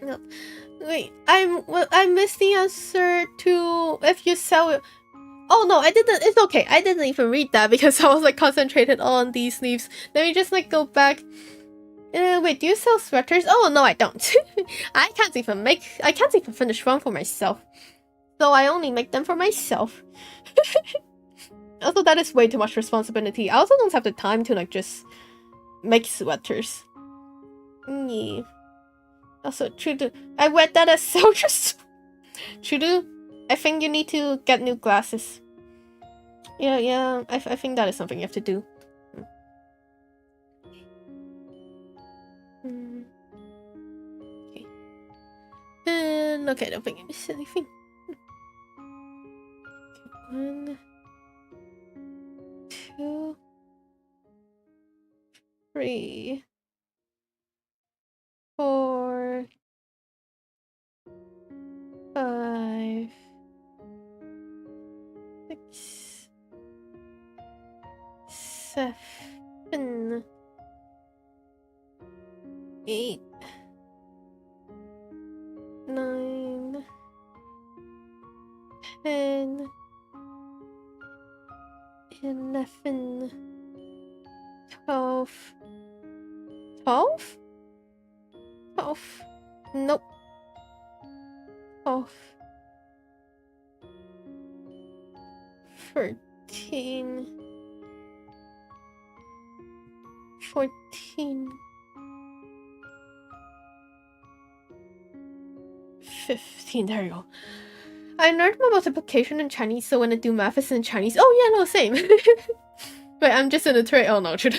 No. Wait, I missed the answer to if you sell. Oh no, I didn't. It's okay. I didn't even read that because I was like concentrated on these leaves. Let me just like go back. Wait, do you sell sweaters? Oh no, I don't. I can't even finish one for myself. So I only make them for myself. Also, that is way too much responsibility. I also don't have the time to like just make sweaters. Yeah. Also, Trudu, I read that as soldiers. Trudu, I think you need to get new glasses. Yeah, I think that is something you have to do. Okay. And okay, I don't think I missed anything. Okay, 1, 2, 3, 4, 5, 6, 7, 8, 9, 10, 11, 12. 12? 12. Nope. 12. 13. 14. 15. There you go. I learned my multiplication in Chinese, so when I do math, it's in Chinese. Oh yeah, no, same. Wait, I'm just in a tray. Oh no, so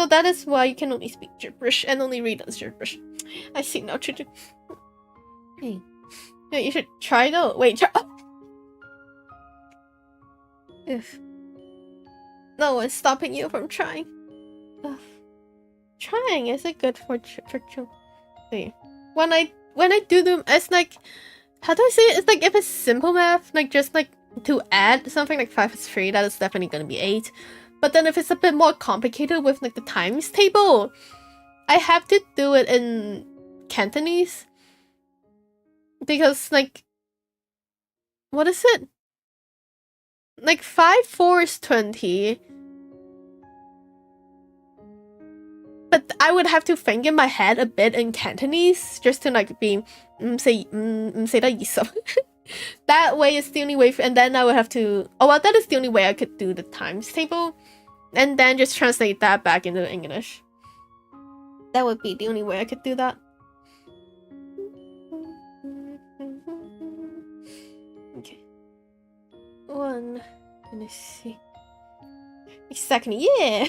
that is why you can only speak gibberish and only read as gibberish. I see now, Hey. Yeah, you should try though. Wait, try. If no one's stopping you from trying. Trying is it good for you? Wait. When I do them, it's like, how do I say it? It's like if it's simple math, like just like to add something like 5 is 3, that is definitely gonna be 8. But then if it's a bit more complicated with like the times table, I have to do it in Cantonese. Because like, what is it? Like 5 4 is 20. But I would have to think in my head a bit in Cantonese just to like be say that 있어. That way is the only way, and then I would have to. Oh well, that is the only way I could do the times table, and then just translate that back into English. That would be the only way I could do that. Okay. 1. Let's see. Exactly. Yeah.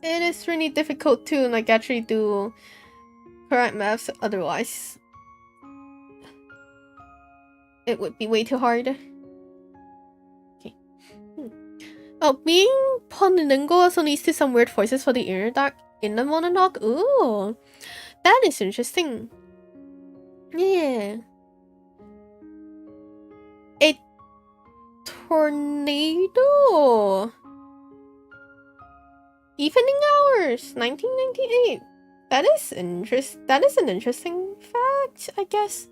It is really difficult to like actually do correct maths otherwise. It would be way too hard. Okay. Oh, being polylingual leads to some weird voices for the inner monologue. Ooh, that is interesting. Yeah. A tornado. Evening hours, 1998. That is an interesting fact, I guess.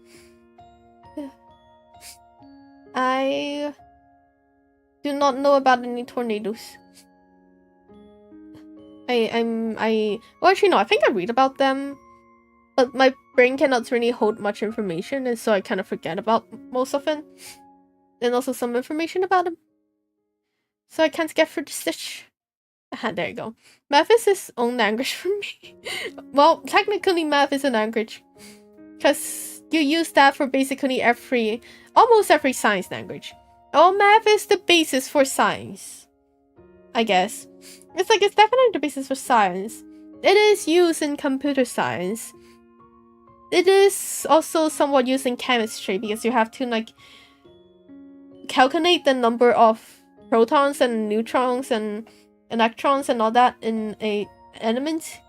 I do not know about any tornadoes. Well, actually no, I think I read about them, but my brain cannot really hold much information, and so I kind of forget about most of it, and also some information about them. So I can't get through the stitch. There you go. Math is its own language for me. Well, technically math is a language, because you use that for basically almost every science language. Oh, math is the basis for science, I guess. It's definitely the basis for science. It is used in computer science. It is also somewhat used in chemistry, because you have to like calculate the number of protons and neutrons and electrons and all that in a element.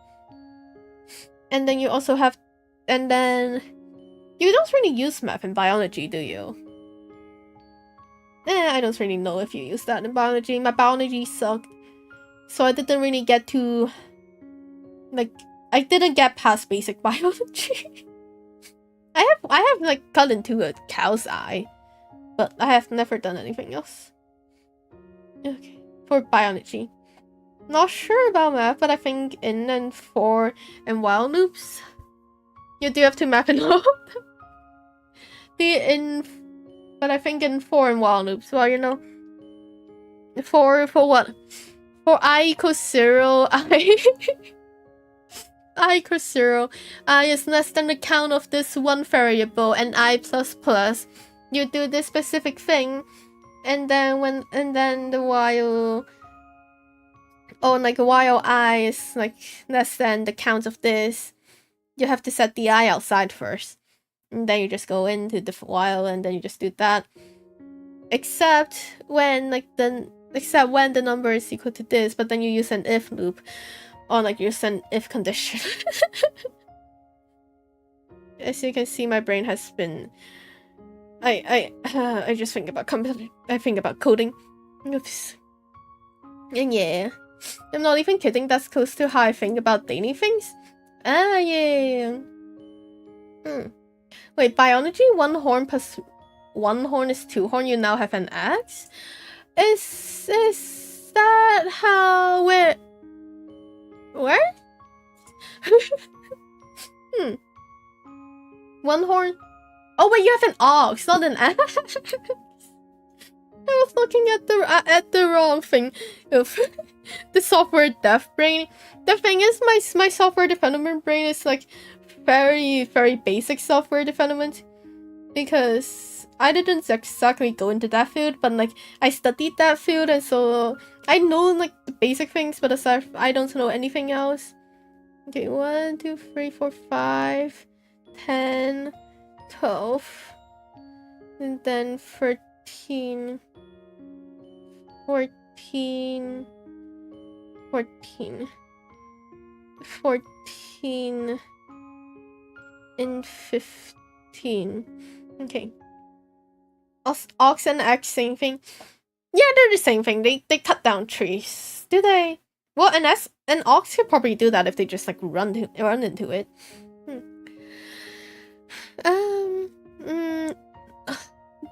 And then you also have, and then you don't really use math in biology, do you? I don't really know if you use that in biology. My biology sucked, so I didn't really get to, like, I didn't get past basic biology. I have like cut into a cow's eye, but I have never done anything else. Okay, for biology. Not sure about math, but I think in and for and while loops, you do have to map it out. But I think in for and while loops, well, you know, for what? For I equals 0, I equals 0, I is less than the count of this one variable, and I plus plus. You do this specific thing, and then the while, or like while I is like less than the count of this, you have to set the I outside first, and then you just go into the while, and then you just do that. Except when the number is equal to this, but then you use an if loop, or like use an if condition. As you can see, my brain has been. I just think about coding. Oops. And yeah, I'm not even kidding. That's close to how I think about daily things. Ah, yeah. Wait, biology? One horn plus one horn is two horn. You now have an axe. Is that how where? One horn. Oh wait, you have an ox, not an axe. I was looking at the wrong thing. Of the software dev brain. The thing is, my software development brain is like very, very basic software development, because I didn't exactly go into that field, but like I studied that field, and so I know like the basic things, but aside I don't know anything else. Okay, 1, 2, 3, 4, 5, 10, 12, and then 13, 14, and 15. Okay. Ox and axe, same thing. Yeah, they're the same thing. They cut down trees. Do they? Well, an ox could probably do that if they just like run into it.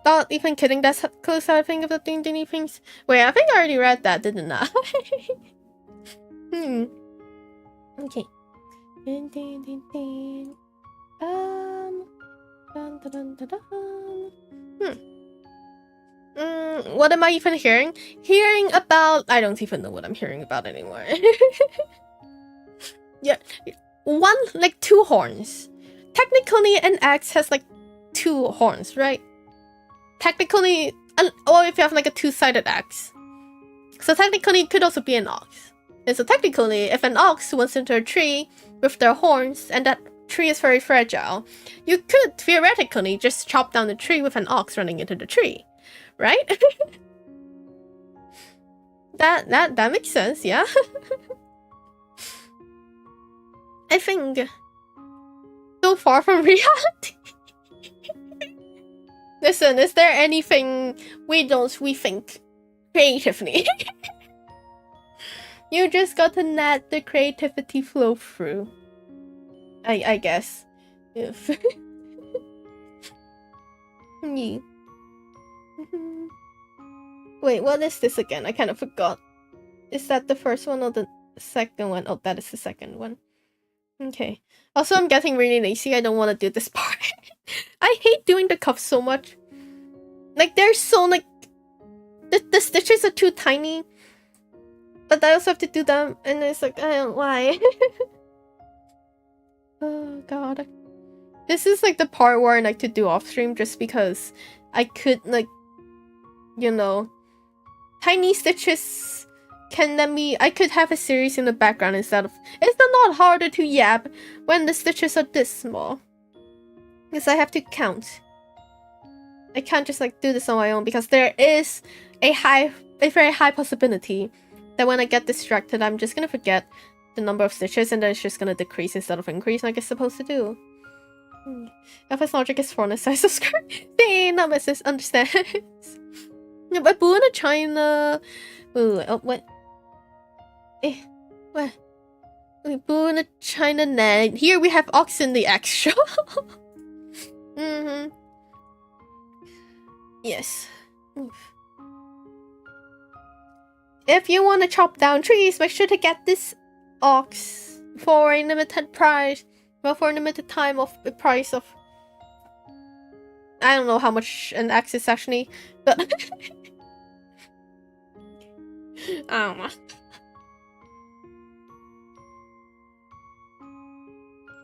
Not even kidding. That's how close I think of the daily things. Wait, I think I already read that, didn't I? Okay. What am I even hearing? Hearing about... I don't even know what I'm hearing about anymore. Yeah. One, like 2 horns. Technically, an axe has like 2 horns, right? Technically, or if you have like a 2-sided axe. So technically, it could also be an ox. And so technically, if an ox wants into a tree with their horns, and that tree is very fragile, you could theoretically just chop down the tree with an ox running into the tree, right? that makes sense, yeah. I think so far from reality. Listen, is there anything we think creatively? You just got to let the creativity flow through. I guess. If yeah. Wait, what is this again? I kind of forgot. Is that the first one or the second one? Oh, that is the second one. Okay. Also, I'm getting really lazy. I don't want to do this part. I hate doing the cuffs so much. Like, they're so, like... The stitches are too tiny. But I also have to do them, and it's like, I don't know why. Oh, God. This is, like, the part where I like to do off-stream, just because I could, like... You know... Tiny stitches... can then be... I could have a series in the background instead of... It's not harder to yap when the stitches are this small. Because I have to count. I can't just like do this on my own because there is a high a very high possibility that when I get distracted, I'm just gonna forget the number of stitches and then it's just gonna decrease instead of increase like it's supposed to do. FS logic is for the size of skirt. They not misunderstands. But Boo in a China. Ooh, oh, what? What? Boo in a China net. Here we have Ox in the extra. Yes. Oof. If you want to chop down trees, make sure to get this ox for a limited price. Well, for a limited time of the price of... I don't know how much an axe is actually, but... I don't know.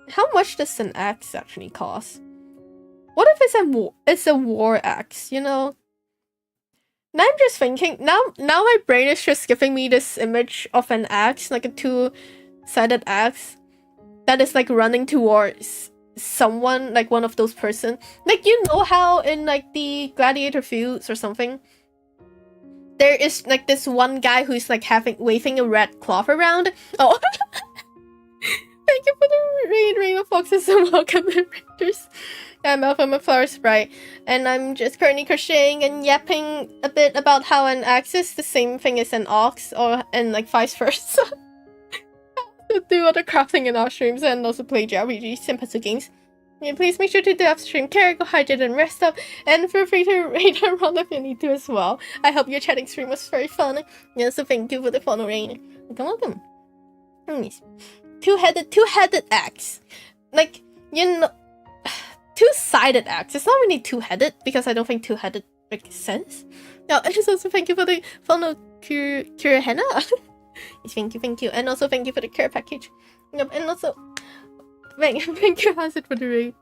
How much does an axe actually cost? What if it's a war axe, you know? Now I'm just thinking, now my brain is just giving me this image of an axe, like a two-sided axe, that is like running towards someone, like one of those person. Like, you know how in like the gladiator feuds or something, there is like this one guy who's like waving a red cloth around. Oh, thank you for the rain of foxes and welcome invaders. I'm Alpha, I'm a flower sprite, and I'm just currently crocheting and yapping a bit about how an axe is the same thing as an ox, and like vice versa. Do other crafting in our streams and also play JRPGs and puzzle games. Yeah, please make sure to do upstream care, go hydrate and rest up, and feel free to raid around if you need to as well. I hope your chatting stream was very fun. Yeah, so thank you for the follow, Rain. Welcome. Nice. Two-headed axe. Like, you know... Two-sided axe. It's not really two-headed because I don't think two-headed makes sense. No, and also thank you for the follow, Kira Henna. Thank you. And also thank you for the care package. Yep, and also... Thank you, Hazard, for the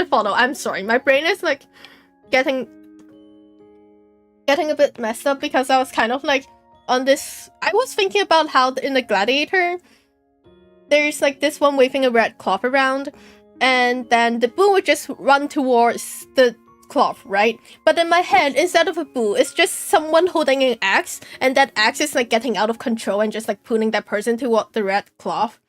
follow. I'm sorry, my brain is like getting a bit messed up because I was kind of like on this... I was thinking about how in the Gladiator, there's like this one waving a red cloth around, and then the Boo would just run towards the cloth, right? But in my head, instead of a Boo, it's just someone holding an axe, and that axe is like getting out of control and just like pulling that person toward the red cloth.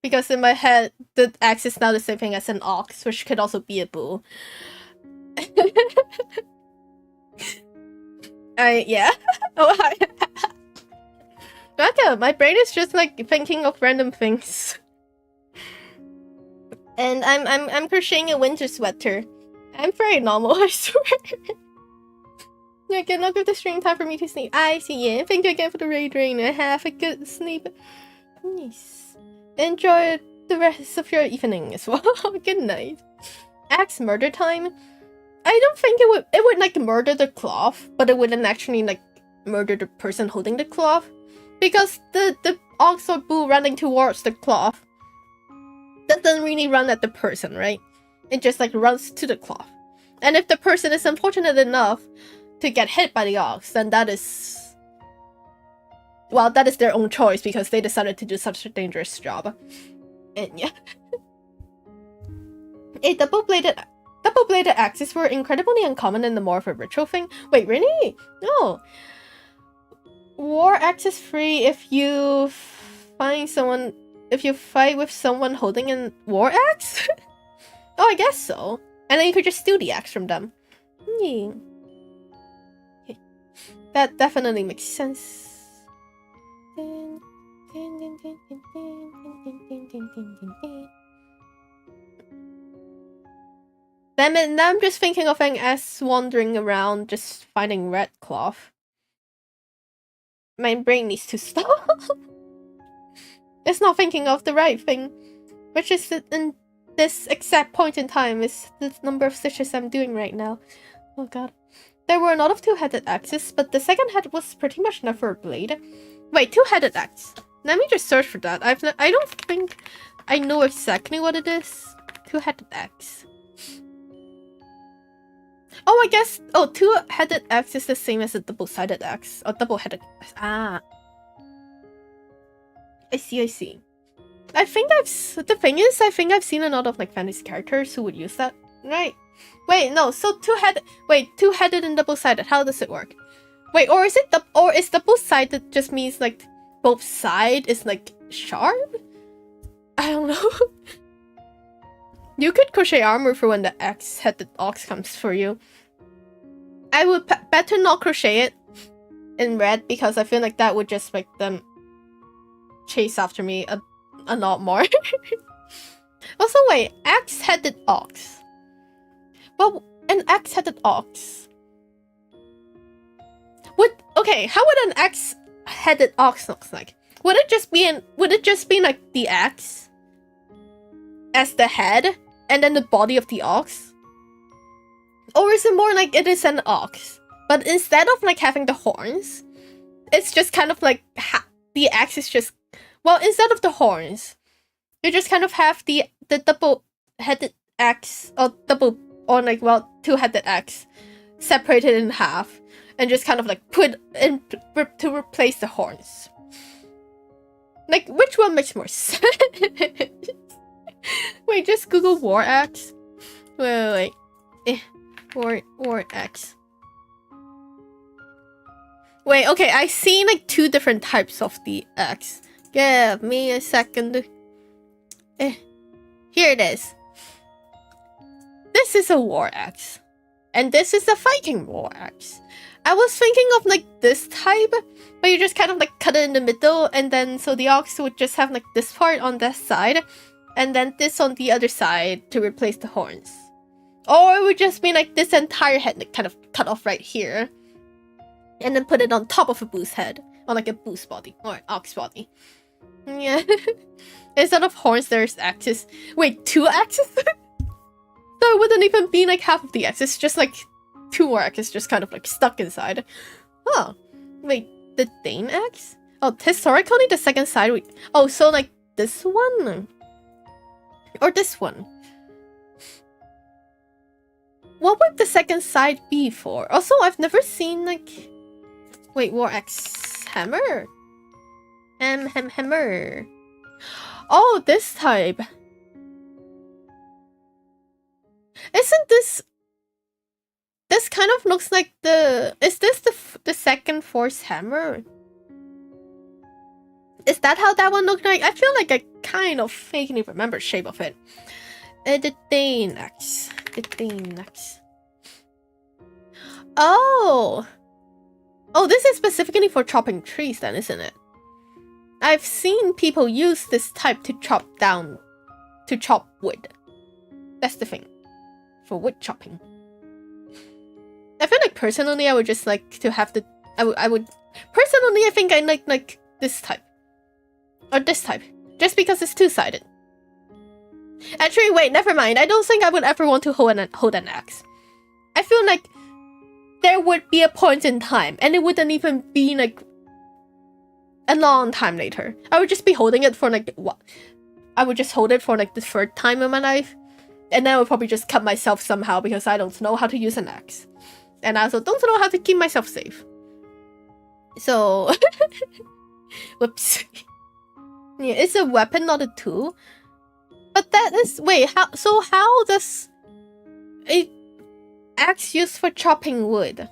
Because in my head, the axe is now the same thing as an ox, which could also be a Boo. Yeah. Oh, hi. Okay, my brain is just like thinking of random things. And I'm crocheting a winter sweater. I'm very normal, I swear. Yeah, good luck with the stream, time for me to sleep. I see you. Thank you again for the raid, Rain. Have a good sleep. Nice. Enjoy the rest of your evening as well. Good night. Axe murder time. I don't think it would like murder the cloth, but it wouldn't actually like murder the person holding the cloth. Because the ox or Boo running towards the cloth doesn't really run at the person, right? It just like runs to the cloth. And if the person is unfortunate enough to get hit by the ox, then that is... well, that is their own choice because they decided to do such a dangerous job. And yeah. A double-bladed axes were incredibly uncommon in the more of a ritual thing. Wait, really? No. War axe is free if you fight with someone holding a war axe? Oh, I guess so. And then you could just steal the axe from them. Yeah. Okay. That definitely makes sense. Then I'm just thinking of an ass wandering around just finding red cloth. My brain needs to stop. It's not thinking of the right thing, which is in this exact point in time is the number of stitches I'm doing right now. Oh god. There were a lot of two-headed axes, but the second head was pretty much never a blade. Wait, two-headed axe. Let me just search for that. I don't think I know exactly what it is. Two-headed axe. Oh, I guess... oh, two-headed axe is the same as a double-sided axe. Or double-headed axe. Ah. I see. I think the thing is, I think I've seen a lot of like fantasy characters who would use that. Right. Wait, no, so two-headed and double-sided. How does it work? Wait, or is it is double sided just means like both side is like sharp? I don't know. You could crochet armor for when the X-headed ox comes for you. I would better not crochet it in red because I feel like that would just make them chase after me a lot more. Also, wait, X-headed ox. Well, an X-headed ox. How would an X-headed ox look like? Would it just be like the X as the head and then the body of the ox? Or is it more like it is an ox, but instead of like having the horns, it's just kind of like the X is just, well, instead of the horns, you just kind of have the double-headed X or like, well, two-headed X separated in half and just kind of like put in to replace the horns. Like, which one makes more sense? Wait, just Google War Axe. Wait. War Axe. Wait, okay, I see like two different types of the axe. Give me a second. Here it is. This is a war axe. And this is a fighting war axe. I was thinking of like this type, but you just kind of like cut it in the middle, and then so the ox would just have like this part on this side, and then this on the other side to replace the horns. Or it would just be like this entire head like kind of cut off right here, and then put it on top of a boo's head, on like a boo's body or ox body. Yeah. Instead of horns, there's axes. Wait, two axes? So it wouldn't even be like half of the axes, just like two more axes just kind of like stuck inside. Oh, wait, the Dane axe? Oh, historically the second side would... Oh, so like this one? Or this one? What would the second side be for? Also, I've never seen like... Wait, war axe hammer? Hammer. Oh, this type. Isn't this... This kind of looks like the... Is this the second force hammer? Is that how that one looked like? I feel like I kind of vaguely remember the shape of it. The Dane axe. Oh! Oh, this is specifically for chopping trees then, isn't it? I've seen people use this type to chop wood. That's the thing. For wood chopping. I feel like personally I would just like to have the... I would... Personally, I think I like this type. Or this type. Just because it's two-sided. Actually, wait, never mind. I don't think I would ever want to hold an axe. I feel like there would be a point in time, and it wouldn't even be like a long time later. I would just be holding it for like what? I would just hold it for like the third time in my life, and then I would probably just cut myself somehow because I don't know how to use an axe, and I also don't know how to keep myself safe. So, whoops. Yeah, it's a weapon, not a tool. But that is... Wait, how does a axe used for chopping wood?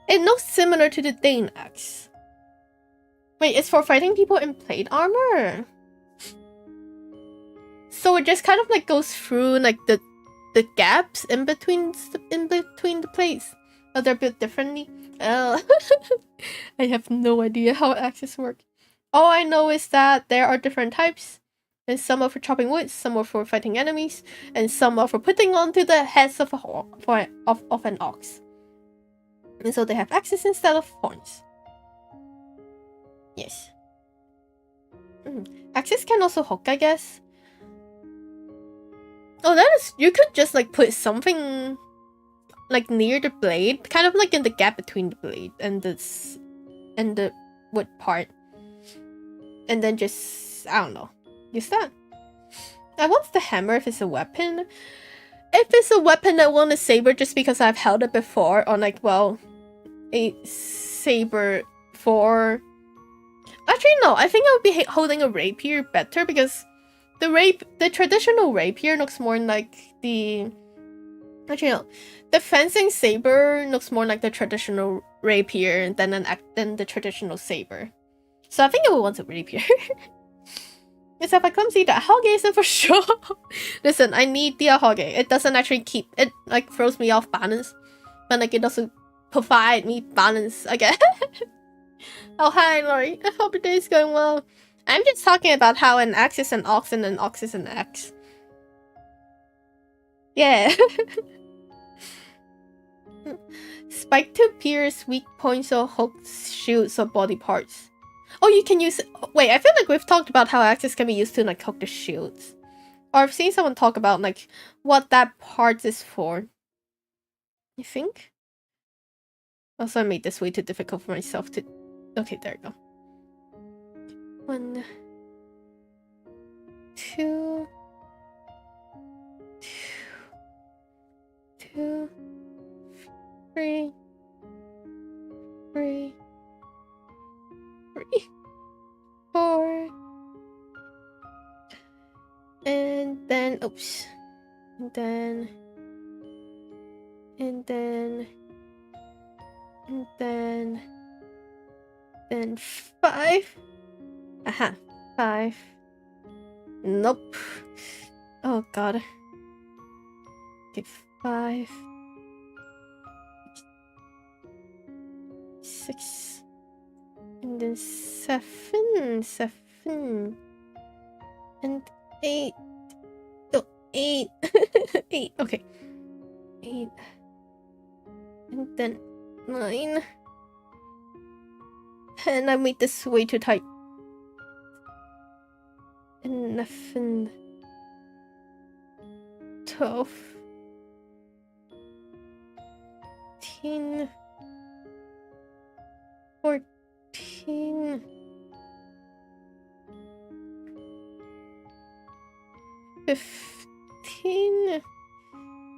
It looks similar to the Dane axe. Wait, it's for fighting people in plate armor? So it just kind of like goes through like the gaps in between the plates. Oh, they're built differently? Oh. I have no idea how axes work. All I know is that there are different types. And some are for chopping wood, some are for fighting enemies, and some are for putting onto the heads of an ox. And so they have axes instead of horns. Yes. Axes can also hook, I guess. Oh, that is... You could just like put something like near the blade, kind of like in the gap between the blade and the wood part. And then just... I don't know. Use that. I want the hammer if it's a weapon. If it's a weapon, I want a saber just because I've held it before on like, well, a saber for... Actually, no. I think I would be holding a rapier better because the traditional rapier looks more like the... Actually, no. The fencing saber looks more like the traditional rapier than the traditional saber. So I think I would want a rapier. Except I clumsy that Hoge isn't for sure. Listen, I need the Hoge. It doesn't actually keep it, like throws me off balance, but like it doesn't provide me balance again. Oh hi Lori, I hope your day is going well. I'm just talking about how an X is an ox and an ox is an X. Yeah. Spike to pierce weak points or hooks, shields, or body parts. Oh, you can use... Wait, I feel like we've talked about how axes can be used to like hook the shields. Or I've seen someone talk about like what that part is for. You think? Also, I made this way too difficult for myself to... Okay, there we go. 1, 2, 2, 3, 3, 4, and then oops, and then 5. Aha, 5. Nope. Oh god. Okay, 5, 6, and then 7, and 8. Oh, 8. 8. Okay, 8, and then 9. And I made this way too tight. 11, 12, 13, 14,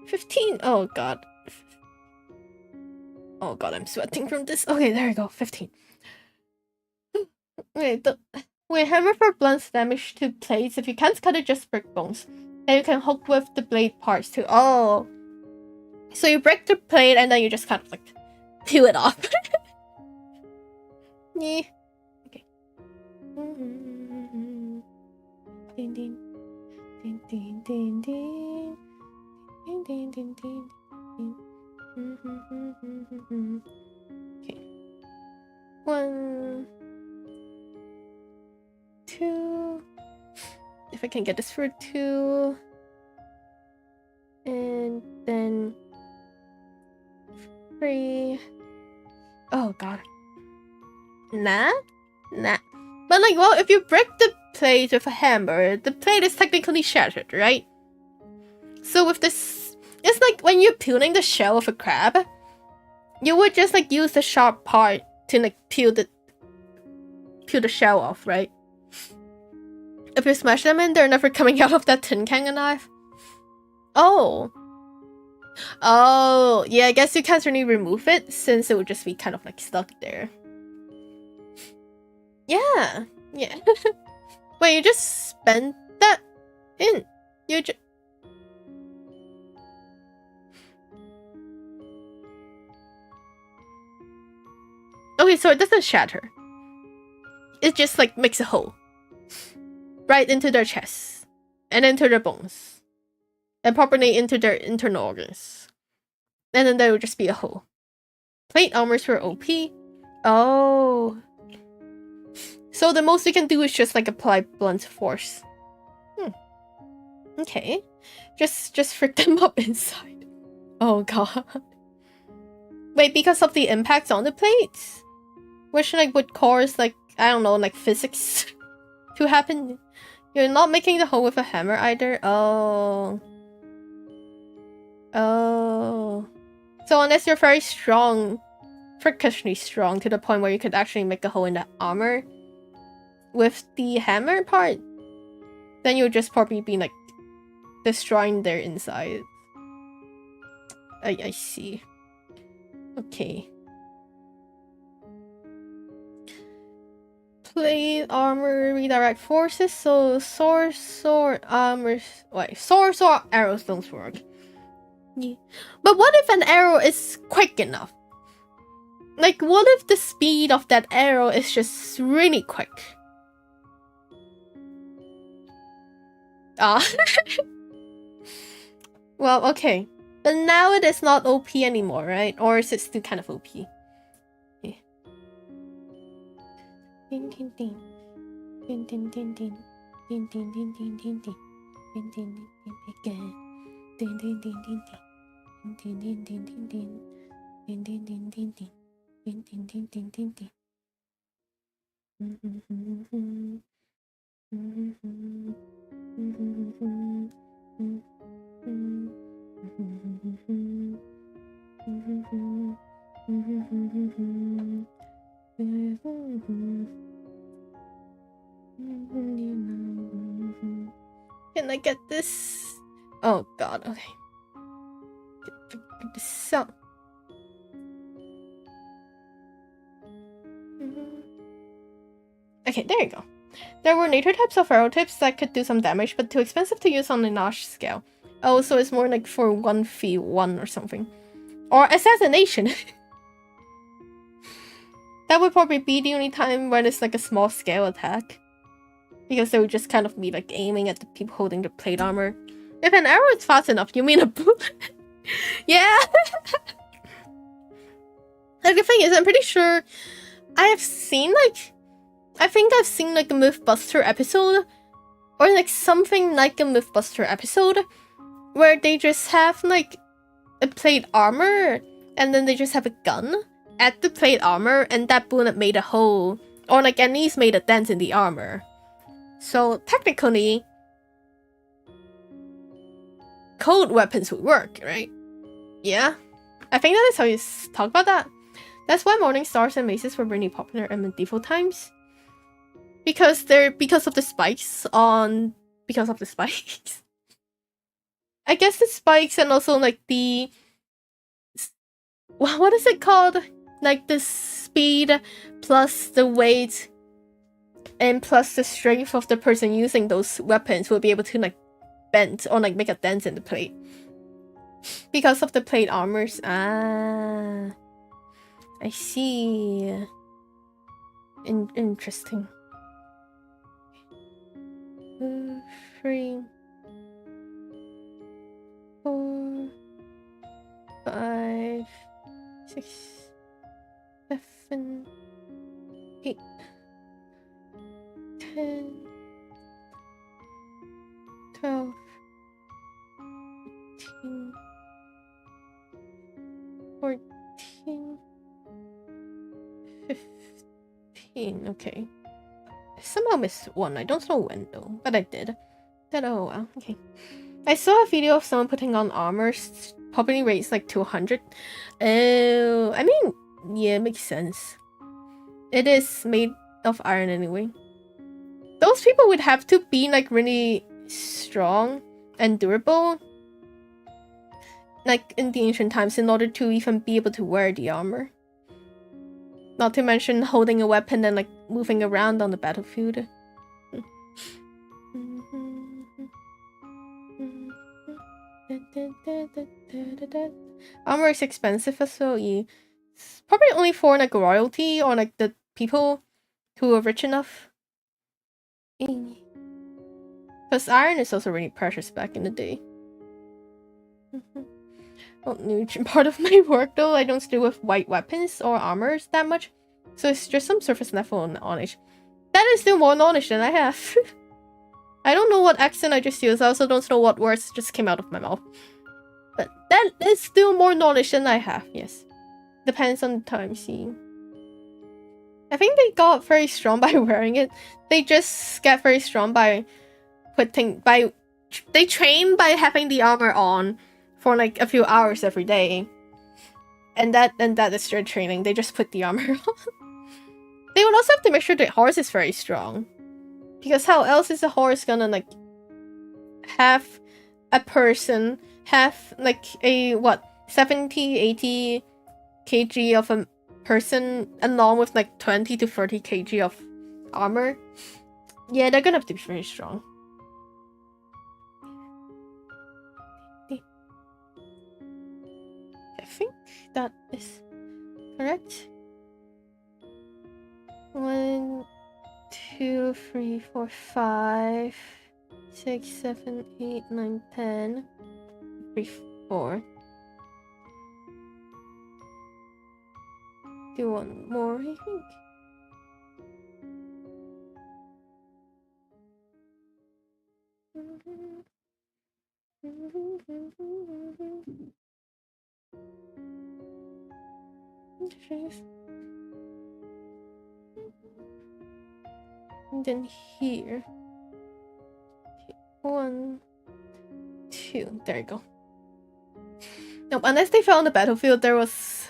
15. Oh god. Oh god, I'm sweating from this. Okay, there we go. 15. Wait, hammer for blunts damage to plates. If you can't cut it, just break bones. And you can hook with the blade parts too. Oh. So you break the plate and then you just kind of like peel it off. Yeah. Okay. Ding ding. Ding ding ding ding. Ding ding ding ding. Okay. 1, 2. If I can get this for 2. And then 3. Oh god. Nah. But like, well, if you break the plate with a hammer, the plate is technically shattered, right? So with this, it's like when you're peeling the shell of a crab, you would just like use the sharp part to like peel the shell off, right? If you smash them in, they're never coming out of that tin can knife. Oh, yeah, I guess you can't really remove it since it would just be kind of like stuck there. Yeah. Wait, you just spent that in? You just... Okay, so it doesn't shatter. It just like makes a hole. Right into their chest. And into their bones. And properly into their internal organs. And then there would just be a hole. Plate armors for OP. Oh. So the most you can do is just like apply blunt force. Okay. Just frick them up inside. Oh god. Wait, because of the impacts on the plates? Which like would cause like, I don't know, like physics to happen. You're not making the hole with a hammer either? Oh. So unless you're very strong, freakishly strong to the point where you could actually make a hole in the armor with the hammer part, then you'll just probably be like destroying their inside. I see. Okay. Plate armor redirect forces, so sword armor. Wait, swords or arrows don't work. Yeah. But what if an arrow is quick enough? Like, what if the speed of that arrow is just really quick? Ah. Well, okay. But now it is not OP anymore, right? Or is it still kind of OP? Yeah. Ding ding ding. Ding ding ding ding. Ding ding ding ding ding ding. Ding ding ding ding again. Ding ding ding ding ding. Ding ding ding ding ding. Ding ding ding ding ding. Ding ding ding ding ding ding. Can I get this? Oh god, okay. Get this song. Okay, there you go. There were nature types of arrow tips that could do some damage, but too expensive to use on a large scale. Oh, so it's more like for 1v1 or something. Or assassination. That would probably be the only time when it's like a small scale attack. Because they would just kind of be like aiming at the people holding the plate armor. If an arrow is fast enough, you mean a bullet? Yeah! Like, the thing is, I'm pretty sure I have seen like... I think I've seen like a Mythbuster episode, or like something like a Mythbuster episode, where they just have like a plate armor, and then they just have a gun at the plate armor, and that bullet made a hole, or like at least made a dent in the armor. So technically, cold weapons would work, right? Yeah, I think that is how you talk about that. That's why morning stars and maces were really popular in medieval times. Because of the spikes. I guess the spikes and also like the... What is it called? Like the speed plus the weight and plus the strength of the person using those weapons will be able to like bend or like make a dent in the plate. Because of the plate armors. Ah, I see. Interesting. 2, 3, 4, 5, 6, 7, 8, 10, 12, 13, 14, 15. Okay. I somehow missed one. I don't know when though, but I did. Oh wow, okay. I saw a video of someone putting on armor, probably rates like 200. Oh, I mean, yeah, it makes sense. It is made of iron anyway. Those people would have to be like really strong and durable, like in the ancient times, in order to even be able to wear the armor. Not to mention holding a weapon and like moving around on the battlefield. Armor is expensive as well. It's probably only for like royalty or like the people who are rich enough. Because iron is also really precious back in the day. Not new part of my work though, I don't deal with white weapons or armors that much, so it's just some surface level knowledge. That is still more knowledge than I have. I don't know what accent I just used, I also don't know what words just came out of my mouth. But that is still more knowledge than I have, yes. Depends on the time, see. I think they got very strong by wearing it. They just get very strong by they train by having the armor on for like a few hours every day. And that is their training. They just put the armor on. They would also have to make sure the horse is very strong. Because how else is a horse gonna like have a person have like a 70, 80 kg of a person along with like 20 to 30 kg of armor? Yeah, they're gonna have to be very strong. I think that is correct. 1, 2, 3, 4, 5, 6, 7, 8, 9, 10. 3, 4. Do one more, I think. And then here. 1, 2. There you go. Nope, unless they found the battlefield, there was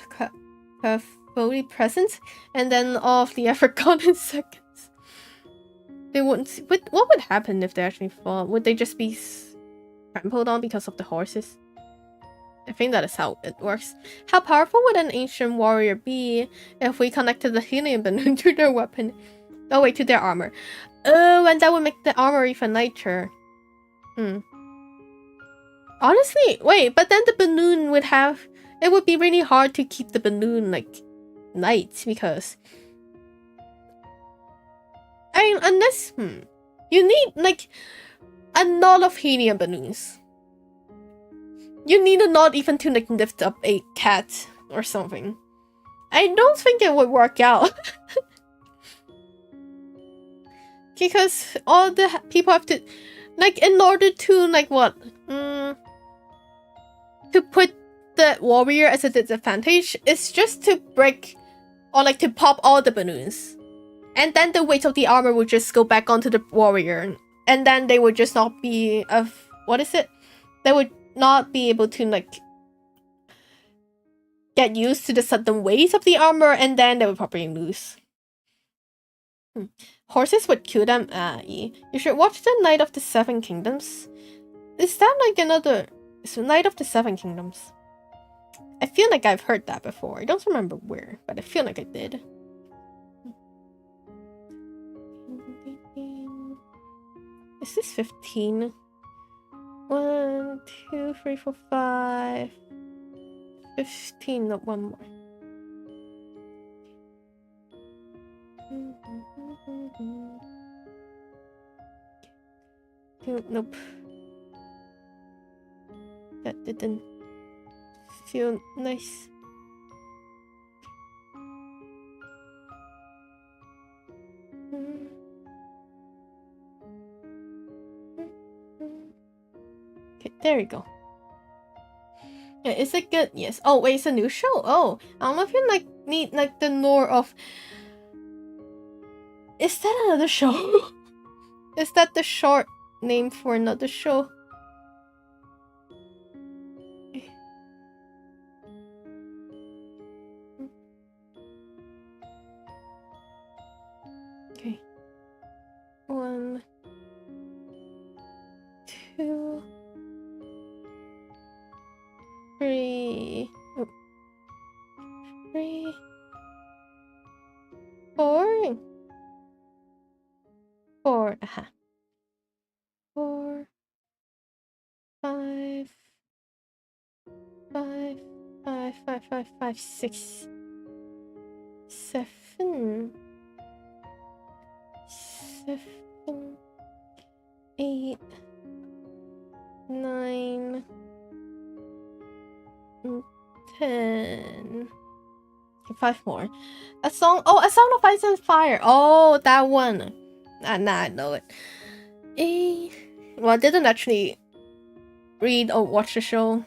fully present, and then all of the effort gone in seconds. They wouldn't see. What would happen if they actually fought? Would they just be trampled on because of the horses? I think that is how it works. How powerful would an ancient warrior be if we connected the helium balloon to their weapon? Oh wait, to their armor. Oh, and that would make the armor even lighter. Honestly, wait, but then the balloon would have... It would be really hard to keep the balloon, like, light, because... I mean, unless... You need, like, a lot of helium balloons. You need a lot even to, like, lift up a cat or something. I don't think it would work out. Because all the people have to... Like, in order to, like, what? To put the warrior as a disadvantage, it's just to break... Or, like, to pop all the balloons. And then the weight of the armor would just go back onto the warrior. And then they would just not be... What is it? They would not be able to, like... get used to the sudden weight of the armor, and then they would probably lose. Horses would kill them. You should watch the Night of the Seven Kingdoms. Is that like another... It's Night of the Seven Kingdoms. I feel like I've heard that before. I don't remember where, but I feel like I did. Is this 15? 1, 2, 3, 4, 5... 15, not one more. Nope. That didn't feel nice. Okay, there you go. Yeah, is it good? Yes. Oh, wait, it's a new show. Oh, I don't know if you like need like the lore of... Is that another show? Is that the short name for another show? Okay. 1, 2, 3. Oh. 3, 4. 4. 4, 5, 5, 5, 5, 5, 5, 6, 7, 7, 8, 9, 10. Okay, 5 more. A Song of Ice and Fire. Oh, that one. Nah, I know it. Well, I didn't actually read or watch the show.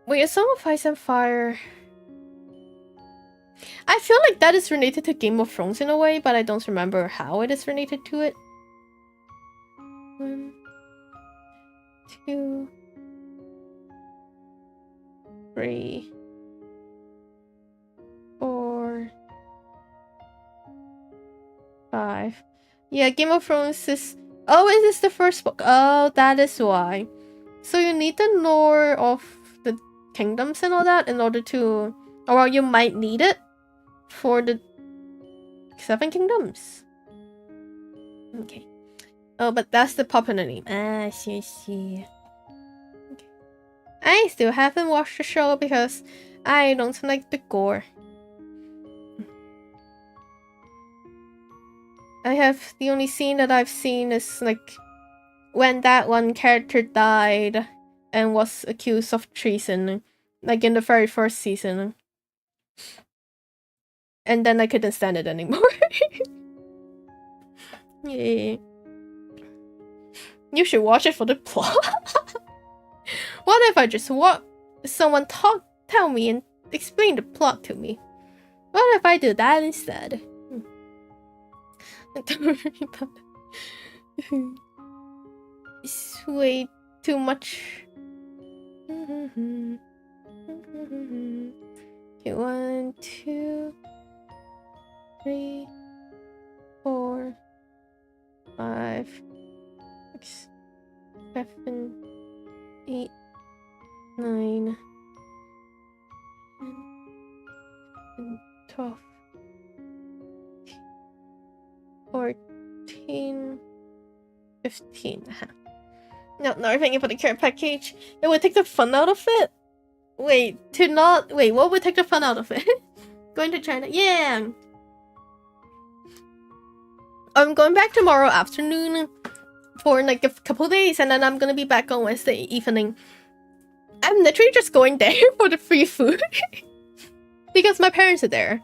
Wait, A Song of Ice and Fire. I feel like that is related to Game of Thrones in a way, but I don't remember how it is related to it. 1, 2, 3, 4, 5. Yeah, Game of Thrones is... Oh, is this the first book? Oh, that is why. So you need the lore of the kingdoms and all that in order to... Or well, you might need it for the 7 kingdoms. Okay. Oh, but that's the popular name. I see. Okay. I still haven't watched the show because I don't like the gore. the only scene that I've seen is like when that one character died and was accused of treason, like in the very first season. And then I couldn't stand it anymore. Yeah. You should watch it for the plot. What if I just someone tell me and explain the plot to me? What if I do that instead? Don't worry about it. It's way too much. Okay, 1, 2, 3, 4, 5, 6, 7, 8, 9, 10, 12, 14, 15. No, not thinking for the care package. It would take the fun out of it. Wait, what would take the fun out of it? Going to China? Yeah. I'm going back tomorrow afternoon for like a couple days, and then I'm gonna be back on Wednesday evening. I'm literally just going there for the free food because my parents are there.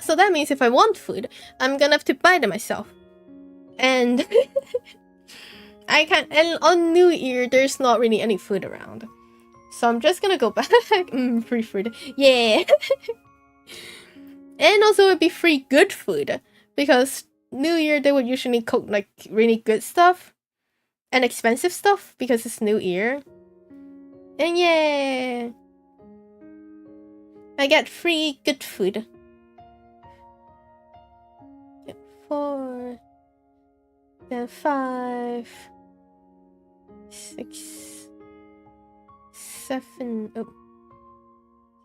So that means if I want food, I'm gonna have to buy them myself. And I can't. And on New Year, there's not really any food around, so I'm just gonna go back. Free food, yeah. And also it'd be free good food because New Year they would usually cook like really good stuff and expensive stuff because it's New Year. And yeah, I get free good food. 4, then 5, 6, 7. Oh,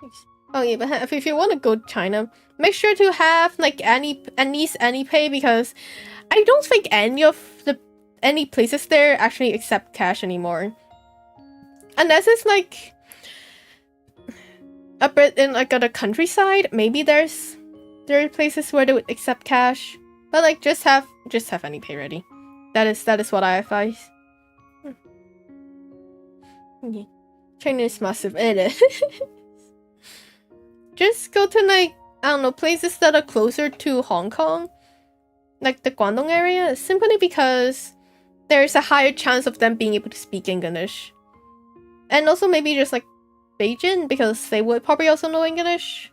6. Oh yeah, but if you want to go to China, make sure to have like at least AnyPay because I don't think any places there actually accept cash anymore. Unless it's like a bit in like the countryside, maybe there are places where they would accept cash. But like just have AnyPay ready. That is what I advise. Yeah. China is massive. It is. Just go to like I don't know places that are closer to Hong Kong, like the Guangdong area, simply because there's a higher chance of them being able to speak English. And also maybe just like Beijing because they would probably also know English.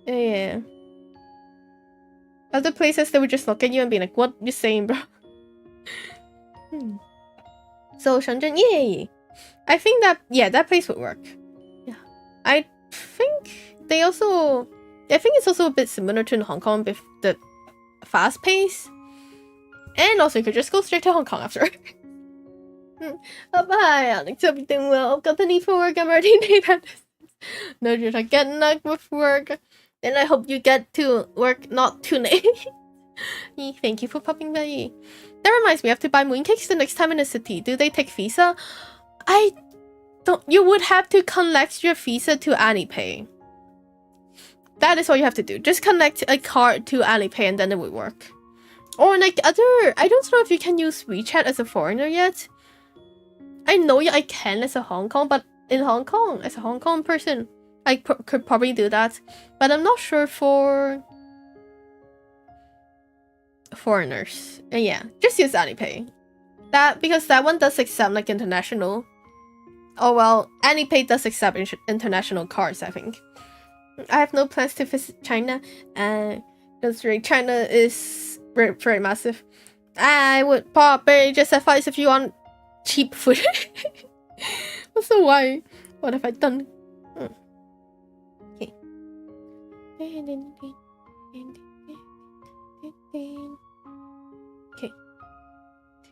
Yeah. Other places they would just look at you and be like, "What you saying, bro?" So Shenzhen, yay! I think that place would work. Yeah, I think it's also a bit similar to Hong Kong with the fast pace, and also you could just go straight to Hong Kong after. Oh, bye, Alex. Hope you're doing well. I've got the need for work. I'm already late at this. No, you're not getting up with work. Then I hope you get to work not too late. Thank you for popping by. That reminds me, I have to buy mooncakes the next time in the city. Do they take Visa? I don't. You would have to connect your Visa to AnyPay. That is what you have to do. Just connect a card to AnyPay and then it would work. Or like I don't know if you can use WeChat as a foreigner yet. I know I can as a Hong Kong, but in Hong Kong, as a Hong Kong person, I could probably do that. But I'm not sure for foreigners. Yeah, just use AnyPay. Because that one does accept like international. Oh well, AnyPay does accept international cards, I think. I have no plans to visit China. Considering China is very, very massive. I would probably just advise if you want cheap food. Also, why? What have I done? Okay. Okay.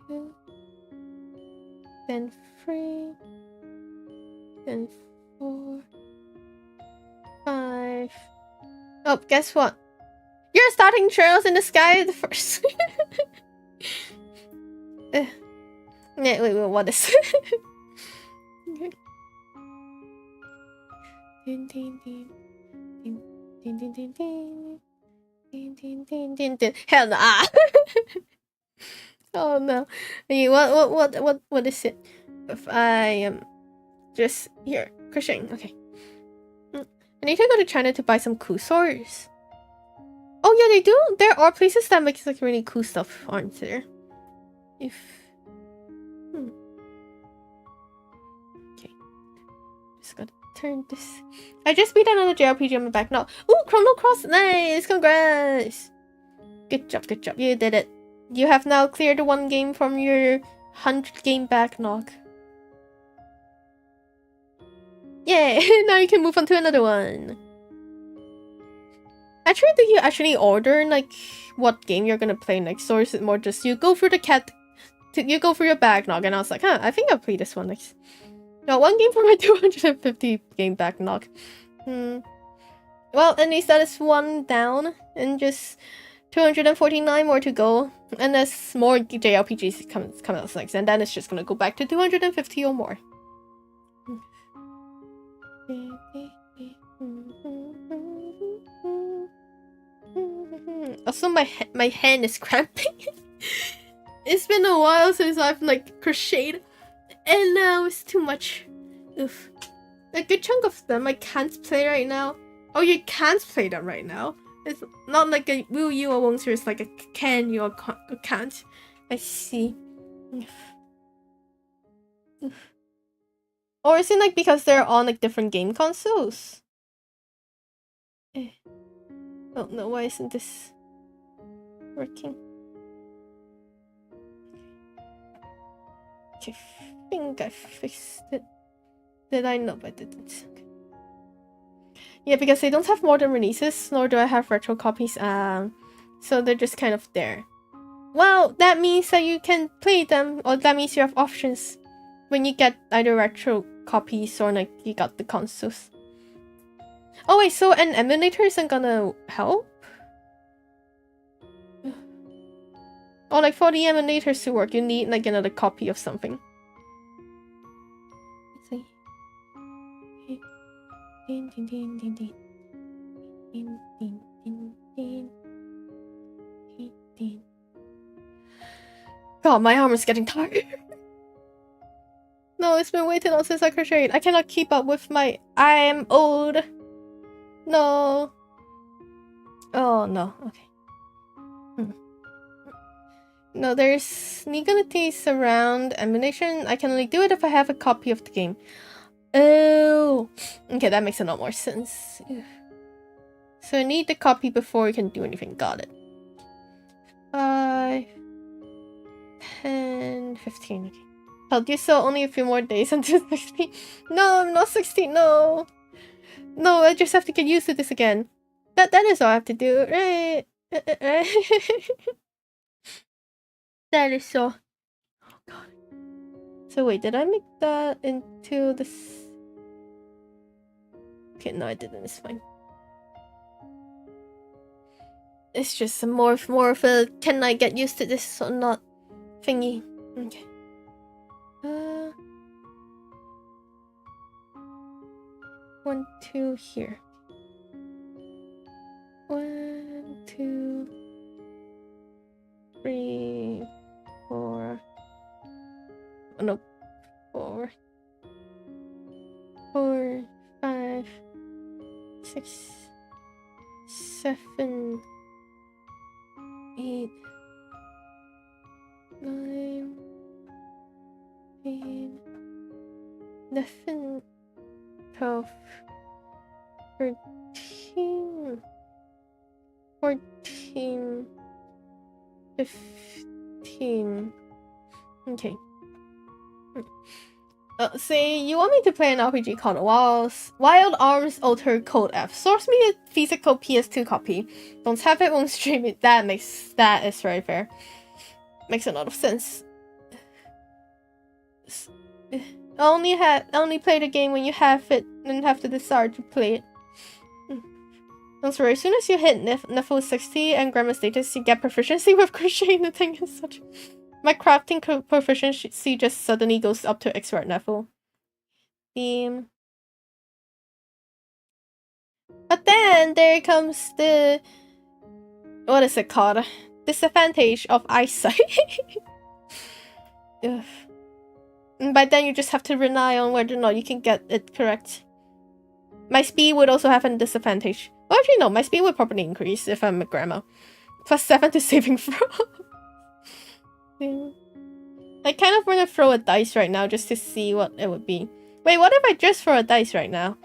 2. Then 3. Then 4. 5. Oh, guess what? You're starting trails in the sky the first. Yeah, wait, what is okay. Hell no. Oh no. Hey, what is it? If I am just here crocheting, okay. I need to go to China to buy some cool swords. Oh yeah, they do. There are places that make like really cool stuff, aren't there? Okay. Just gotta turn this. I just beat another JRPG on my back now. Ooh, Chrono Cross, nice! Congrats! Good job, good job. You did it. You have now cleared the one game from your 100 game backlog. Yay! Now you can move on to another one. Actually, do you actually order like what game you're gonna play next, or is it more just you go through the you go through your backlog? And I was like, huh, I think I'll play this one next. No, one game for my 250 game backlog. Well, at least that is one down, and just 249 more to go. And there's more JRPGs coming out next, and then it's just gonna go back to 250 or more. Also, my hand is cramping. It's been a while since I've like crocheted, and now it's too much. Oof. A good chunk of them I can't play right now. Oh, you can't play them right now. It's not like a will you or won't you. It's like a can you or can't. I see. Oof. Or is it like because they're on like different game consoles? Oh no, why isn't this working? Okay, I think I fixed it. Did I? No, I didn't. Okay. Yeah, because they don't have modern releases, nor do I have retro copies. So they're just kind of there. Well, that means that you can play them, or that means you have options when you get either retro copies or like you got the consoles. Oh wait, so an emulator isn't gonna help? Or like for the emulators to work, you need like another copy of something. Let's see. God, my arm is getting tired. No, it's been way too long since I crocheted. I cannot keep up with my... I am old. No. Oh, no. Okay. No, there's legalities around emulation. I can only do it if I have a copy of the game. Oh. Okay, that makes a lot more sense. So I need the copy before you can do anything. Got it. 5, 10, 15. Okay. Told you so. Only a few more days until 16. No, I'm not 16. No. No, I just have to get used to this again. That is all I have to do. Right. That is so. Oh god. So wait, did I make that into this? Okay, no, I didn't. It's fine. It's just more of a can I get used to this or not thingy. Okay. 1, 2 here. 1, 2, 3, 4. Oh, no, 4, 4, 5, 6, 7, 8, 9, 10, 11, 12, 13, 14, 15. Okay. Say you want me to play an RPG called Wild Arms Alter Code F. Source me a physical PS2 copy. Don't have it, won't stream it. That is very fair. Makes a lot of sense. Only play the game when you have it and have the desire to play it. Don't worry, as soon as you hit level 60 and grammar status, you get proficiency with crocheting the thing and such. My crafting proficiency just suddenly goes up to expert level. But then there comes the what is it called? Disadvantage of eyesight. Ugh. And by then you just have to rely on whether or not you can get it correct. My speed would also have a disadvantage. Well, actually no, my speed would probably increase if I'm a grandma. +7 to saving throw. Yeah. I kind of want to throw a dice right now just to see what it would be. Wait, what if I just throw a dice right now?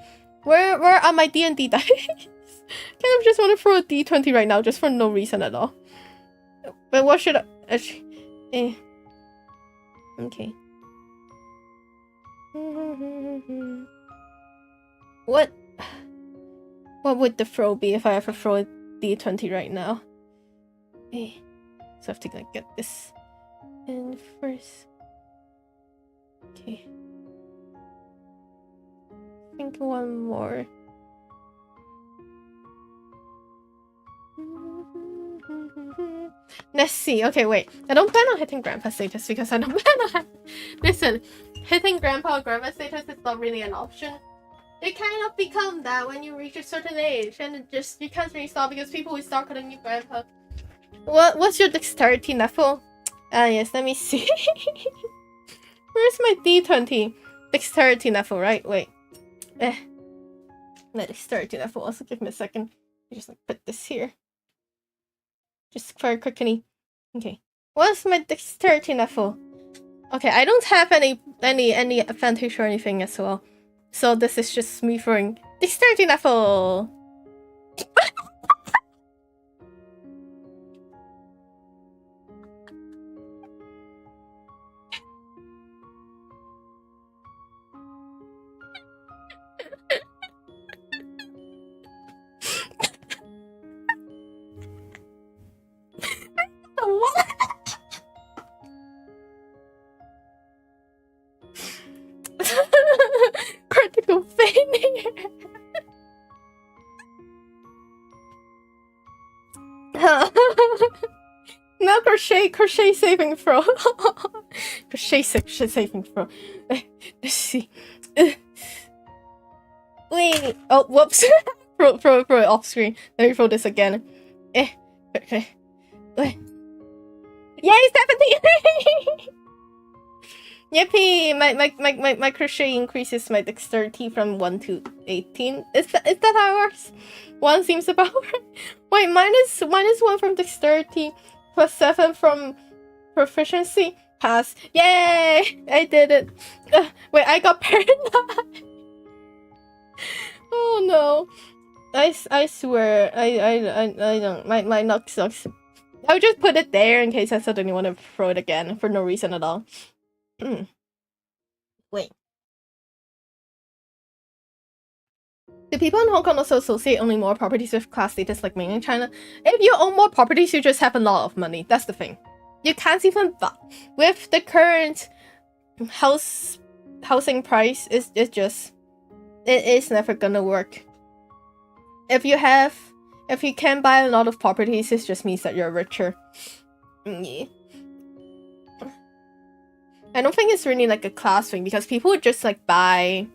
Where are my D&D dice? Kind of just want to throw a D20 right now just for no reason at all. But what should I... Okay. What would the throw be if I ever throw a D20 right now? So I have to like get this in first. Okay. I think one more. Let's see. Okay, wait. I don't plan on hitting grandpa status because I don't plan on listen, hitting grandpa or grandma status is not really an option. It kind of become that when you reach a certain age, and it just you can't really stop because people will start calling you grandpa. What's your dexterity level? Yes, let me see. Where's my D20? Dexterity level, right? Wait. My dexterity level. Also, give me a second. I just like put this here. Just very quickly. Okay. What's my dexterity level? Okay, I don't have any advantage or anything as well. So this is just me throwing dexterity level. What? Critical failure. Now crochet saving throw. crochet saving throw. Let's see. Wait. Oh, whoops. throw it off screen. Let me throw this again. Okay. Yay, 70! Yippee! My crochet increases my dexterity from 1 to 18. Is that how it works? 1 seems about right. Wait, minus 1 from dexterity, +7 from proficiency. Pass. Yay! I did it. Wait, I got paralyzed. Oh no. I swear, I don't. My luck sucks. I would just put it there in case I suddenly want to throw it again for no reason at all. Wait. Do people in Hong Kong also associate owning more properties with class status like mainland China? If you own more properties, you just have a lot of money. That's the thing. You can't even buy. With the current housing price, it is never gonna work. If you can buy a lot of properties, it just means that you're richer. Yeah. I don't think it's really like a class thing because people would just like buy.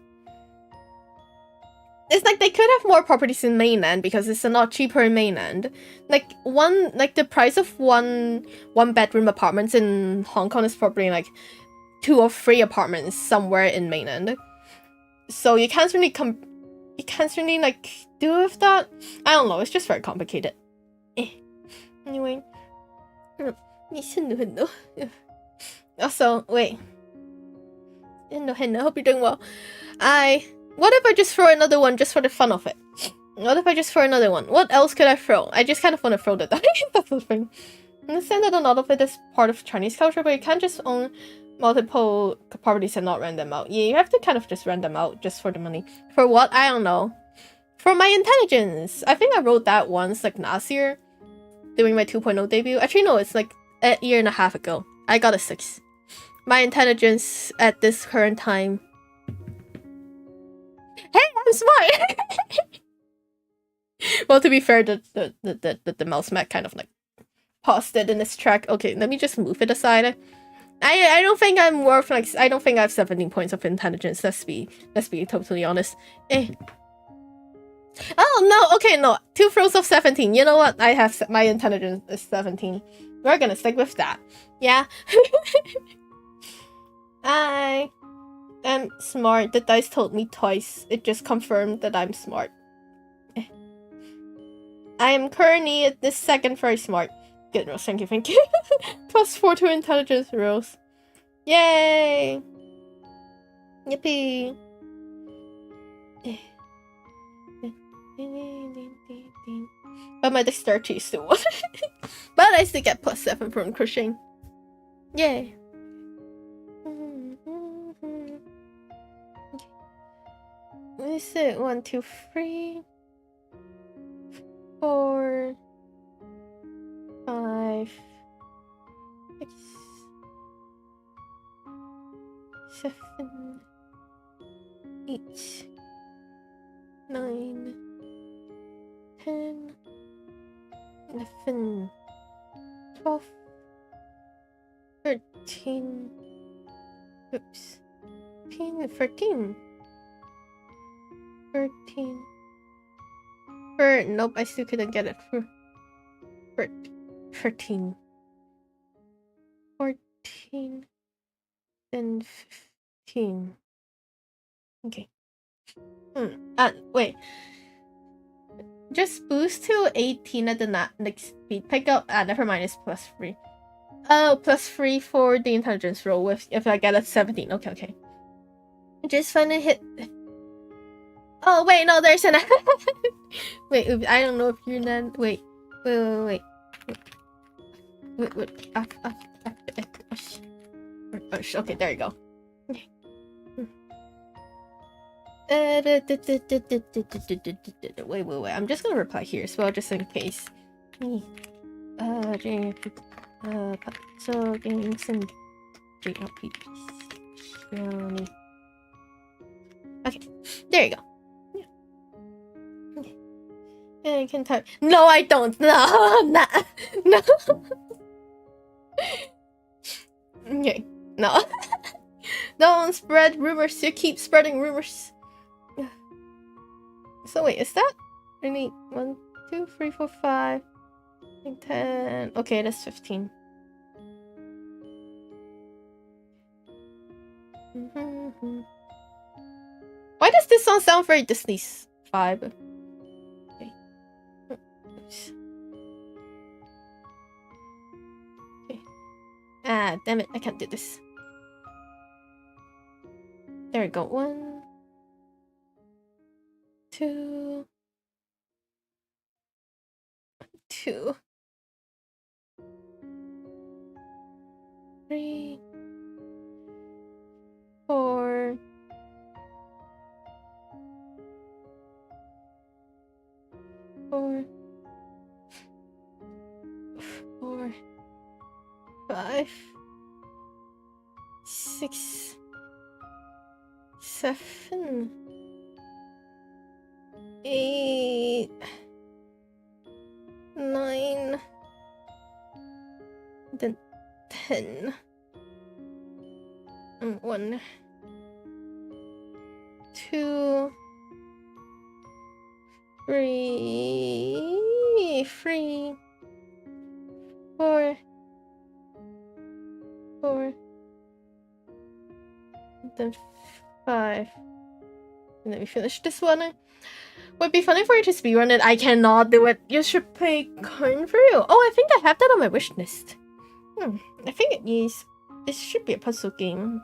It's like they could have more properties in mainland because it's a lot cheaper in mainland. Like the price of one bedroom apartments in Hong Kong is probably like 2 or 3 apartments somewhere in mainland. So you can't really like do with that. I don't know, it's just very complicated. Anyway. Also, wait. Hello, hope you're doing well. What if I just throw another one just for the fun of it? What if I just throw another one? What else could I throw? I just kind of want to throw the dice. That's the thing. I understand that a lot of it is part of Chinese culture, but you can't just own multiple properties and not rent them out. Yeah, you have to kind of just rent them out just for the money. For what? I don't know. For my intelligence. I think I wrote that once, like last year, doing my 2.0 debut. Actually, no, it's like a year and a half ago. I got a 6. My intelligence at this current time. Hey, I'm smart! Well, to be fair, the mouse mat kind of like paused it in this track. Okay, let me just move it aside. I don't think I'm worth like I don't think I have 17 points of intelligence. Let's be totally honest. Oh, no. Okay, no. 2 throws of 17. You know what? I have my intelligence is 17. We're gonna stick with that. Yeah. I am smart. The dice told me twice. It just confirmed that I'm smart. I am currently at the second very smart. Good rolls. Thank you, thank you. +4 to intelligence rolls. Yay! Yippee! But my dexterity is still 1. But I still get +7 from crocheting. Yay! What is it? 1, 2, 3, 4, 5, 6, 7, 8, 9, 10, 11, 12, 13, oops, 13, 13. Nope, I still couldn't get it. 13, 14, then 15. Okay. Wait. Just boost to 18 at the next speed pickup. Never mind, it's +3. Oh, +3 for the intelligence roll with if I get a 17. Okay. Just finally hit. Oh wait, no, there's an. Wait, I don't know if you're not. Wait. Okay, there you go. Wait. I'm just gonna reply here as well, just in case. So games and okay, there you go. Yeah, I can type. No, I don't. No. Okay, no. Don't spread rumors. You keep spreading rumors. So wait, is that? I need 1, 2, 3, 4, 5, 10. Okay, that's 15. Why does this song sound very Disney vibe? Okay. Oops. Okay. Damn it! I can't do this. There we go. 1, 2, 3, 4, 5, 6, 7, 8, 9, then 10, and 1, 2, 3, 4, then 5. And then we finish this one. Would be funny for you to speedrun it. I cannot do it. You should play Corn for you. Oh, I think I have that on my wish list. I think it is. It should be a puzzle game.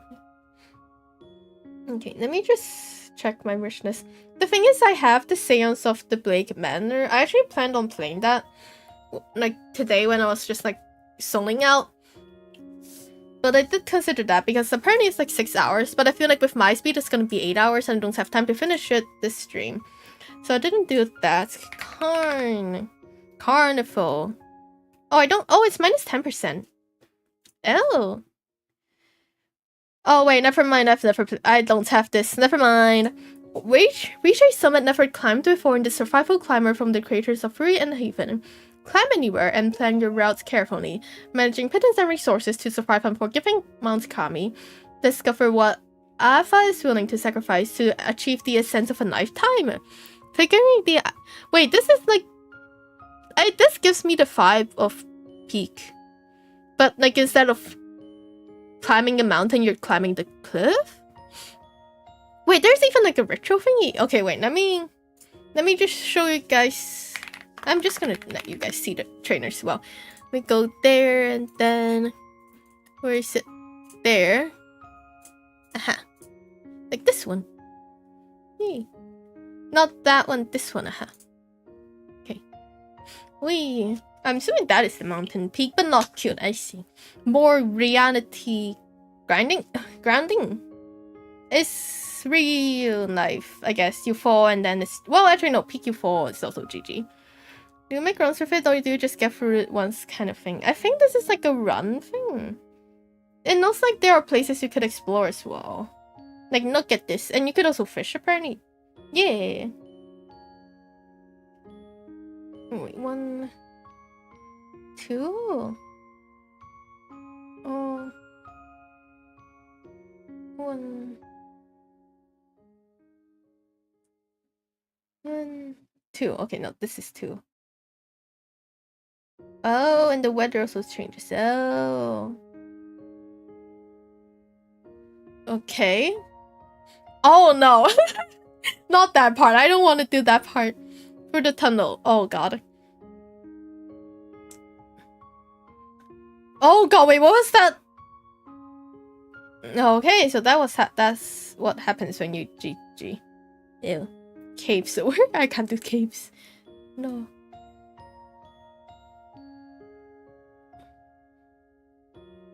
Okay, let me just check my wish list. The thing is, I have the Seance of the Blake Manor. I actually planned on playing that, like, today when I was just, like, zoning out. But I did consider that because apparently it's like 6 hours. But I feel like with my speed, it's gonna be 8 hours and I don't have time to finish it this stream. So I didn't do that. Carnival. Oh, I don't. Oh, it's minus 10%. Oh. Oh, wait, never mind. I don't have this. Never mind. Reach a summit never climbed before in the survival climber from the creators of Free and Haven. Climb anywhere and plan your routes carefully, managing pittance and resources to survive on forgiving Mount Kami. Discover what Alpha is willing to sacrifice to achieve the ascent of a lifetime. Figuring the... Wait, this is like... this gives me the vibe of peak. But like instead of climbing a mountain, you're climbing the cliff? Wait, there's even like a retro thingy. Okay, wait, let me just show you guys. I'm just gonna let you guys see the trainers as well. We go there and then where is it? There. Aha. Like this one. Hey. Not that one, this one, aha. Okay. Wee. I'm assuming that is the mountain peak, but not cute, I see. More reality grounding. It's real life, I guess. You fall and then it's... Well, actually, no. Peak you fall, it's also GG. Do you make runs with it or do you just get through it once kind of thing? I think this is like a run thing. It looks like there are places you could explore as well. Like, look at this. And you could also fish, apparently. Yeah. Wait, 1... 2? Oh. 1... 1... 2. Okay, no, this is 2. Oh, and the weather also changes. Oh. Okay. Oh, no. Not that part. I don't want to do that part. For the tunnel. Oh, God. Oh, God. Wait, what was that? Okay, so that's what happens when you GG. Ew. Caves. I can't do caves. No.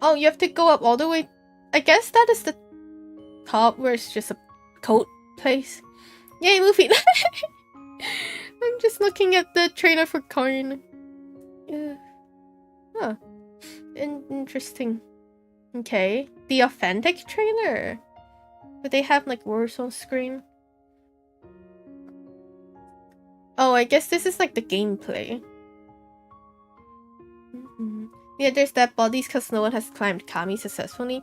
Oh, you have to go up all the way. I guess that is the top where it's just a coat place. Yay, movie! I'm just looking at the trailer for Karn. Yeah. Huh. Interesting. Okay. The authentic trailer. But they have like words on screen. Oh, I guess this is like the gameplay. Yeah, there's that bodies because no one has climbed Kami successfully.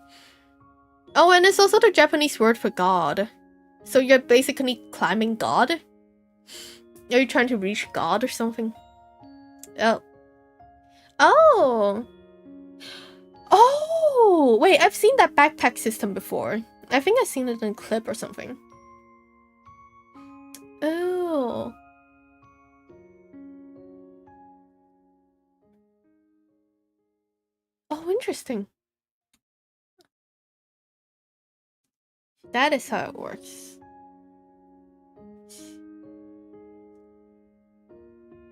Oh, and it's also the Japanese word for God. So you're basically climbing God? Are you trying to reach God or something? Oh. Oh! Oh! Wait, I've seen that backpack system before. I think I've seen it in a clip or something. Oh. Oh, interesting. That is how it works.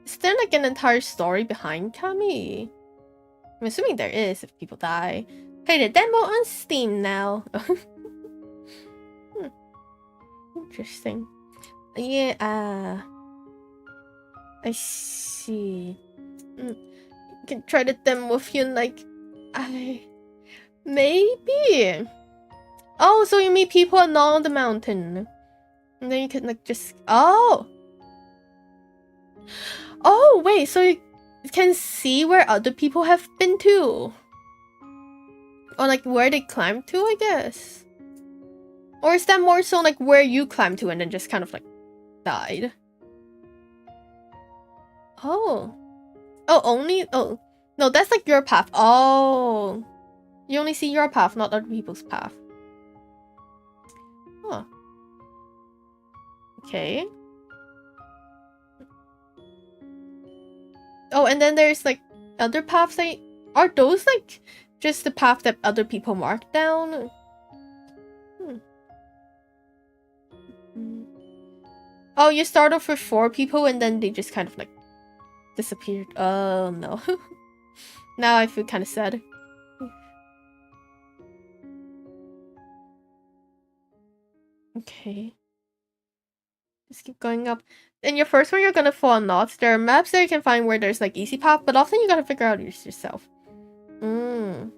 Is there like an entire story behind Kami? I'm assuming there is if people die. Hey, the demo on Steam now. Interesting. Yeah, I see. You can try the demo if you like. Maybe. Oh, so you meet people along the mountain. And then you can like just... Oh! Oh, wait, so you can see where other people have been to. Or like where they climbed to, I guess. Or is that more so like where you climbed to and then just kind of like died? Oh. Oh, only... Oh. No, that's like your path. Oh. You only see your path, not other people's path. Huh. Okay. Oh, and then there's like other paths. Are those like just the path that other people marked down? Oh, you start off with 4 people and then they just kind of like disappeared. Oh no. Now I feel kind of sad. Okay. Just keep going up. In your first one, you're gonna fall on knots. There are maps that you can find where there's like easy path, but often you gotta figure out yourself. I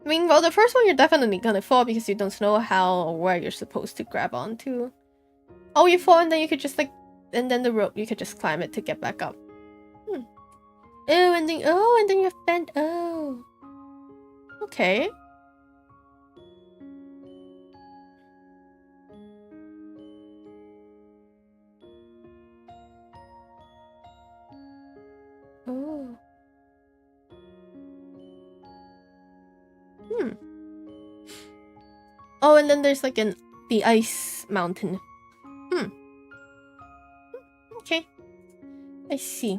mean, well, the first one you're definitely gonna fall because you don't know how or where you're supposed to grab onto. Oh, you fall and then you could just like, and then the rope, you could just climb it to get back up. Oh, and then you have bent. Oh. Okay. Oh, and then there's like the ice mountain. Okay. I see.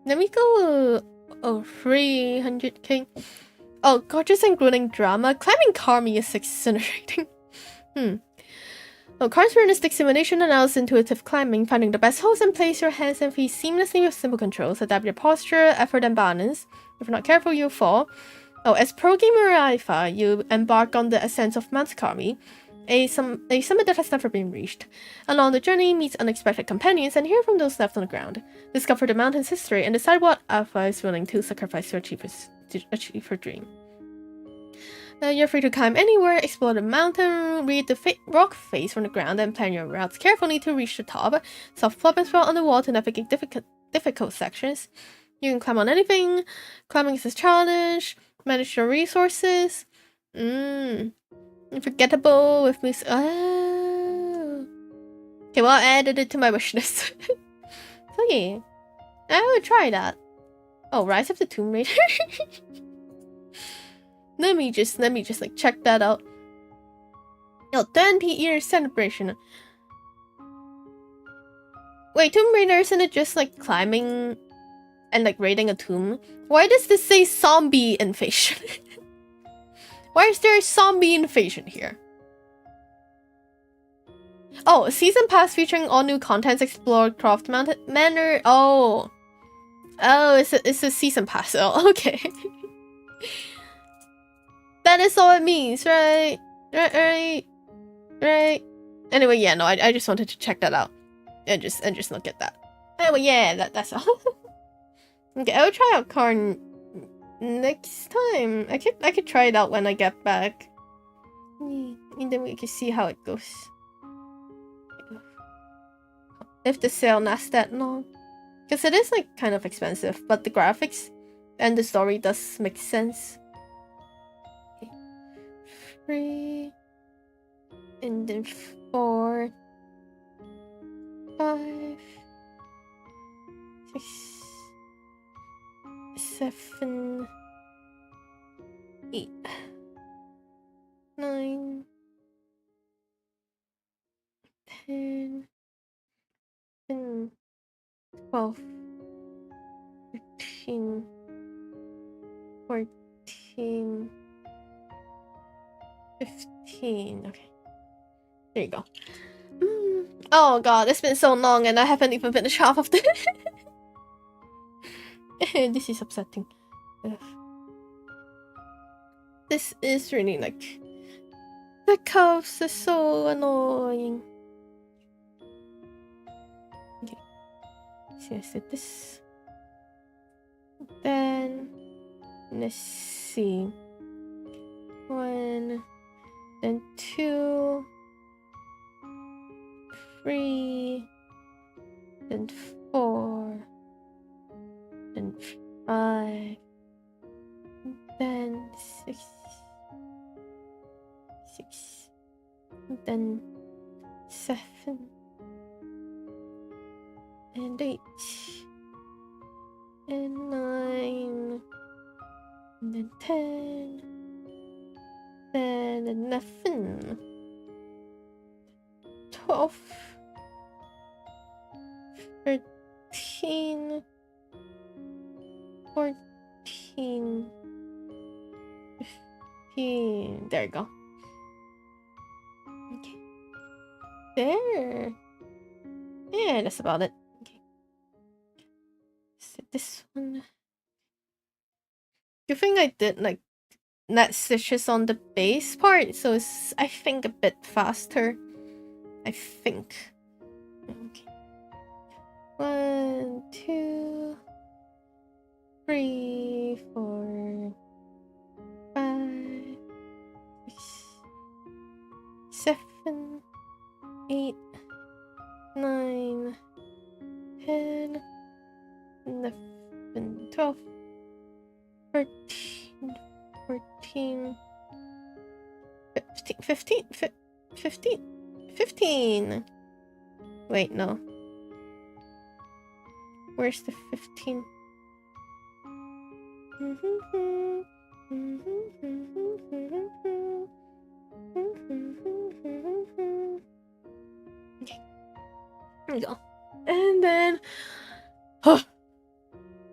Let me go... Oh, 300k. Oh, gorgeous and grueling drama. Climbing Karmi is exhilarating. Oh, Kar's realistic simulation allows intuitive climbing, finding the best holds and place your hands and feet seamlessly with simple controls. Adapt your posture, effort, and balance. If you're not careful, you'll fall. Oh, as pro gamer Alpha, you embark on the ascent of Mount Karmi, a summit that has never been reached. Along the journey, meet unexpected companions and hear from those left on the ground. Discover the mountain's history and decide what Alpha is willing to sacrifice to achieve her dream. You're free to climb anywhere, explore the mountain, read the rock face from the ground, and plan your routes carefully to reach the top. Solve problems while on the wall to navigate difficult sections. You can climb on anything. Climbing is a challenge. Manage your resources. Unforgettable with music. Oh. Okay, well, I added it to my wish list. So yeah, I would try that. Oh, Rise of the Tomb Raider. Let me just like check that out. Oh, 20-year celebration. Wait, Tomb Raider, isn't it just like climbing and like raiding a tomb? Why does this say zombie invasion? Why is there a zombie invasion here? Oh, season pass featuring all new contents, explore Croft Mountain Manor. Oh, it's a season pass. Oh, okay. That is all it means, right? Right. Anyway, yeah, no, I just wanted to check that out and just look at that. Anyway, yeah, that's all. Okay, I'll try out Karn next time. I could try it out when I get back, and then we can see how it goes. If the sale lasts that long, because it is like kind of expensive, but the graphics and the story does make sense. 3, and then 4, 5, 6, 7, 8, 9, 10, 12, 13, 14, 15. Okay. There you go. Oh god, it's been so long and I haven't even finished half of it. This is upsetting. Ugh. This is really like... The cows are so annoying. Okay. So I said this. Then... Let's see. 1... Then 2, 3, then 4, then 5, then 6, then 7, and 8, and 9, and then 10. Then 11, 12, 13, 14, 15. There you go. Okay. There. Yeah, that's about it. Okay. So this one. You think I did like net stitches on the base part, so it's, I think, a bit faster. I think. Okay. 1, 2, 3, 4, 5, 6, 7, 8, 9, 10, 11, 12, 13, 14, 15. Wait, no. Where's the 15? There we go. And then... Oh,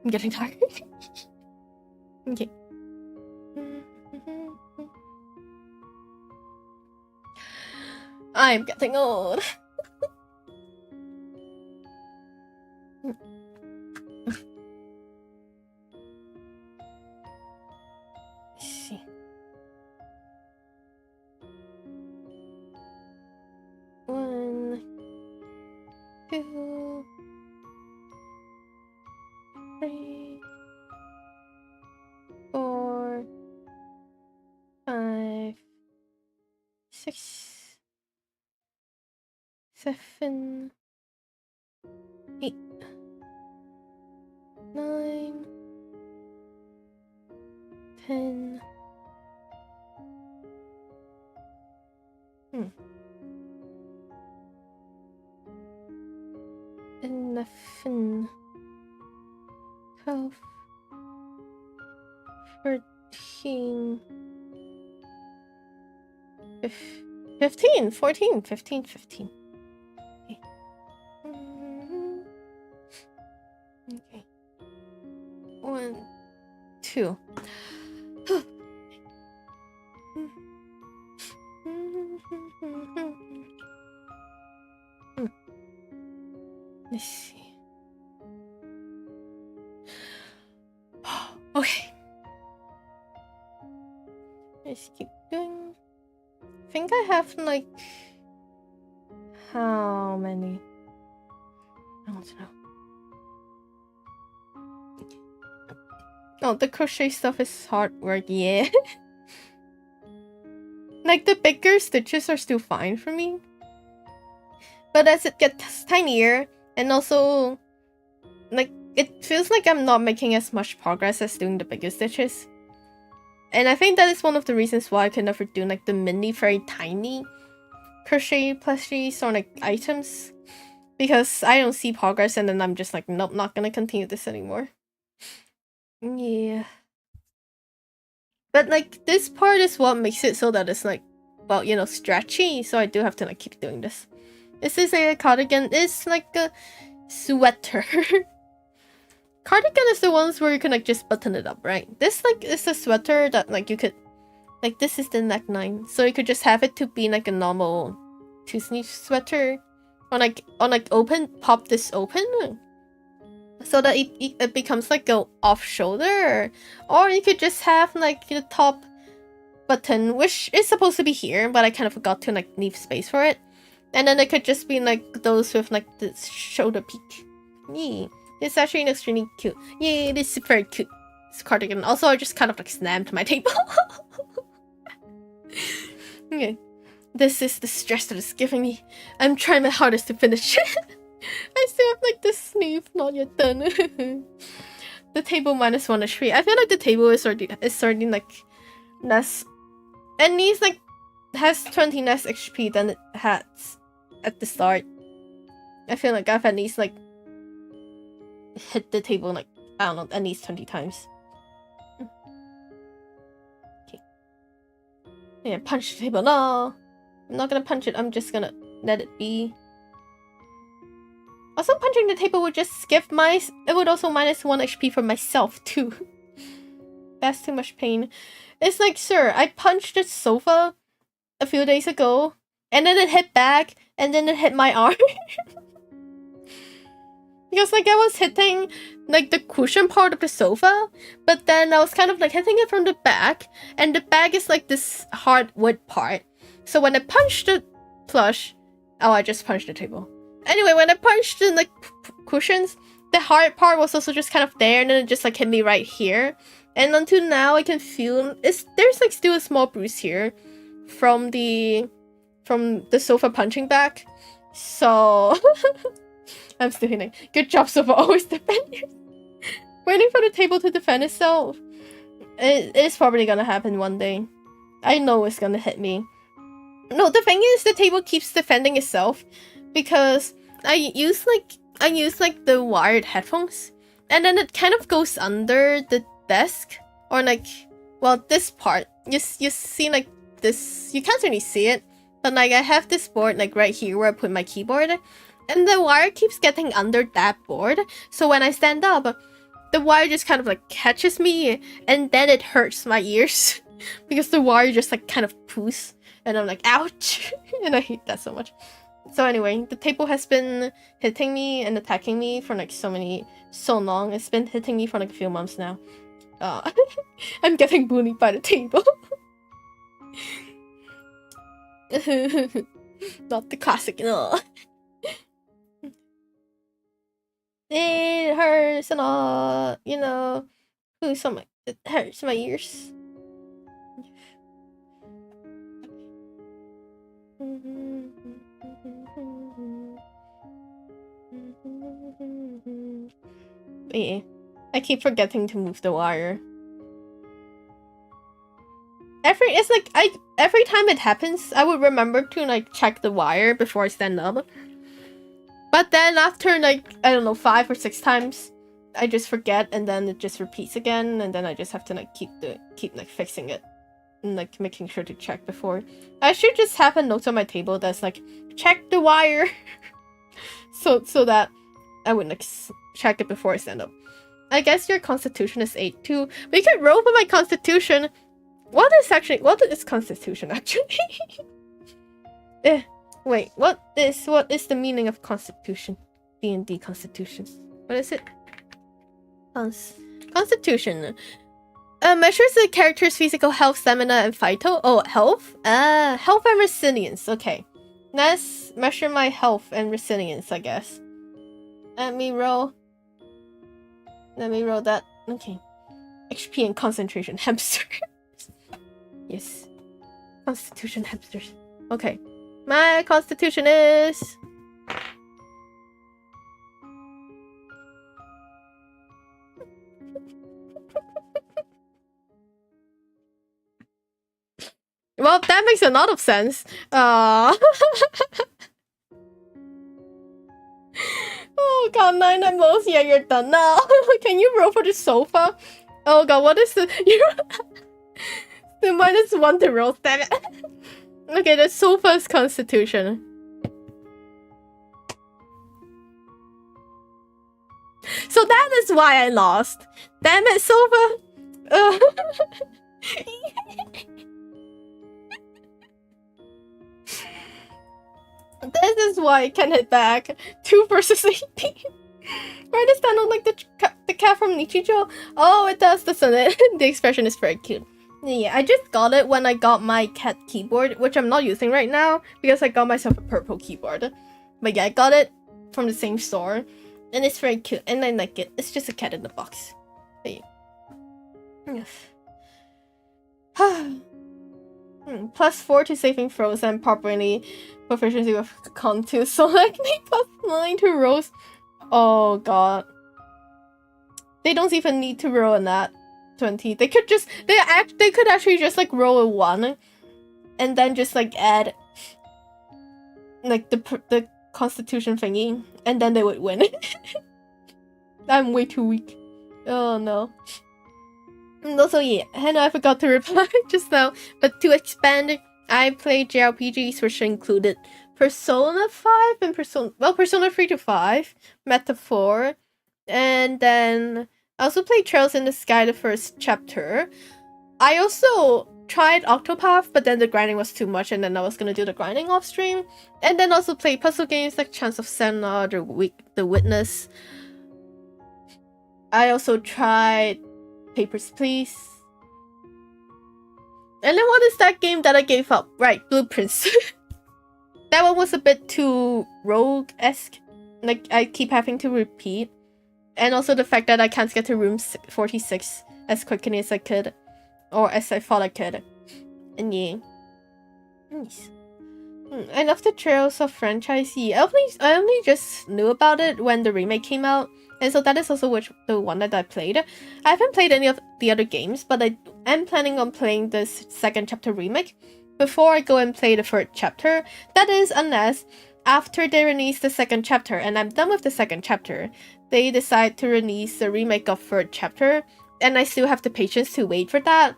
I'm getting tired. Okay. I'm getting old. Let's see. One, two, three, 4, 5, 6, 7, 8, 9, 10. And 11, 12, 13, 15, 14, 15, 15. Okay. Okay. 1, 2. Let's see. Okay. Let's keep going. I think I have like how many? I don't know. Oh, the crochet stuff is hard work, yeah. Like the bigger stitches are still fine for me. But as it gets tinier, and also like it feels like I'm not making as much progress as doing the bigger stitches. And I think that is one of the reasons why I can never do like the mini, very tiny crochet plushies or like items. Because I don't see progress and then I'm just like, nope, not gonna continue this anymore. Yeah. But like this part is what makes it so that it's like, well, you know, stretchy. So I do have to like keep doing this. This is a cardigan. It's like a sweater. Cardigan is the ones where you can like just button it up, right? This like is a sweater that like you could, like this is the neckline, so you could just have it to be like a normal two-sleeve sweater, or like open, pop this open, so that it becomes like a off shoulder, or you could just have like the top button, which is supposed to be here, but I kind of forgot to like leave space for it, and then it could just be like those with like the shoulder peak. Yeah. This actually looks really cute. Yeah, this is very cute. This cardigan. Also, I just kind of like slammed my table. Okay. This is the stress that it's giving me. I'm trying my hardest to finish it. I still have like the sleeve not yet done. The table -1 HP. I feel like the table is already like less. At least like has 20 less HP than it had at the start. I feel like I've at least like hit the table like, I don't know, at least 20 times. Okay. Yeah, punch the table. No! I'm not gonna punch it, I'm just gonna let it be. Also, punching the table would just give it would also -1 HP for myself too. That's too much pain. It's like, sir, I punched the sofa a few days ago, and then it hit back, and then it hit my arm. Because like I was hitting like the cushion part of the sofa, but then I was kind of like hitting it from the back, and the back is like this hard wood part. So when I punched the plush, oh, I just punched the table. Anyway, when I punched the like cushions, the hard part was also just kind of there, and then it just like hit me right here. And until now, I can feel there's like still a small bruise here from the sofa punching back. So I'm still hitting. Good job, sofa. Always defend. Waiting for the table to defend itself. It's probably gonna happen one day. I know it's gonna hit me. No, the thing is, the table keeps defending itself because I use like the wired headphones, and then it kind of goes under the desk, or like, well, this part. You see like this. You can't really see it, but like I have this board like right here where I put my keyboard. And the wire keeps getting under that board. So when I stand up, the wire just kind of like catches me, and then it hurts my ears because the wire just like kind of poos, and I'm like, ouch. And I hate that so much. So anyway, the table has been hitting me and attacking me for like so long. It's been hitting me for like a few months now. I'm getting bullied by the table. Not the classic, no. It hurts and all, you know. It hurts my ears. Yeah, I keep forgetting to move the wire. Every time it happens, I would remember to like check the wire before I stand up. But then after like, I don't know, 5 or 6 times, I just forget, and then it just repeats again, and then I just have to like keep like fixing it and like making sure to check before. I should just have a note on my table that's like, check the wire. so that I would like check it before I stand up. I guess your constitution is 8 too. We could roll for my constitution. What is constitution actually? Wait, what is the meaning of constitution? D&D constitution. What is it? Constitution. Measures the character's physical health, stamina, and vital. Oh, health? Health and resilience. Okay. Let's measure my health and resilience, I guess. Let me roll that. Okay. HP and concentration. Hamster. Yes. Constitution hamsters. Okay. My constitution is... Well, that makes a lot of sense. Oh god, 9 at most. Yeah, you're done now. Can you roll for the sofa? Oh god, what is the... the -1 to roll, damn it. Okay, the sofa's constitution. So that is why I lost. Damn it, sofa. This is why I can hit back. 2 versus 18. Right, does that look like the cat from Nichijou? Oh, it does, doesn't it? The expression is very cute. Yeah, I just got it when I got my cat keyboard, which I'm not using right now because I got myself a purple keyboard. But yeah, I got it from the same store, and it's very cute, and I like it. It's just a cat in the box. But yeah. +4 to saving throws and properly proficiency with con 2, so like me +9 to rolls. Oh god. They don't even need to roll a nat 20. They could actually just like roll a 1 and then just like add like the constitution thingy, and then they would win. I'm way too weak. Oh no. And also, yeah, and I forgot to reply just now, but to expand, I played JRPGs which included Persona 5 and Persona 3 to 5, Meta 4, and then I also played Trails in the Sky, the first chapter. I also tried Octopath, but then the grinding was too much, and then I was gonna do the grinding off stream. And then also played puzzle games like Chance of Senna, The Witness. I also tried Papers, Please. And then what is that game that I gave up? Right, Blueprints. That one was a bit too rogue-esque. Like, I keep having to repeat. And also the fact that I can't get to room 46 as quickly as I could. Or as I thought I could. And yeah. Nice. I love the Trails of franchise. I only just knew about it when the remake came out. And so that is also the one that I played. I haven't played any of the other games, but I am planning on playing this second chapter remake before I go and play the third chapter. That is, unless after they release the second chapter and I'm done with the second chapter, they decide to release the remake of third chapter, and I still have the patience to wait for that.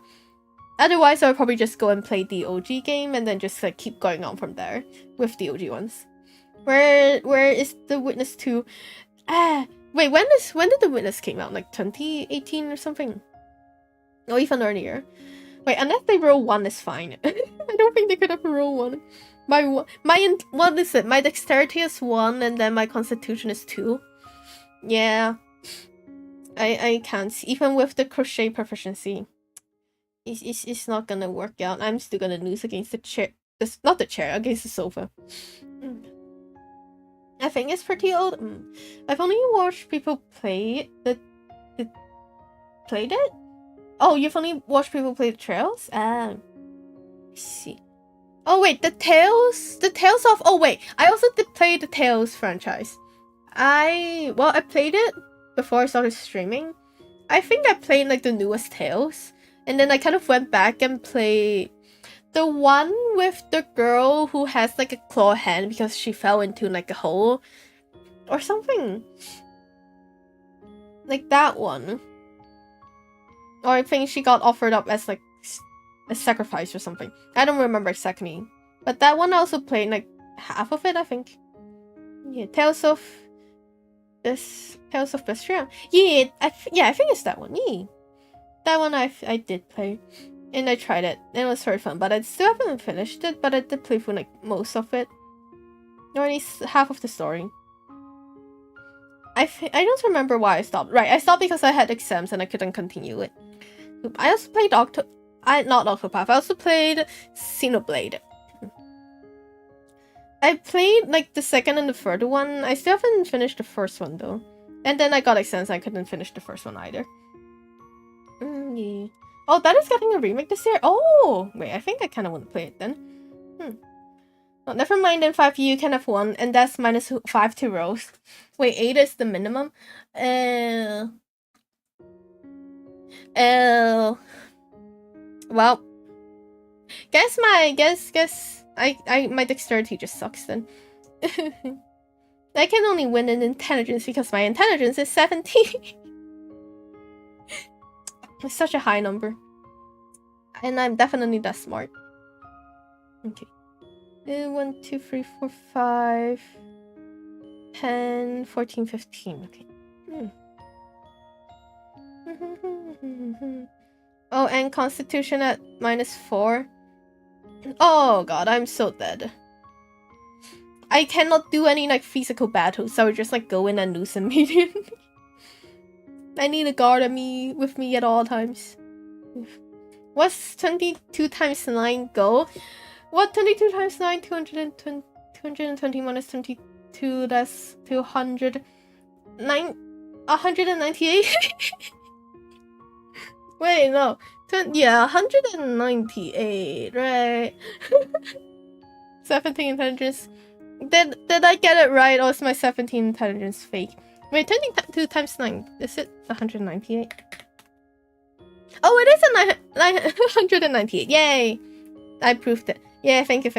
Otherwise, I'll probably just go and play the OG game and then just like keep going on from there with the OG ones. Where is the Witness 2? Wait, when did the Witness came out? Like 2018 or something? Or even earlier. Wait, unless they roll 1 is fine. I don't think they could ever roll 1. What is it? My dexterity is 1 and then my constitution is 2. Yeah. I can't see. Even with the crochet proficiency. It's not gonna work out. I'm still gonna lose against the chair. Not the chair, against the sofa. I think it's pretty old. I've only watched people play played it? Oh, you've only watched people play the Trails? I see. Oh wait, the Tales of... Oh wait, I also did play the Tales franchise. I played it before I started streaming. I think I played like the newest Tales. And then I kind of went back and played the one with the girl who has like a claw hand because she fell into like a hole. Or something. Like that one. Or I think she got offered up as like a sacrifice or something. I don't remember exactly. But that one I also played like half of it, I think. Yeah, Tales of Bestria. Yeah, I think it's that one. Yeah. That one I did play. And I tried it. And it was very fun. But I still haven't finished it. But I did play for like most of it. Or at least half of the story. I don't remember why I stopped. Right, I stopped because I had exams and I couldn't continue it. I also played not Octopath. I also played Xenoblade. I played like the second and the third one. I still haven't finished the first one though. And then I got exams and I couldn't finish the first one either. Yeah. Oh, that is getting a remake this year? Oh! Wait, I think I kind of want to play it then. Oh, never mind, then 5 you can have 1, and that's minus 5 to rolls. Wait, 8 is the minimum? Well, guess my dexterity just sucks then. I can only win in intelligence because my intelligence is 17. It's such a high number. And I'm definitely that smart. Okay. 1, 2, 3, 4, 5, 10, 14, 15. Okay. Oh, and Constitution at -4. Oh god, I'm so dead. I cannot do any like physical battles, so I just like go in and lose immediately. I need a guard with me at all times. What's 22 times 9 go? What 22 times 9? 220 minus 22, that's 198? Wait, no. Yeah, 198, right? 17 intelligence. Did I get it right, or is my 17 intelligence fake? Wait, 22 times 9. Is it 198? Oh, it is a 198. Yay! I proved it. Yeah, thank you.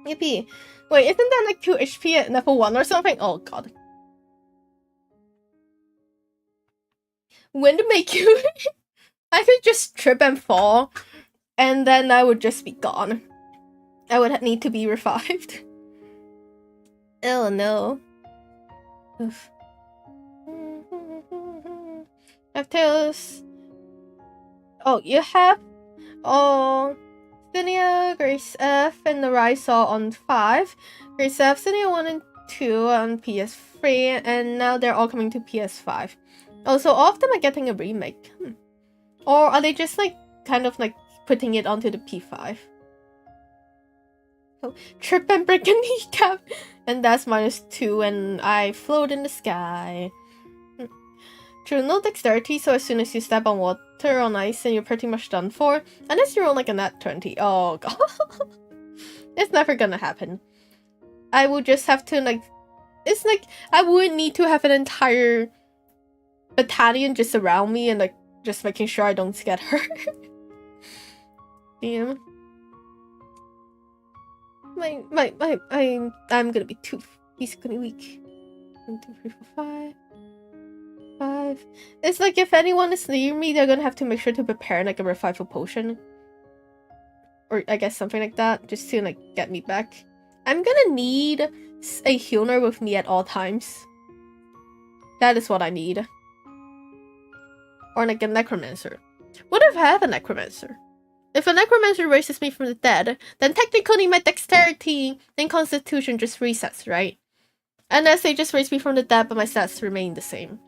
Yippee. Wait, isn't that like 2 HP at level 1 or something? Oh god. Wind make you... I could just trip and fall, and then I would just be gone. I would need to be revived. Oh no. Oof. Tails. Oh, you have... Oh... Zinnia, Grace F, and the Rise Saw on 5. Grace F, Zinnia 1 and 2 on PS3, and now they're all coming to PS5. Oh, so all of them are getting a remake. Or are they just like, kind of like, putting it onto the P5? Oh, trip and break a kneecap! And that's -2, and I float in the sky. True, no dexterity, so as soon as you step on water on ice, and you're pretty much done for. Unless you roll like a nat 20. Oh god. It's never gonna happen. I would just have to like... It's like, I would need to have an entire battalion just around me and like, just making sure I don't get hurt. Damn. I'm gonna be too physically weak. 1, 2, 3, 4, 5. 5. It's like if anyone is near me, they're gonna have to make sure to prepare like a revival potion. or I guess something like that, just to like get me back. I'm gonna need a healer with me at all times. That is what I need. Or like a necromancer. What if I have a necromancer? If a necromancer raises me from the dead, then technically my dexterity and constitution just resets, right? Unless they just raise me from the dead, but my stats remain the same.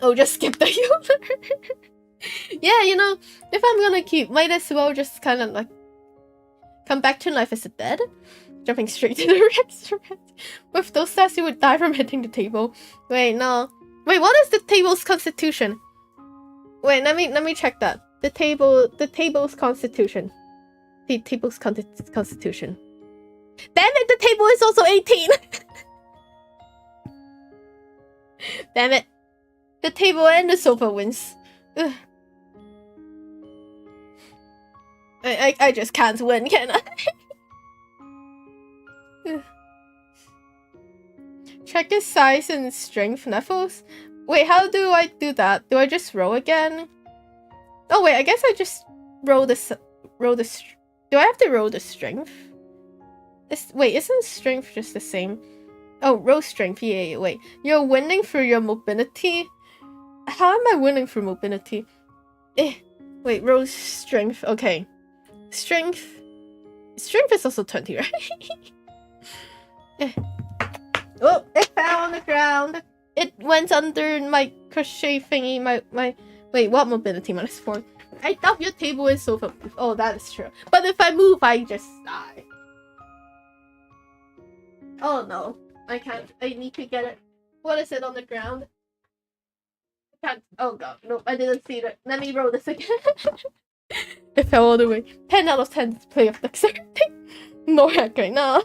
Oh, just skip the healer. Yeah, you know, if I'm gonna keep, might as well just kind of like come back to life as a dead. Jumping straight to the restaurant. With those stats, you would die from hitting the table. Wait, no. Wait, what is the table's constitution? Wait, let me check that. The table's constitution. The table's constitution. Damn it, the table is also 18! Damn it. The table and the sofa wins. Ugh. I just can't win, can I? Check his size and strength levels. Wait, how do I do that? Do I just roll again? Oh wait, I guess I just roll this. Do I have to roll the strength? Wait, isn't strength just the same? Oh, roll strength. Yeah, wait. You're winning through your mobility. How am I winning through mobility? Wait, roll strength. Okay, strength. Strength is also 20, right? Oh, it fell on the ground. It went under my crochet thingy. My wait, what mobility -4? I thought your table is sofa. Oh, that is true. But if I move, I just die. Oh no, I can't. I need to get it. What is it on the ground? I can't. Oh god, no, I didn't see that. Let me roll this again. It fell all the way. 10 out of 10 display of dexterity. No hacking, no.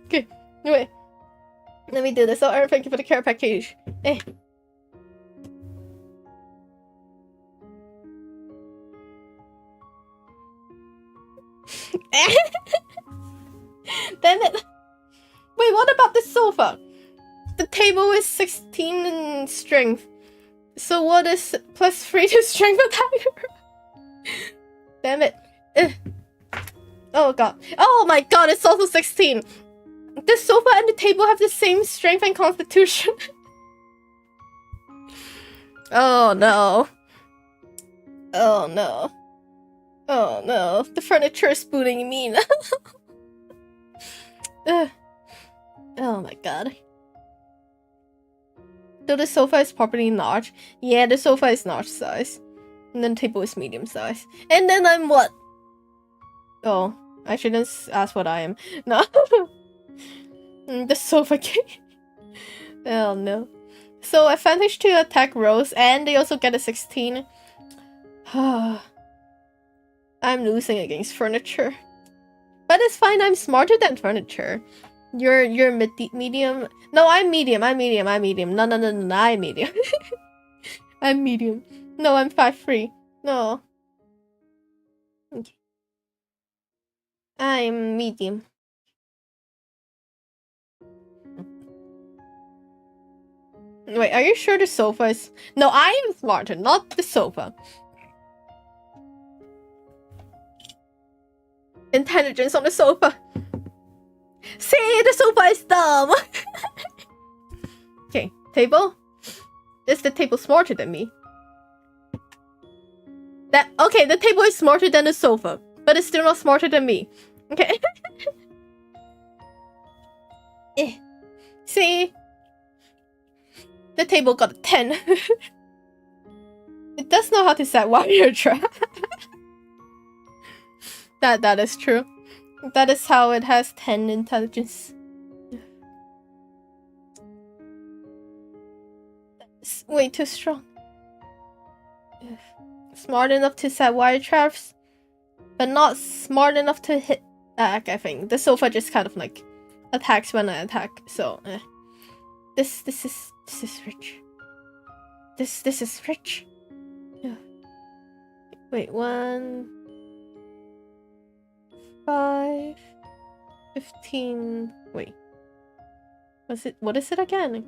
Okay, wait. Let me do this. Oh, Aaron, thank you for the care package. Damn it. Wait, what about the sofa? The table is 16 in strength. So what is +3 to strength attack? Damn it. Oh god. Oh my god, it's also 16. The sofa and the table have the same strength and constitution. Oh no. Oh no. Oh no. The furniture is spooning me now. Oh my god. So the sofa is properly notched. Yeah, the sofa is notch size. And then the table is medium size. And then I'm what? Oh, I shouldn't ask what I am. No. The sofa king. Oh no. So advantage to attack rolls, and they also get a 16. I'm losing against furniture. But it's fine, I'm smarter than furniture. You're medium. No, I'm medium. No, I'm medium. I'm medium. I'm medium. No, I'm 5'3". No. Okay. I'm medium. Wait, are you sure the sofa is... No, I am smarter, not the sofa. Intelligence on the sofa. See, the sofa is dumb. Okay, table. Is the table smarter than me? Okay, the table is smarter than the sofa, but it's still not smarter than me. Okay. See? The table got a 10. It does know how to set warrior trap. That is true. That is how it has 10 intelligence. That's way too strong. Smart enough to set wire traps, but not smart enough to hit back, I think. The sofa just kind of like attacks when I attack, so This is rich. This is rich. Yeah. Wait, 1, 5, 15. Wait. What is it again?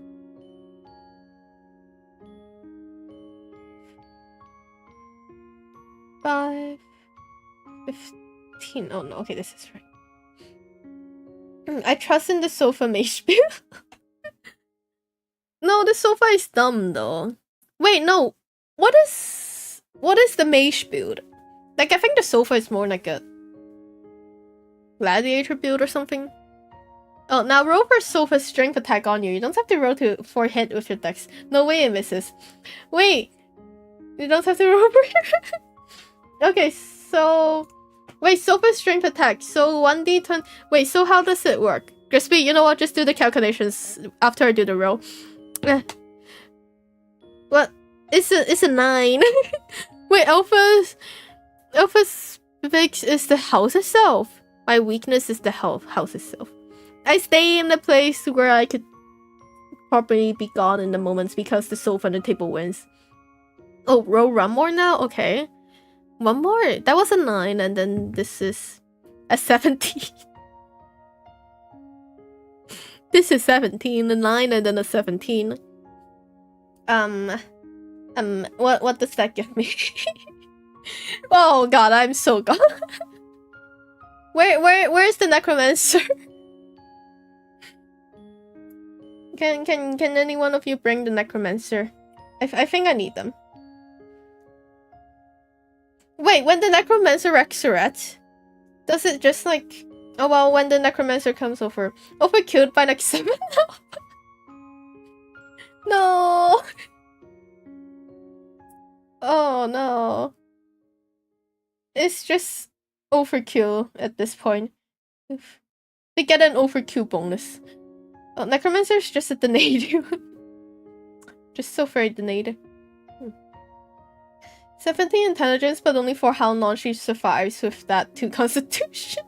15. Oh no, okay, this is right. I trust in the sofa mage build. No, the sofa is dumb though. Wait, no. What is the mage build? Like, I think the sofa is more like a gladiator build or something. Oh, now roll for sofa strength attack on you. You don't have to roll for hit with your dex. No way it misses. Wait. You don't have to roll for Okay, so... Wait, sofa strength attack. So 1d20... Wait, so how does it work? Crispy, you know what? Just do the calculations after I do the roll. What? It's a 9. Wait, Alpha's fix is the house itself. My weakness is the house itself. I stay in the place where I could probably be gone in the moments because the sofa and the table wins. Oh, roll one more now? Okay. One more. That was a 9, and then this is a 17. This is 17, a 9, and then a 17. What does that give me? Oh god, I'm so gone. Where's the necromancer? Can any one of you bring the necromancer? I think I need them. Wait, when the necromancer resurrects, does it just like... Oh well, when the necromancer comes over killed by like 7 now? No! Oh no. It's just overkill at this point. They get an overkill bonus. Oh, necromancer is just a denator. Just so very denator. 70 intelligence, but only for how long she survives with that 2 constitution.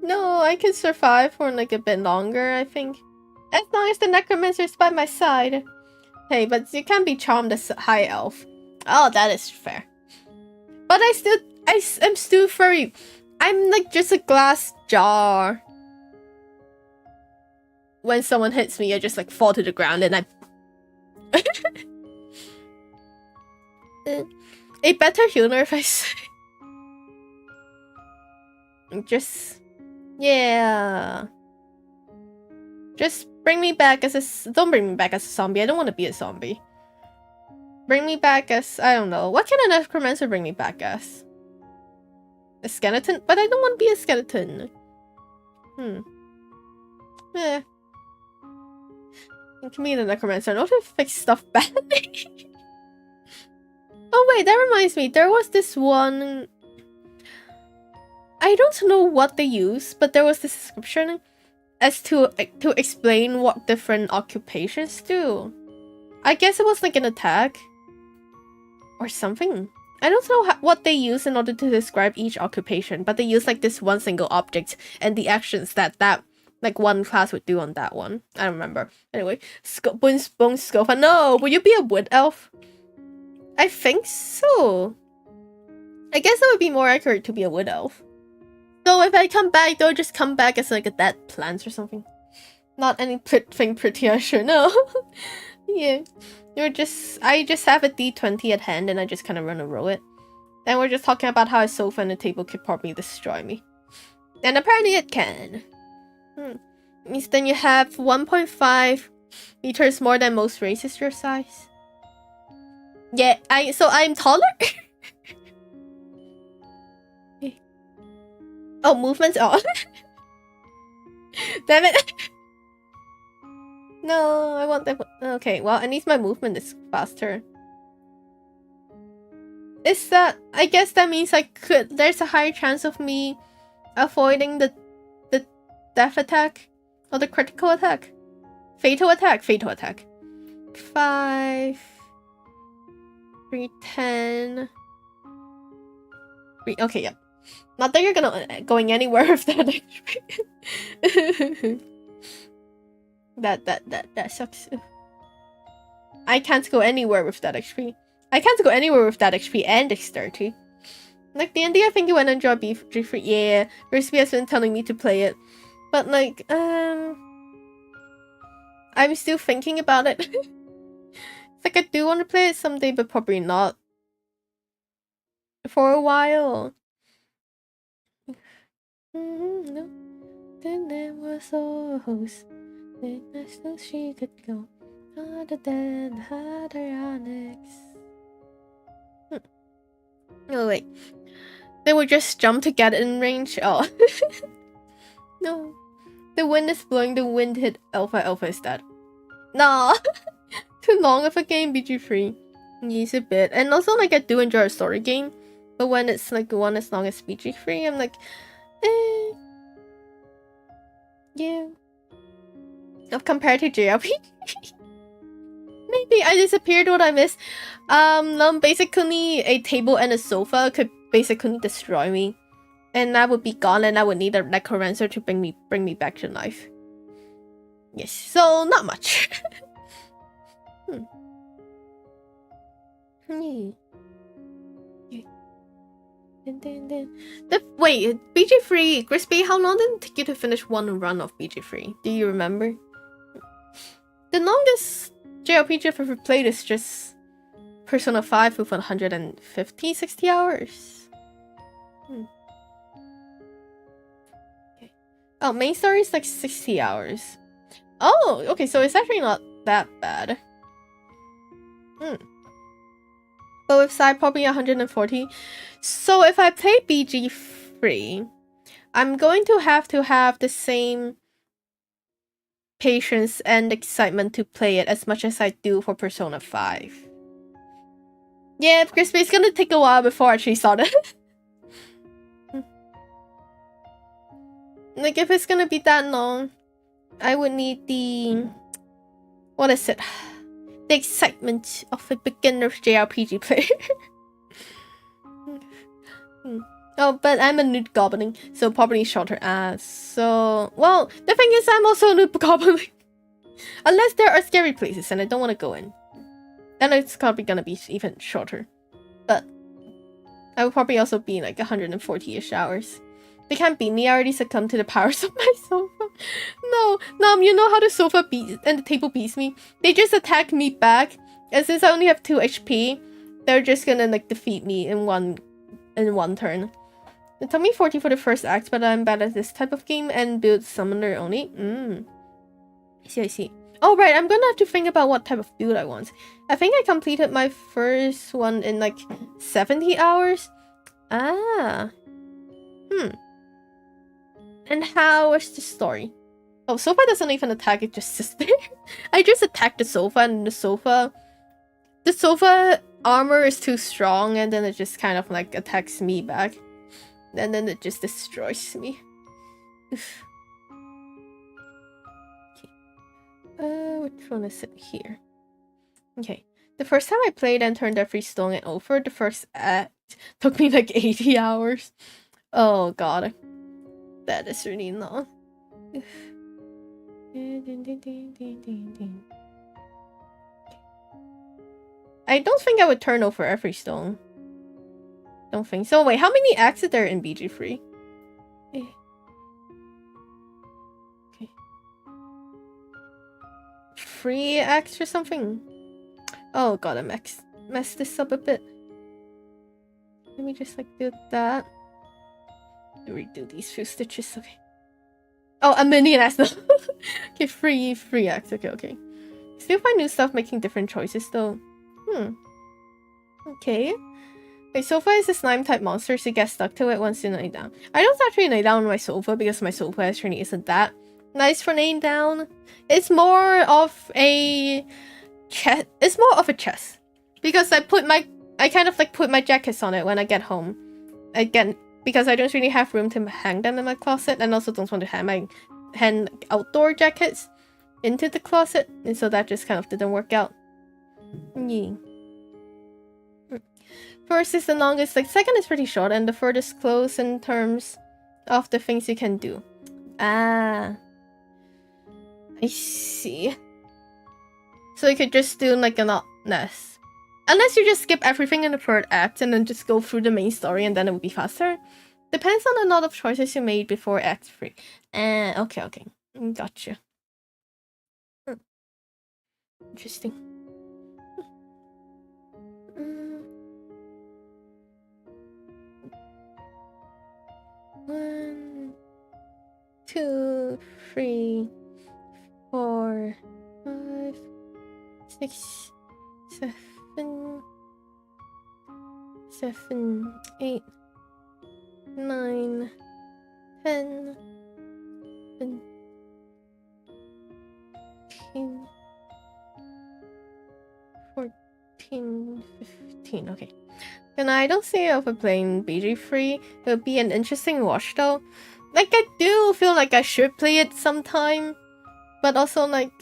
No, I can survive for like a bit longer, I think. As long as the necromancer is by my side. Hey, but you can't be charmed as a high elf. Oh, that is fair. But I'm still furry. I'm like just a glass jar. When someone hits me, I just like fall to the ground and I... A better healer, if I say. Just... Yeah. Just bring me back as a... Don't bring me back as a zombie. I don't want to be a zombie. Bring me back as... I don't know. What can a necromancer bring me back as? A skeleton? But I don't want to be a skeleton. Eh. Give me the necromancer. I know how to fix stuff badly. Oh wait, that reminds me. There was this one... I don't know what they use, but there was this description as to explain what different occupations do. I guess it was like an attack. Or something. I don't know what they use in order to describe each occupation, but they use like this one single object and the actions that like one class would do on that one. I don't remember. Anyway, Bone Scofa. No, will you be a wood elf? I think so. I guess it would be more accurate to be a wood elf. So if I come back, they'll just come back as like a dead plant or something. Not anything pretty, I sure know. Yeah. I just have a d20 at hand and I just kind of run and roll it. Then we're just talking about how a sofa and a table could probably destroy me. And apparently it can. Means then you have 1.5 meters more than most races your size. Yeah, so I'm taller? Oh, movement's on. Damn it. No, I want that. Okay, well, at least my movement is faster. Is that... I guess that means there's a higher chance of me avoiding the death attack? Or the critical attack? Fatal attack. 5... 3, 10... 3... Okay, yep. Not that you're going anywhere with that HP. That sucks. I can't go anywhere with that XP. I can't go anywhere with that XP and dexterity. Like, D&D, I think you went and draw G3. Yeah, Recipe has been telling me to play it. But, like, I'm still thinking about it. It's like, I do want to play it someday, but probably not for a while. No. Then there was those. Then she could go other than Hadronics. Oh wait. They would just jump to get in range. Oh. No. The wind is blowing, the wind hit Alpha. Alpha is dead. Nah. Too long of a game, BG3. Yes, a bit. And also, like, I do enjoy a story game. But when it's, like, one as long as BG3, I'm like, eh. Yeah. Compared to JLP. Maybe I disappeared what I missed. Basically, a table and a sofa could basically destroy me. And I would be gone, and I would need a necromancer to bring me back to life. Yes, so not much. Wait, BG3, Crispy, how long did it take you to finish one run of BG3? Do you remember? The longest JRPG I've ever played is just Persona 5 with 150, 60 hours. Okay. Oh, main story is like 60 hours. Oh, okay, so it's actually not that bad. But with side probably 140. So if I play BG3, I'm going to have the same patience and excitement to play it as much as I do for Persona 5. Yeah, Crispy, it's gonna take a while before I actually start it. Like, if it's gonna be that long, I would need the... What is it? The excitement of a beginner JRPG player. Oh, but I'm a noob goblin, so probably shorter as. So, well, the thing is, I'm also a noob goblin. Unless there are scary places and I don't want to go in. Then it's probably gonna be even shorter. But I would probably also be like 140-ish hours. They can't beat me, I already succumbed to the powers of my sofa. No, you know how the sofa beats and the table beats me? They just attack me back, and since I only have 2 HP, they're just gonna like defeat me in one turn. It took me 40 for the first act, but I'm bad at this type of game and build summoner only. I see. Oh right, I'm gonna have to think about what type of build I want. I think I completed my first one in like 70 hours. And how was the story? Oh, sofa doesn't even attack, it just sits there. I just attacked the sofa, and the sofa armor is too strong, and then it just kind of like attacks me back. And then it just destroys me. Oof. Okay. Which one is it here? Okay. The first time I played and turned every stone over, the first act took me like 80 hours. Oh god. That is really long. I don't think I would turn over every stone. Don't think so. Wait, how many acts are there in BG3? Okay. 3 acts or something? Oh god, I messed this up a bit. Let me just like do that. Redo these few stitches, okay. Oh, a mini acts though. Okay, 3 acts, okay. Still find new stuff making different choices though. Okay. Wait, sofa is a slime type monster, so you get stuck to it once you lay down. I don't actually lay down on my sofa because my sofa actually isn't that nice for laying down. It's more of a chest. It's more of a chest. Because I kind of like put my jackets on it when I get home. Again, because I don't really have room to hang them in my closet, and also don't want to hang outdoor jackets into the closet, and so that just kind of didn't work out. Yeah. First is the longest, like second is pretty short, and the furthest close in terms of the things you can do. I see. So you could just do like a lot less. Unless you just skip everything in the third act and then just go through the main story, and then it would be faster. Depends on a lot of choices you made before Act 3. Okay. Gotcha. Interesting. 1, 2, 3, 4, 5, 6, 7, 8, 9, 10, 13, 14, 15. Okay. And I don't see overplaying BG3. It would be an interesting watch though. Like, I do feel like I should play it sometime. But also, like,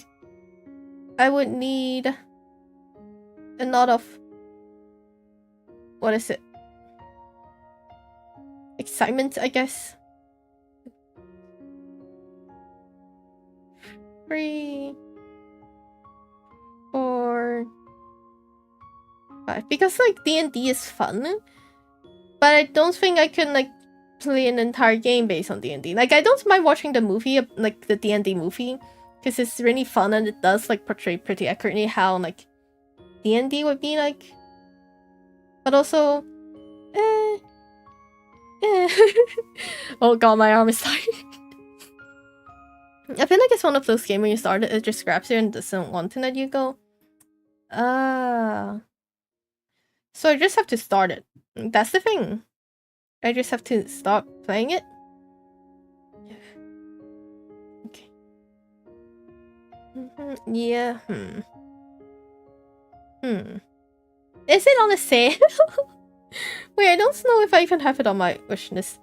I would need a lot of... What is it? Excitement, I guess. 3, 4, 5. Because, like, D&D is fun. But I don't think I can, like, play an entire game based on D&D. Like, I don't mind watching the movie, like, the D&D movie. Because it's really fun and it does, like, portray pretty accurately how, like, D&D would be like. But also... Oh god, my arm is tired. I feel like it's one of those games when you start it, it just grabs you and doesn't want to let you go. So I just have to start it. That's the thing. I just have to start playing it. Okay. Yeah. Is it on a sale? Wait, I don't know if I even have it on my wish list.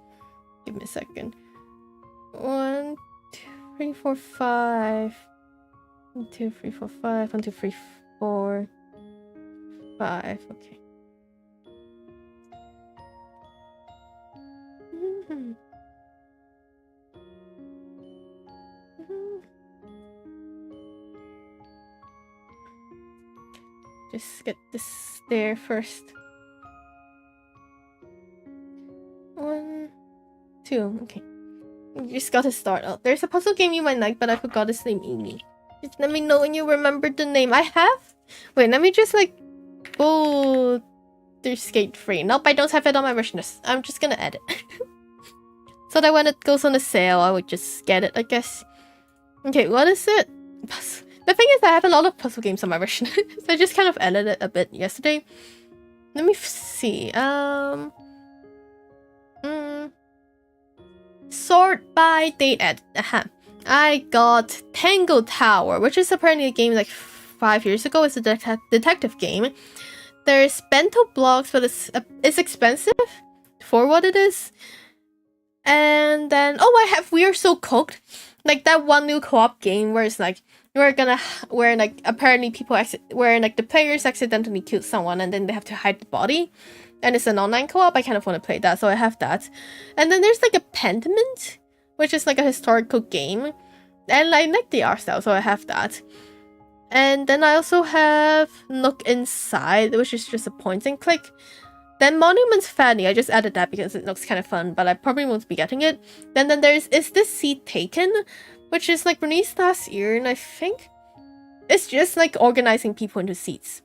Give me a second. 1, 2, 3, 4, 5. 1, 2, 3, 4, 5. 1, 2, 3, 4, 5. Okay. Just get this there first. 1, 2. Okay. You just gotta start. Oh, there's a puzzle game you might like, but I forgot its name, Amy. Just let me know when you remember the name. I have? Wait, let me just like... Oh... There's Skate 3. Nope, I don't have it on my wish list. I'm just gonna add it. So that when it goes on a sale, I would just get it, I guess. Okay, what is it? The thing is, I have a lot of puzzle games on my wish list. So I just kind of added it a bit yesterday. Let me see. Sort by date at. I got Tango Tower, which is apparently a game like 5 years ago. It's a detective game. There's bento blocks, but it's expensive for what it is. And then I have We Are So Cooked, like that one new co-op game where it's like where like apparently where like the players accidentally kill someone and then they have to hide the body, and it's an online co-op. I kind of want to play that, so I have that. And then there's like a Pentiment, which is like a historical game, and I like the art style, so I have that. And then I also have Look Inside, which is just a point and click. Then Monuments Fanny, I just added that because it looks kind of fun, but I probably won't be getting it. Then there's Is This Seat Taken, which is like released last year, and I think it's just like organizing people into seats.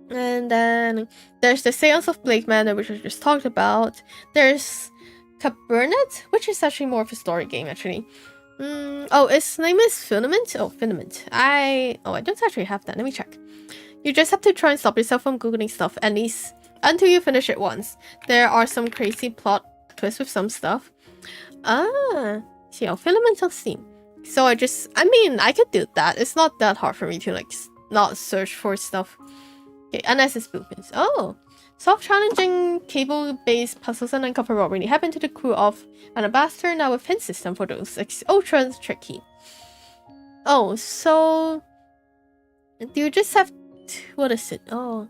And then there's The Seance of Blake Manor, which I just talked about. There's Cabernet, which is actually more of a story game, actually. Its name is Filament? Oh, Filament. I don't actually have that. Let me check. You just have to try and stop yourself from googling stuff, at least until you finish it once. There are some crazy plot twists with some stuff. Filament on Steam. So I could do that. It's not that hard for me to like not search for stuff. Okay, unless it's spoofings. Oh, soft challenging cable-based puzzles and uncover what really happened to the crew of an ambassador, now with hint system for those ultra tricky. Oh, so do you just have what is it? Oh,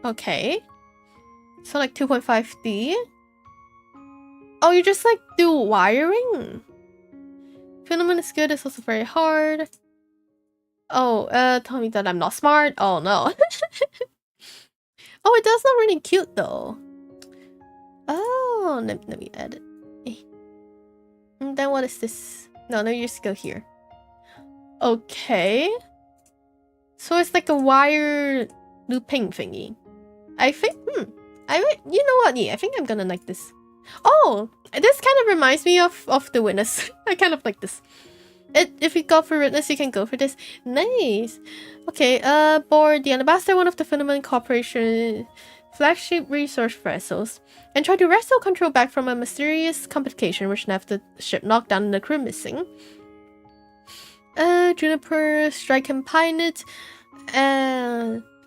okay. So like 2.5D. Oh, you just like do wiring. Filament is good. It's also very hard. Oh, tell me that I'm not smart. Oh no. Oh, it does look really cute though. Oh, let me edit. And then what is this? No, let me just go here. Okay. So it's like a wire looping thingy. I think, you know what? Yeah, I think I'm gonna like this. Oh, this kind of reminds me of the Witness. I kind of like this. If you go for Witness, you can go for this. Nice. Okay, board the Alabaster, one of the Fundamental Corporation flagship resource vessels, and try to wrestle control back from a mysterious complication which left the ship knocked down and the crew missing. Juniper, strike and pilot,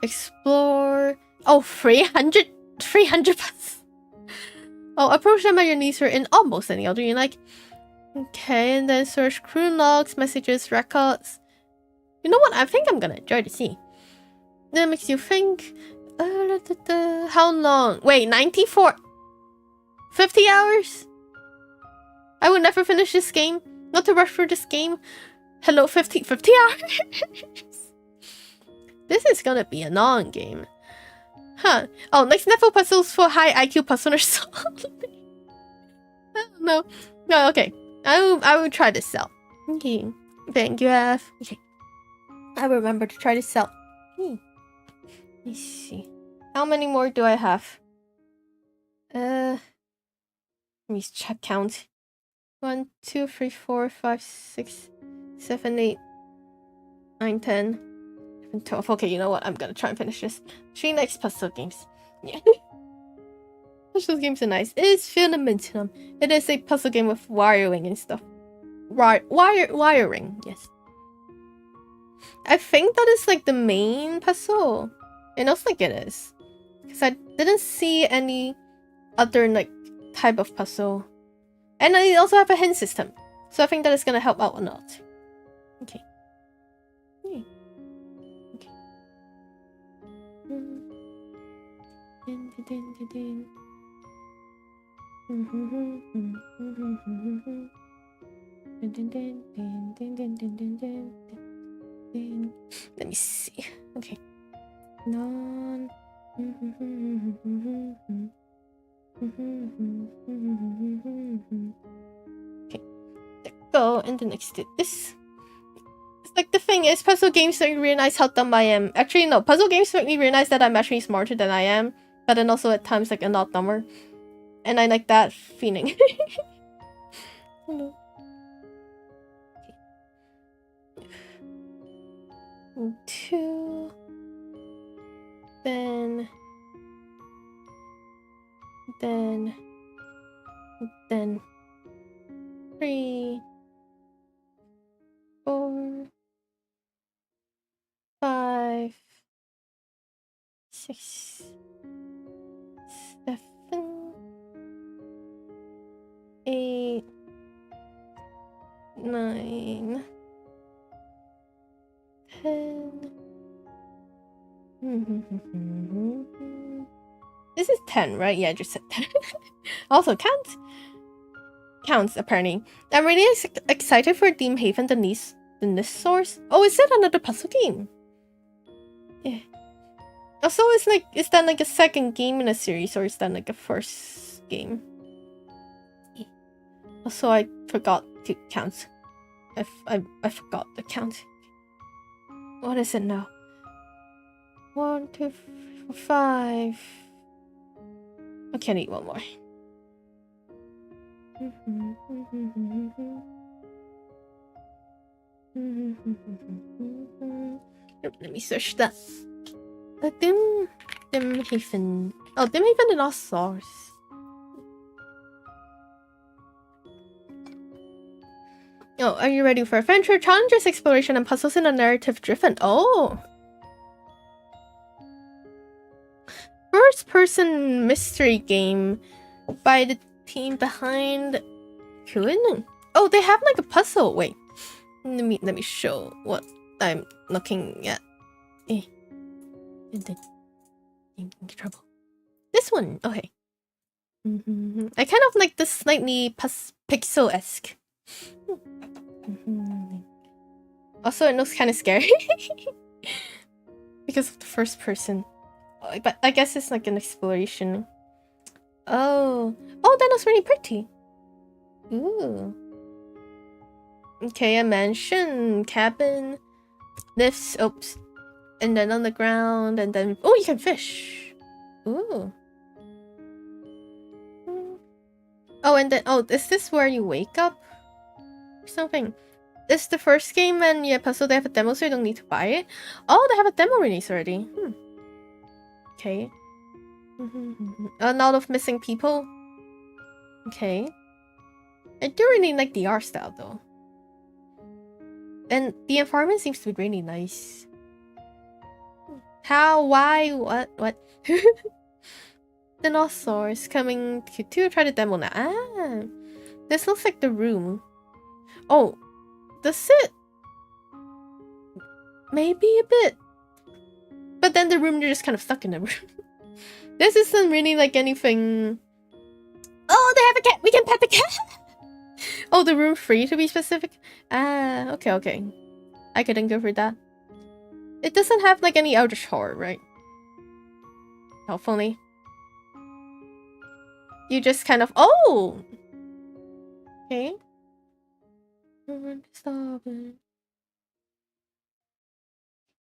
explore. Oh, 300 plus. Oh, approach them at your needs or in almost any order you like. Okay, and then search crew logs, messages, records. You know what? I think I'm gonna enjoy the sea. That makes you think. How long? Wait, 94? 50 hours? I would never finish this game. Not to rush through this game. Hello, 50 hours? This is gonna be a long game. Huh. Oh, next level puzzles for high IQ puzzlers. I don't know. No, okay. I will try this out. Okay. Thank you, F. Okay. I will remember to try this out. Let's see. How many more do I have? Let me check count. 1, 2, 3, 4, 5, 6, 7, 8, 9, 10, 11, 12. Okay, you know what? I'm gonna try and finish this. 3 next puzzle games. Yeah. Puzzle games are nice. It is fundamental. It is a puzzle game with wiring and stuff. Wiring, yes. I think that is like the main puzzle. It looks like it is. Because I didn't see any other like type of puzzle. And I also have a hint system. So I think that is gonna help out a lot. Okay. Okay. Let me see. Okay. Non. Okay. There go. And then next to this. It's like the thing is, puzzle games make me realize how dumb I am. Actually, no. Puzzle games make me realize that I'm actually smarter than I am. But then also at times like a lot dumber. And I like that feeling. Hello. Okay. 2. Then 3, 4, 5, 6, 7, 8, 9, 10. This is 10, right? Yeah, I just said 10. Also counts apparently. I'm really excited for Deem Haven, the NIS source. Oh, is it another puzzle game? Yeah. Also, is that like a second game in a series, or is that like a first game? Yeah. Also, I forgot to count. I forgot the count. What is it now? 1, 2, 3, 4, 5. Okay, I need one more. Let me search that. Dim Haven. Oh, Dim Haven and Lost Source. Oh, are you ready for adventure, challenges, exploration, and puzzles in a narrative-driven? Oh! First-person mystery game by the team behind Kuin. Oh, they have like a puzzle. Wait, let me show what I'm looking at. And then in trouble. This one. Okay. I kind of like the slightly pixel-esque. Also, it looks kind of scary because of the first person. But I guess it's like an exploration. Oh, that looks really pretty. Ooh. Okay, a mansion, cabin, lifts, oops, and then on the ground, and then you can fish. Ooh. Oh, and then is this where you wake up? Or something. This is the first game, and yeah, so they have a demo, so you don't need to buy it. Oh, they have a demo release already. Okay. A lot of missing people. Okay. I do really like the art style though. And the environment seems to be really nice. How? Why? What? Dinosaurs coming to try the demo now. Ah, this looks like the room. Oh, does it? Maybe a bit. But then the room, you're just kind of stuck in the room. This isn't really like anything. Oh, they have a cat. We can pet the cat. Oh, the room free to be specific. Ah, okay. I couldn't go for that. It doesn't have like any Eldritch horror, right? Hopefully. You just kind of okay. Stop it.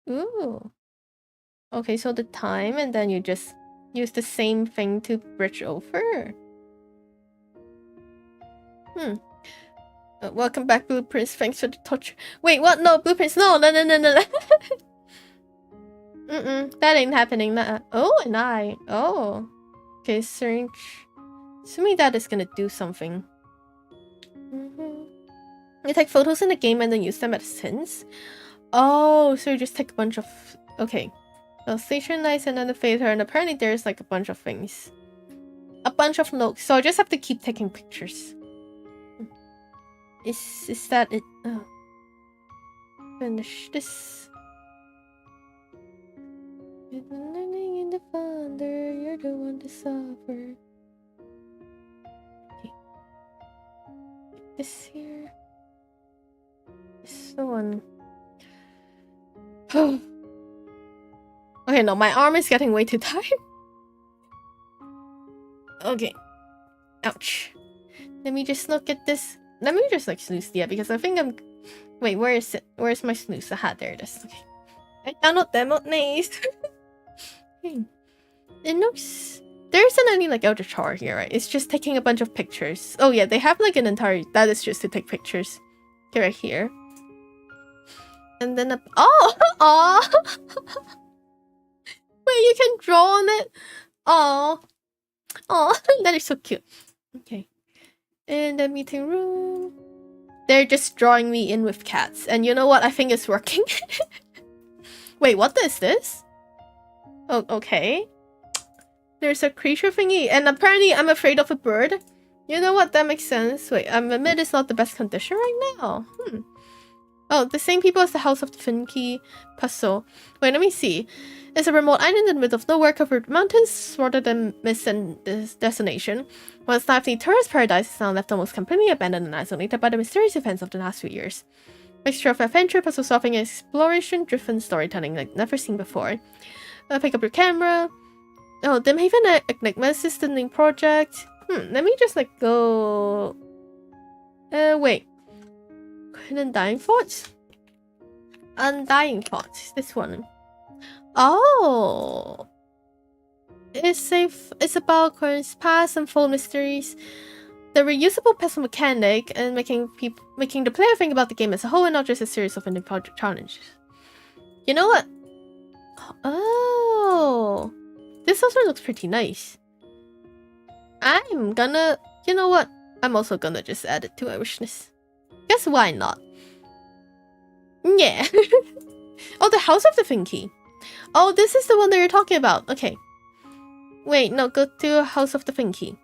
Ooh. Okay, so the time, and then you just use the same thing to bridge over. Welcome back, Blueprints. Thanks for the touch. Wait, what? No, Blueprints. No. That ain't happening. Oh, an eye. Oh. Okay, search. Assuming that is gonna do something. You take photos in the game and then use them as hints. Oh, so you just take a bunch of... Okay. Well, station lights and elevator, and apparently there's like a bunch of things. A bunch of notes. So I just have to keep taking pictures. Is that it? Oh. Finish this. You're the learning in the thunder, you're the one to suffer. Okay. This here. This the one. Okay, no, my arm is getting way too tired. Okay. Ouch. Let me just look at this. Let me just like snooze the app because I think I'm... Wait, where is it? Where's my snooze? Aha, there it is. Okay. I download demo. Nice. Okay. It looks... There isn't any like Eldritch horror here, right? It's just taking a bunch of pictures. Oh yeah, they have like an entire... That is just to take pictures. Okay, right here. And then a... Oh! Wait, you can draw on it? Oh, that is so cute. Okay. In the meeting room. They're just drawing me in with cats. And you know what? I think it's working. Wait, what is this? Oh, okay. There's a creature thingy. And apparently I'm afraid of a bird. You know what? That makes sense. Wait, I admit it's not the best condition right now. Oh, the same people as the House of the Finky puzzle. Wait, let me see. It's a remote island in the middle of nowhere covered with mountains, rather than mist and destination. Once lively tourist paradise is now left almost completely abandoned and isolated by the mysterious events of the last few years. Mixture of adventure, puzzle solving, and exploration-driven storytelling like never seen before. Pick up your camera. Oh, Dimhaven Enigma is the new project. Let me just like go... wait. Undying Thoughts? Undying Thoughts. This one. Oh! It's about Corin's past and full mysteries. The reusable puzzle mechanic and making the player think about the game as a whole and not just a series of individual challenges. You know what? Oh! This also looks pretty nice. I'm gonna... You know what? I'm also gonna just add it to my wish list. Guess why not? Yeah. Oh, the House of the Finky. Oh, this is the one that you're talking about. Okay. Wait, no, go to House of the Finky.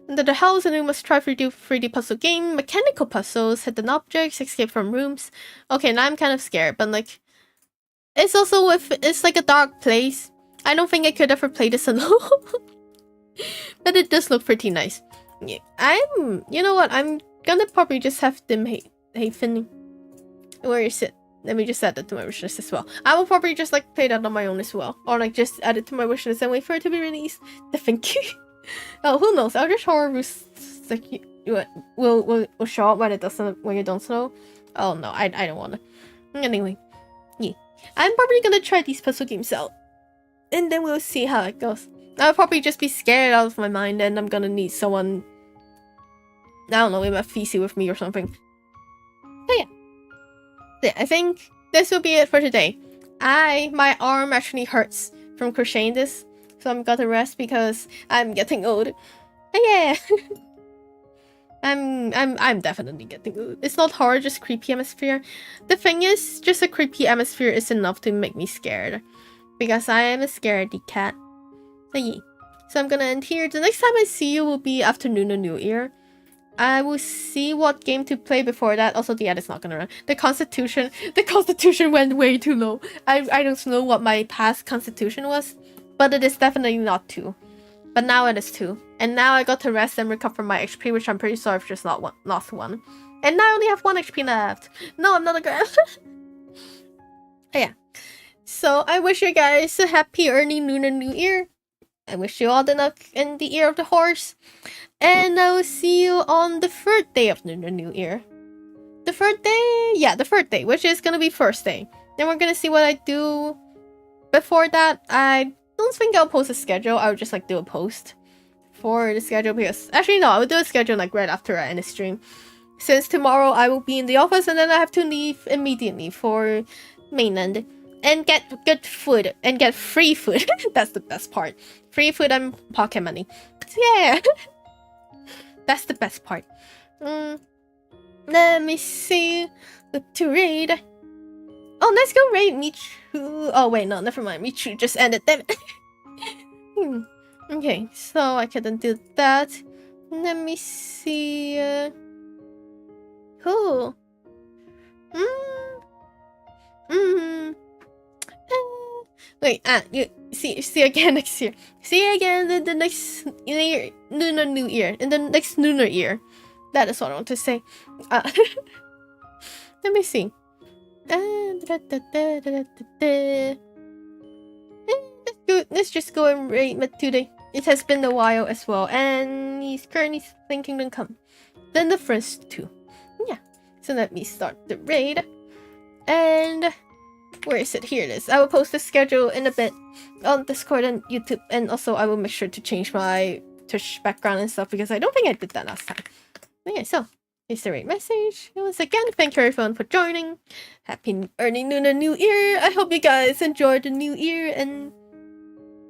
Under the house, and you must try 3D puzzle game, mechanical puzzles, hidden objects, escape from rooms. Okay, now I'm kind of scared, but like... It's also it's like a dark place. I don't think I could ever play this alone. But it does look pretty nice. Yeah, you know what? I'm gonna probably just have them Haven. Where is it? Let me just add that to my wishlist as well. I will probably just like play that on my own as well. Or like just add it to my wishlist and wait for it to be released. The Finky. Oh, who knows? Eldritch horror will show up when you don't know. Oh no, I don't wanna. Anyway. Yeah. I'm probably gonna try these puzzle games out. And then we'll see how it goes. I'll probably just be scared out of my mind and I'm gonna need someone, I don't know, in a feces with me or something. But yeah, I think this will be it for today. My arm actually hurts from crocheting this, so I'm gonna rest because I'm getting old. But yeah, I'm definitely getting old. It's not hard, just creepy atmosphere. The thing is, just a creepy atmosphere is enough to make me scared, because I am a scaredy cat. So yeah, so I'm gonna end here. The next time I see you will be after Lunar New Year. I will see what game to play before that. Also, the ad is not gonna run. The constitution went way too low. I don't know what my past constitution was, but it is definitely not 2. But now it is 2. And now I got to rest and recover my HP, which I'm pretty sure I've just lost 1. And now I only have 1 HP left. No, I'm not a girl. Yeah. So I wish you guys a happy early Lunar New Year. I wish you all the luck in the year of the horse. And I will see you on the 3rd day of Lunar New Year. The 3rd day? Yeah, the 3rd day, which is gonna be first day. Then we're gonna see what I do. Before that, I don't think I'll post a schedule. I'll just like do a post for the schedule because... Actually, no, I will do a schedule like right after I end the stream. Since tomorrow I will be in the office and then I have to leave immediately for mainland. And get good food. And get free food. That's the best part. Free food and pocket money. So yeah. That's the best part. Let me see what to raid. Oh, let's go raid Michu. Oh wait, no, never mind. Michu just ended. Damn it. Okay, so I couldn't do that. Let me see. Who? Wait, you see again next year. See you again in the next year, Lunar New Year. In the next lunar year. That is what I want to say. Let me see. Let's just go and raid Matude. It has been a while as well, and he's currently thinking to come. Then the first 2. Yeah. So let me start the raid. And where is it? Here it is. I will post the schedule in a bit on Discord and YouTube, and also I will make sure to change my Twitch background and stuff because I don't think I did that last time. Okay, so here's the raid message. And once again, thank you everyone for joining. Happy early Lunar New Year. I hope you guys enjoyed the new year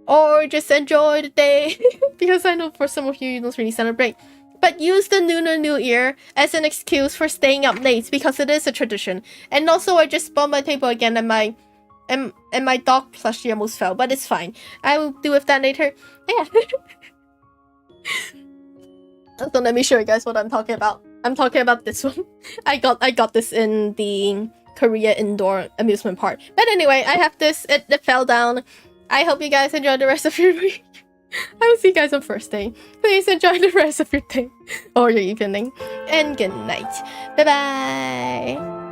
or just enjoy the day because I know for some of you don't really celebrate. But use the Lunar New Year as an excuse for staying up late because it is a tradition. And also, I just bumped my table again and my dog plushie almost fell, but it's fine. I will deal with that later. Yeah. So let me show you guys what I'm talking about. I'm talking about this one. I got this in the Korea indoor amusement park. But anyway, I have this. It fell down. I hope you guys enjoy the rest of your week. I will see you guys on first day. Please enjoy the rest of your day or your evening. And good night. Bye bye.